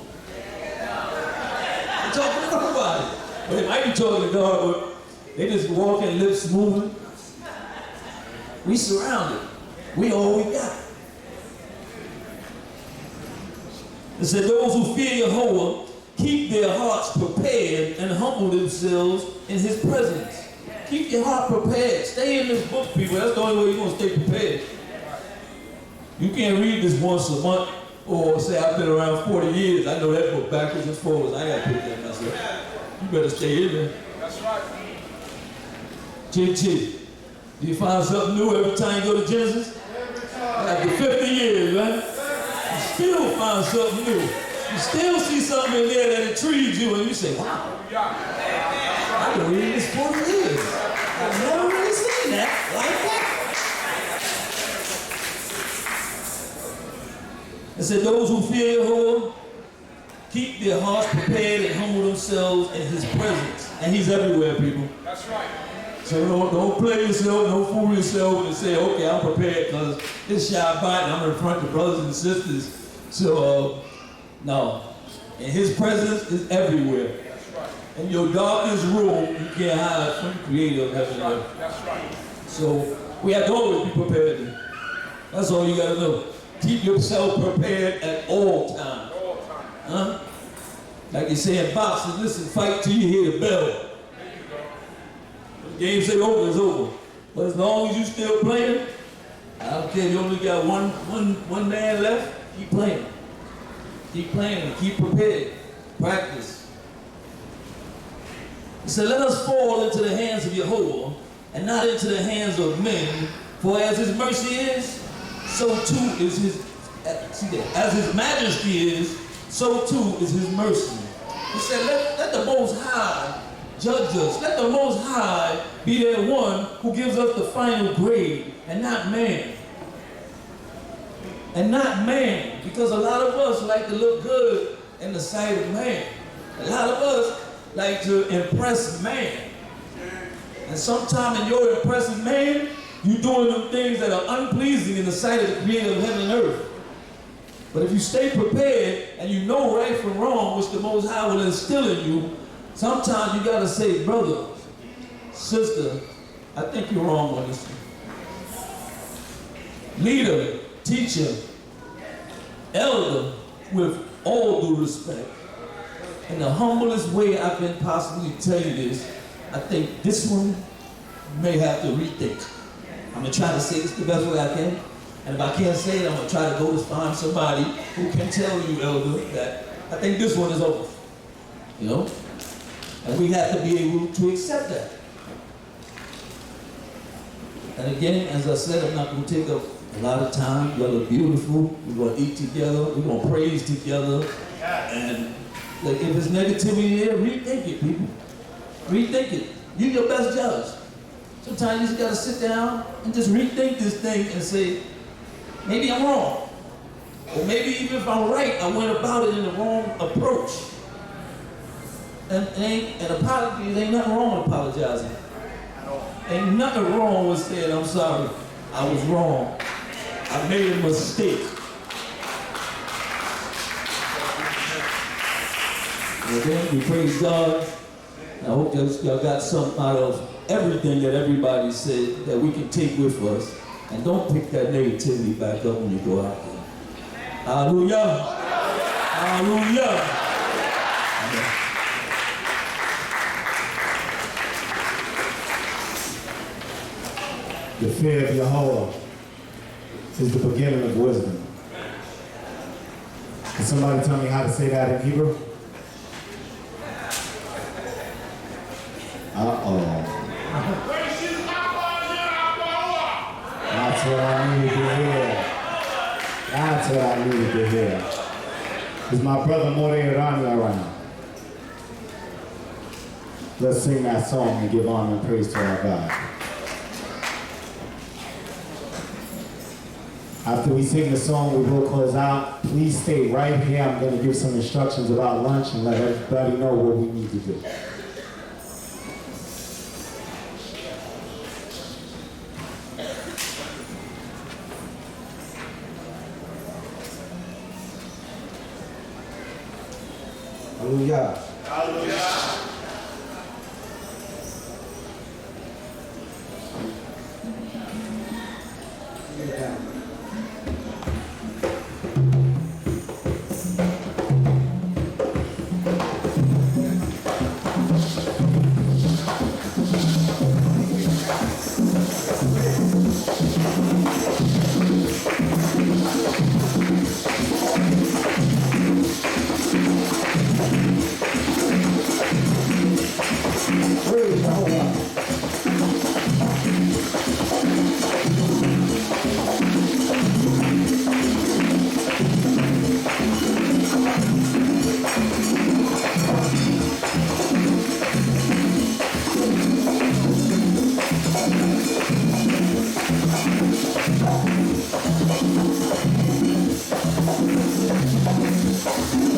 they talking to nobody. But they might be talking to God, but they just walking, lips moving. We surrounded. We all we got. It said, those who fear Yahweh keep their hearts prepared and humble themselves in his presence. Keep your heart prepared. Stay in this book, people. That's the only way you're going to stay prepared. You can't read this once a month or say, I've been around 40 years. I know that book backwards and forwards. I got to put that myself. You better stay in there. That's right. G. Do you find something new every time you go to Genesis? After 50 years, right? You still find something new. You still see something in there that intrigues you and you say, wow. I've been reading this 40 years. I've never really seen that like that. It said, those who fear Yahweh keep their hearts prepared and humble themselves in his presence. And he's everywhere, people. That's right. So don't play yourself, don't fool yourself and say, okay, I'm prepared because it's Shabbat and I'm in front of brothers and sisters. So, no. And his presence is everywhere. That's right. In your darkest room, you can't hide from the creator of heaven and earth. That's right. So we have to always be prepared. That's all you got to know. Keep yourself prepared at all times. All time. Huh? Like you say in boxing, listen, fight till you hear the bell. The game say over, it's over. But as long as you still playing, I don't care, you only got one man left, keep playing. Keep playing and keep prepared. Practice. He said, let us fall into the hands of Yahweh and not into the hands of men, for as his mercy is, so too is his, as his majesty is, so too is his mercy. He said, let the Most High judge us. Let the Most High be that one who gives us the final grade, and not man. And not man, because a lot of us like to look good in the sight of man. A lot of us like to impress man. And sometimes in your impressing man, you're doing them things that are unpleasing in the sight of the creator of heaven and earth. But if you stay prepared and you know right from wrong, which the Most High will instill in you, sometimes you got to say, brother, sister, I think you're wrong on this one. Leader, teacher, elder, with all due respect, in the humblest way I can possibly tell you this, I think this one you may have to rethink. I'm going to try to say this the best way I can. And if I can't say it, I'm going to try to go to find somebody who can tell you, elder, that I think this one is over. You know? And we have to be able to accept that. And again, as I said, I'm not going to take up a lot of time. Y'all are beautiful. We're going to eat together. We're going to praise together. And like, if it's negativity there, rethink it, people. Rethink it. You're your best judge. Sometimes you just got to sit down and just rethink this thing and say, maybe I'm wrong. Or maybe even if I'm right, I went about it in the wrong approach. And apologies, ain't nothing wrong with apologizing. Ain't nothing wrong with saying, I'm sorry, I was wrong. I made a mistake. Okay, we praise God. I hope y'all got something out of everything that everybody said that we can take with us. And don't pick that negativity back up when you go out there. Hallelujah. Hallelujah. The fear of Yahweh is the beginning of wisdom. Can somebody tell me how to say that in Hebrew? That's what I needed to hear. That's what I needed to hear. Is my brother More Rani around? Let's sing that song and give honor and praise to our God. After we sing the song, we will close out. Please stay right here. I'm going to give some instructions about lunch and let everybody know what we need to do. Hallelujah. Hallelujah. Yeah.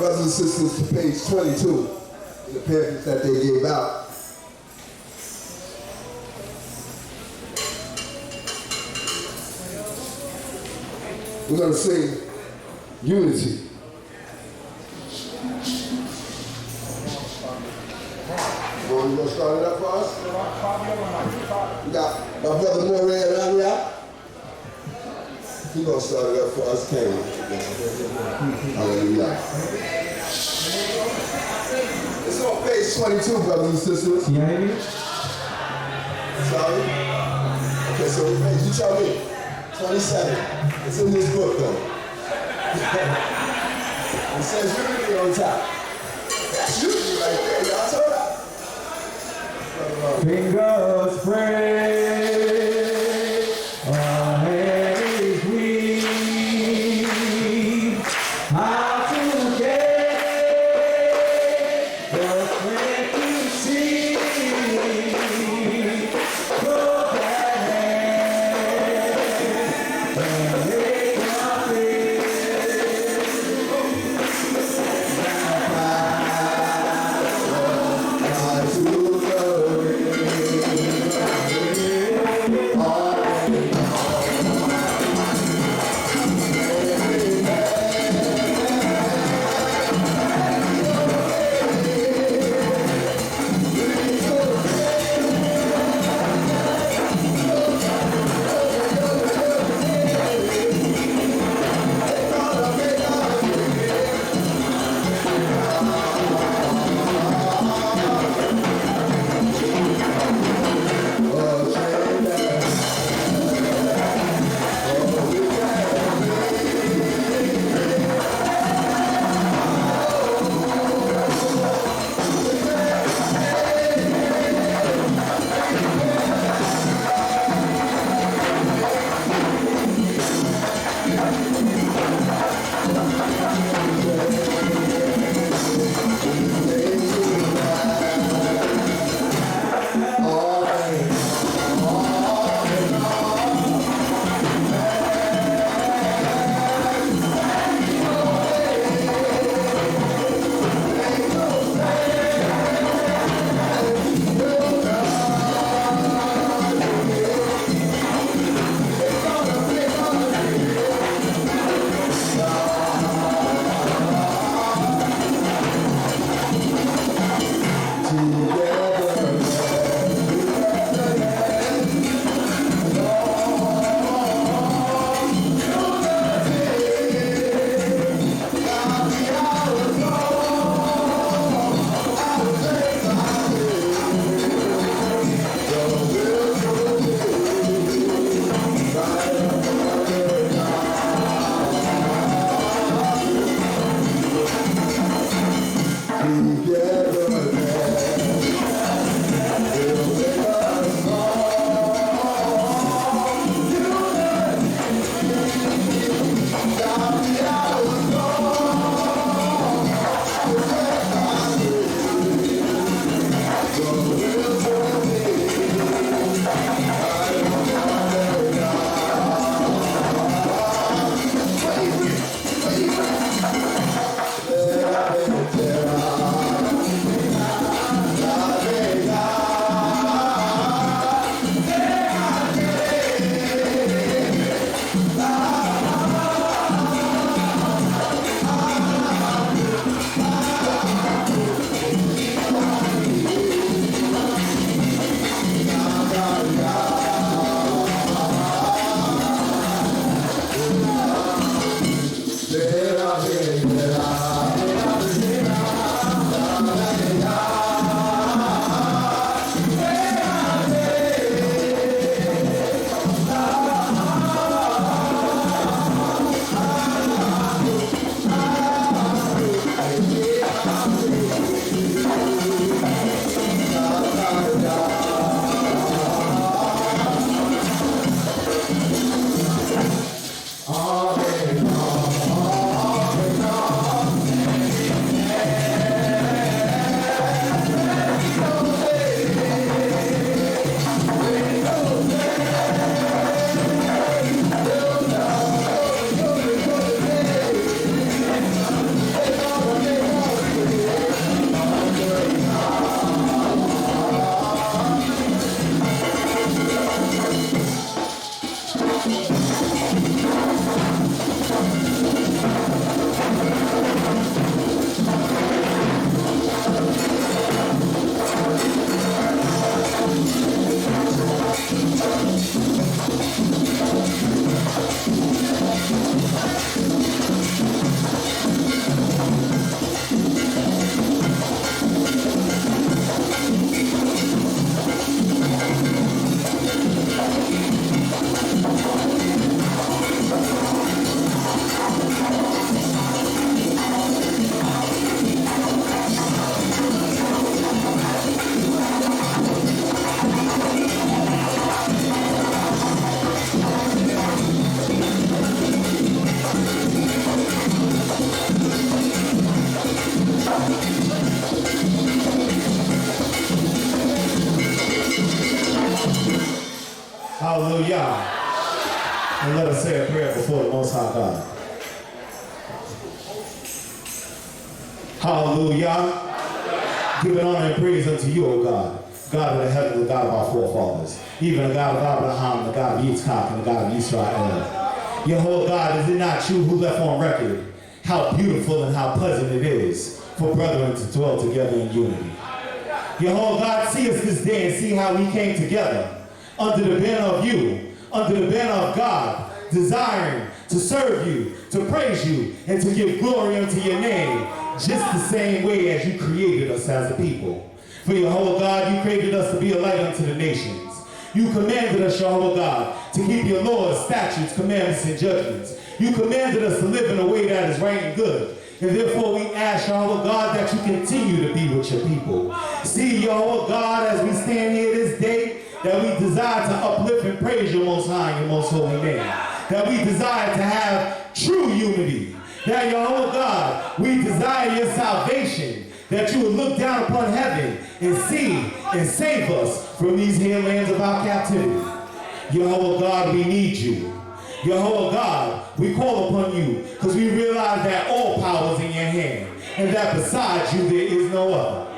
brothers and sisters, to page 22 in the pamphlets that they gave out. We're going to sing Unity. Well, you going to start it up for us? We got my brother Moray around here. He's going to start it up for us, Kenny. Hallelujah. It's on page 22, brothers and sisters. Can you hear me? Sorry? Okay, so what page? You tell me. 27. It's in this book, though. It says unity on top. That's unity right there, y'all. Torah. Fingers pray, our hands weak. How to get the strength to see. Go that hand and make my faith. Hallelujah. And let us say a prayer before the Most High God. Hallelujah. Giving honor and praise unto you, O God, God of the heavens, the God of our forefathers, even the God of Abraham, the God of Yitzchak, and the God of Yisrael. Your God, is it not you who left on record how beautiful and how pleasant it is for brethren to dwell together in unity? Your God, see us this day and see how we came together under the banner of you, under the banner of God, desiring to serve you, to praise you, and to give glory unto your name, just the same way as you created us as a people. For your whole God, you created us to be a light unto the nations. You commanded us, your whole God, to keep your laws, statutes, commandments, and judgments. You commanded us to live in a way that is right and good. And therefore we ask, your whole God, that you continue to be with your people. See, your whole God, as we stand here this day, that we desire to uplift and praise your most high and your most holy name. That we desire to have true unity. That, your whole God, we desire your salvation. That you would look down upon heaven and see and save us from these here lands of our captivity. Your God, we need you. Your God, we call upon you because we realize that all power is in your hand and that besides you there is no other.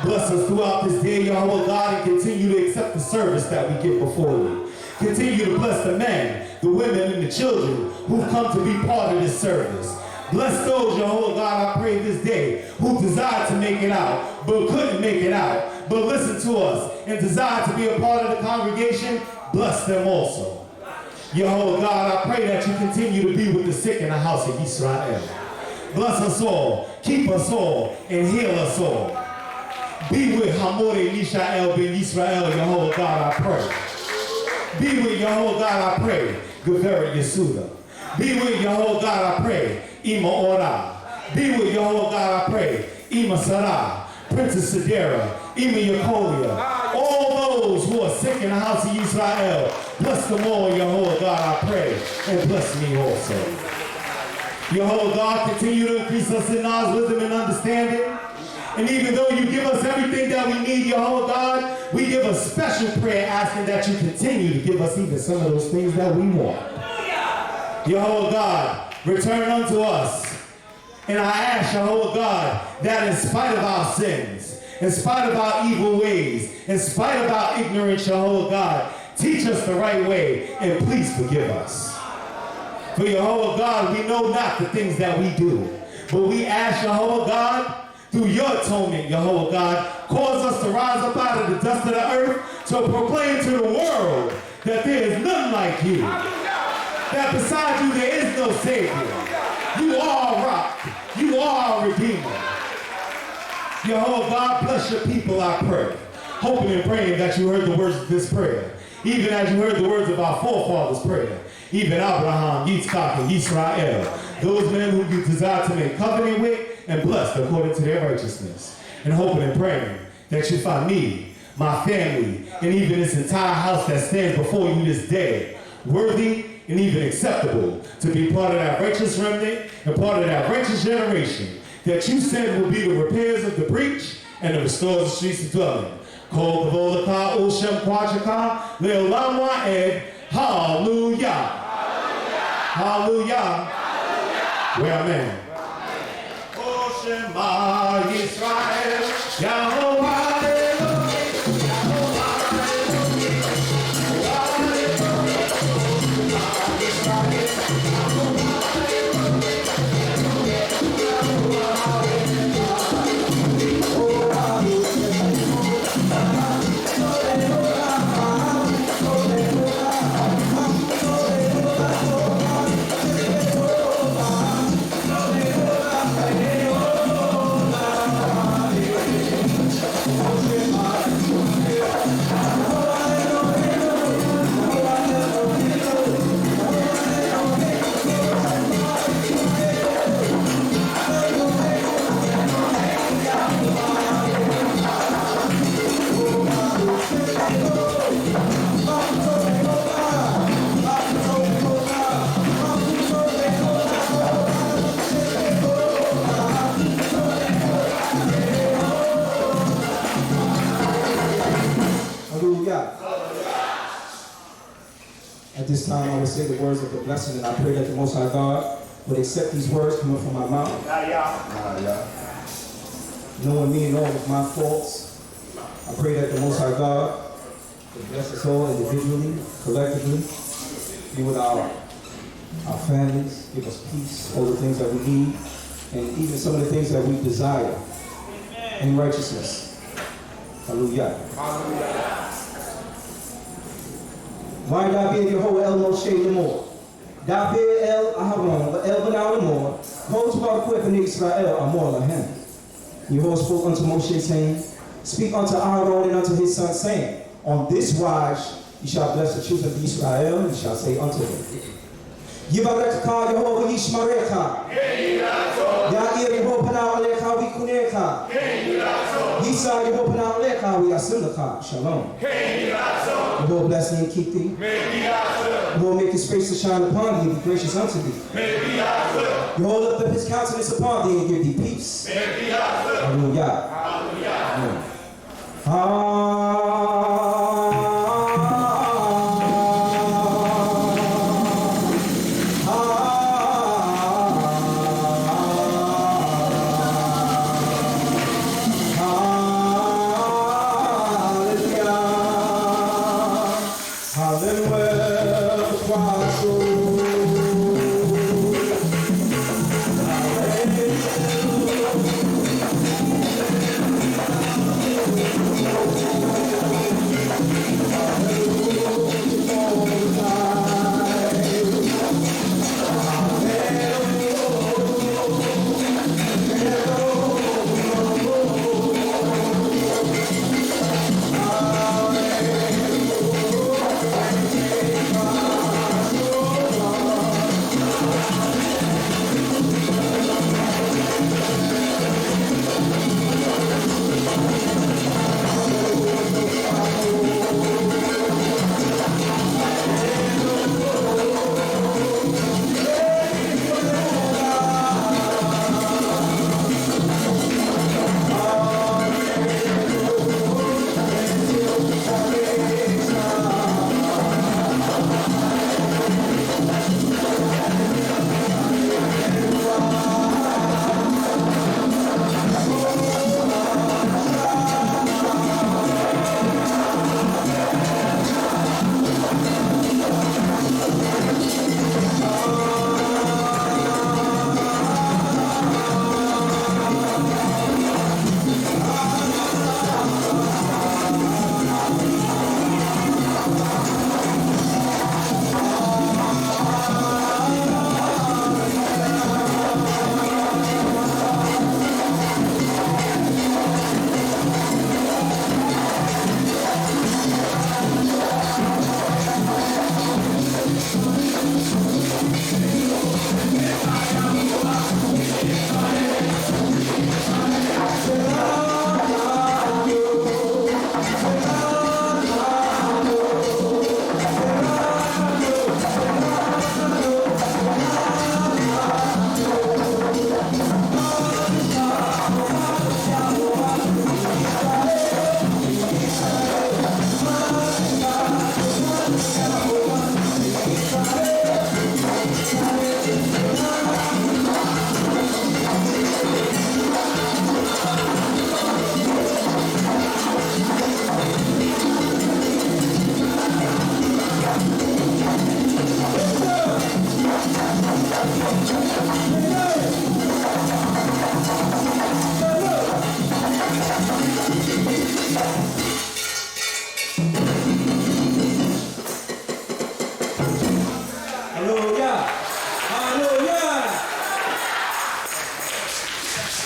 Bless us throughout this day, Yahweh God, and continue to accept the service that we give before you. Continue to bless the men, the women, and the children who've come to be part of this service. Bless those, Yahweh God, I pray this day, who desire to make it out, but couldn't make it out, but listen to us and desire to be a part of the congregation. Bless them also. Yahweh God, I pray that you continue to be with the sick in the house of Yisrael. Bless us all, keep us all, and heal us all. Be with Hamore Yisrael ben Yisrael, Yahweh God, I pray. Be with Yahweh God, I pray, Geveret Yesuda. Be with Yahweh God, I pray, Ima Ora. Be with Yahweh God, I pray, Ima Sarah, Princess Sedera, Ima Yakolia. All those who are sick in the house of Israel, bless them all, Yahweh God, I pray, and bless me also. Yahweh God, continue to increase us in knowledge, wisdom, and understanding. And even though you give us everything that we need, Yahweh God, we give a special prayer asking that you continue to give us even some of those things that we want. Yahweh God, return unto us. And I ask, Yahweh God, that in spite of our sins, in spite of our evil ways, in spite of our ignorance, Yahweh God, teach us the right way and please forgive us. For Yahweh God, we know not the things that we do, but we ask, Yahweh God, through your atonement, Yahweh God, cause us to rise up out of the dust of the earth to proclaim to the world that there is none like you. That beside you there is no Savior. You are a rock. You are a Redeemer. Yahweh God, bless your people, I pray. Hoping and praying that you heard the words of this prayer. Even as you heard the words of our forefathers' prayer. Even Abraham, Yitzchak, and Yisrael. Those men who you desire to make covenant with and blessed according to their righteousness. And hoping and praying that you find me, my family, and even this entire house that stands before you this day, worthy and even acceptable to be part of that righteous remnant and part of that righteous generation that you said will be the repairs of the breach and the restores the streets of dwelling. Kol Kavolaka, Oshem Kwachaka, Leolam Wa'ed, Hallelujah. Hallelujah. Well, amen. Shema Yisrael, Yahweh. time I will say the words of the blessing, and I pray that the Most High God would accept these words coming from my mouth. Knowing me and all of my faults, I pray that the Most High God would bless us all individually, collectively, be with our families, give us peace, all the things that we need, and even some of the things that we desire in righteousness. Hallelujah. Why da be Yehovah El Moshe Lemor? Da be El Aharon, El Benal Lemor, hold to our equip in Israel Amor Lahem. Yehovah spoke unto Moshe, saying, speak unto Aaron and unto his son, saying, on this wise you shall bless the children of Israel, and you shall say unto them, Yivarekha Yehovah Yishmarecha, Ya'ir Yehovah Panah Alecha Vikunecha, Yisa Yehovah Panah Alecha V'yasimlecha, Shalom. Yehovah bless thee and keep thee. Yehovah make his face to shine upon thee and be gracious unto thee. Yehovah lift up his countenance upon thee and give thee peace. Hallelujah.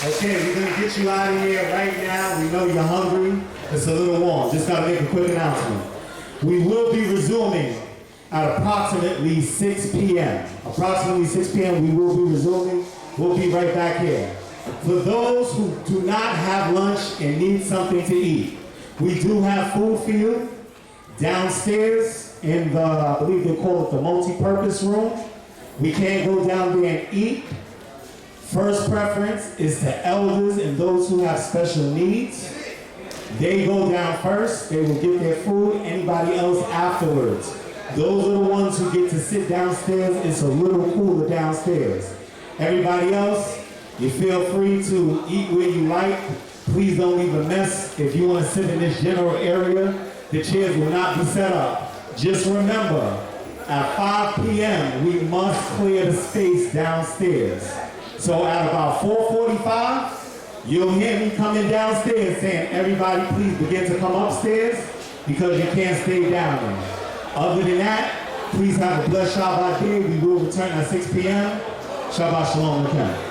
Okay, we're going to get you out of here right now. We know you're hungry. It's a little warm. Just got to make a quick announcement. We will be resuming at approximately 6 p.m. Approximately 6 p.m. we will be resuming. We'll be right back here. For those who do not have lunch and need something to eat, we do have food for you downstairs in the, I believe they call it the multi-purpose room. We can't go down there and eat. First preference is to elders and those who have special needs. They go down first. They will get their food. Anybody else afterwards. Those are the ones who get to sit downstairs. It's a little cooler downstairs. Everybody else, you feel free to eat where you like. Please don't leave a mess. If you want to sit in this general area, the chairs will not be set up. Just remember, at 5 p.m., we must clear the space downstairs. So at about 4:45, you'll hear me coming downstairs saying, everybody please begin to come upstairs because you can't stay down there. Other than that, please have a blessed Shabbat day. We will return at 6 p.m. Shabbat Shalom.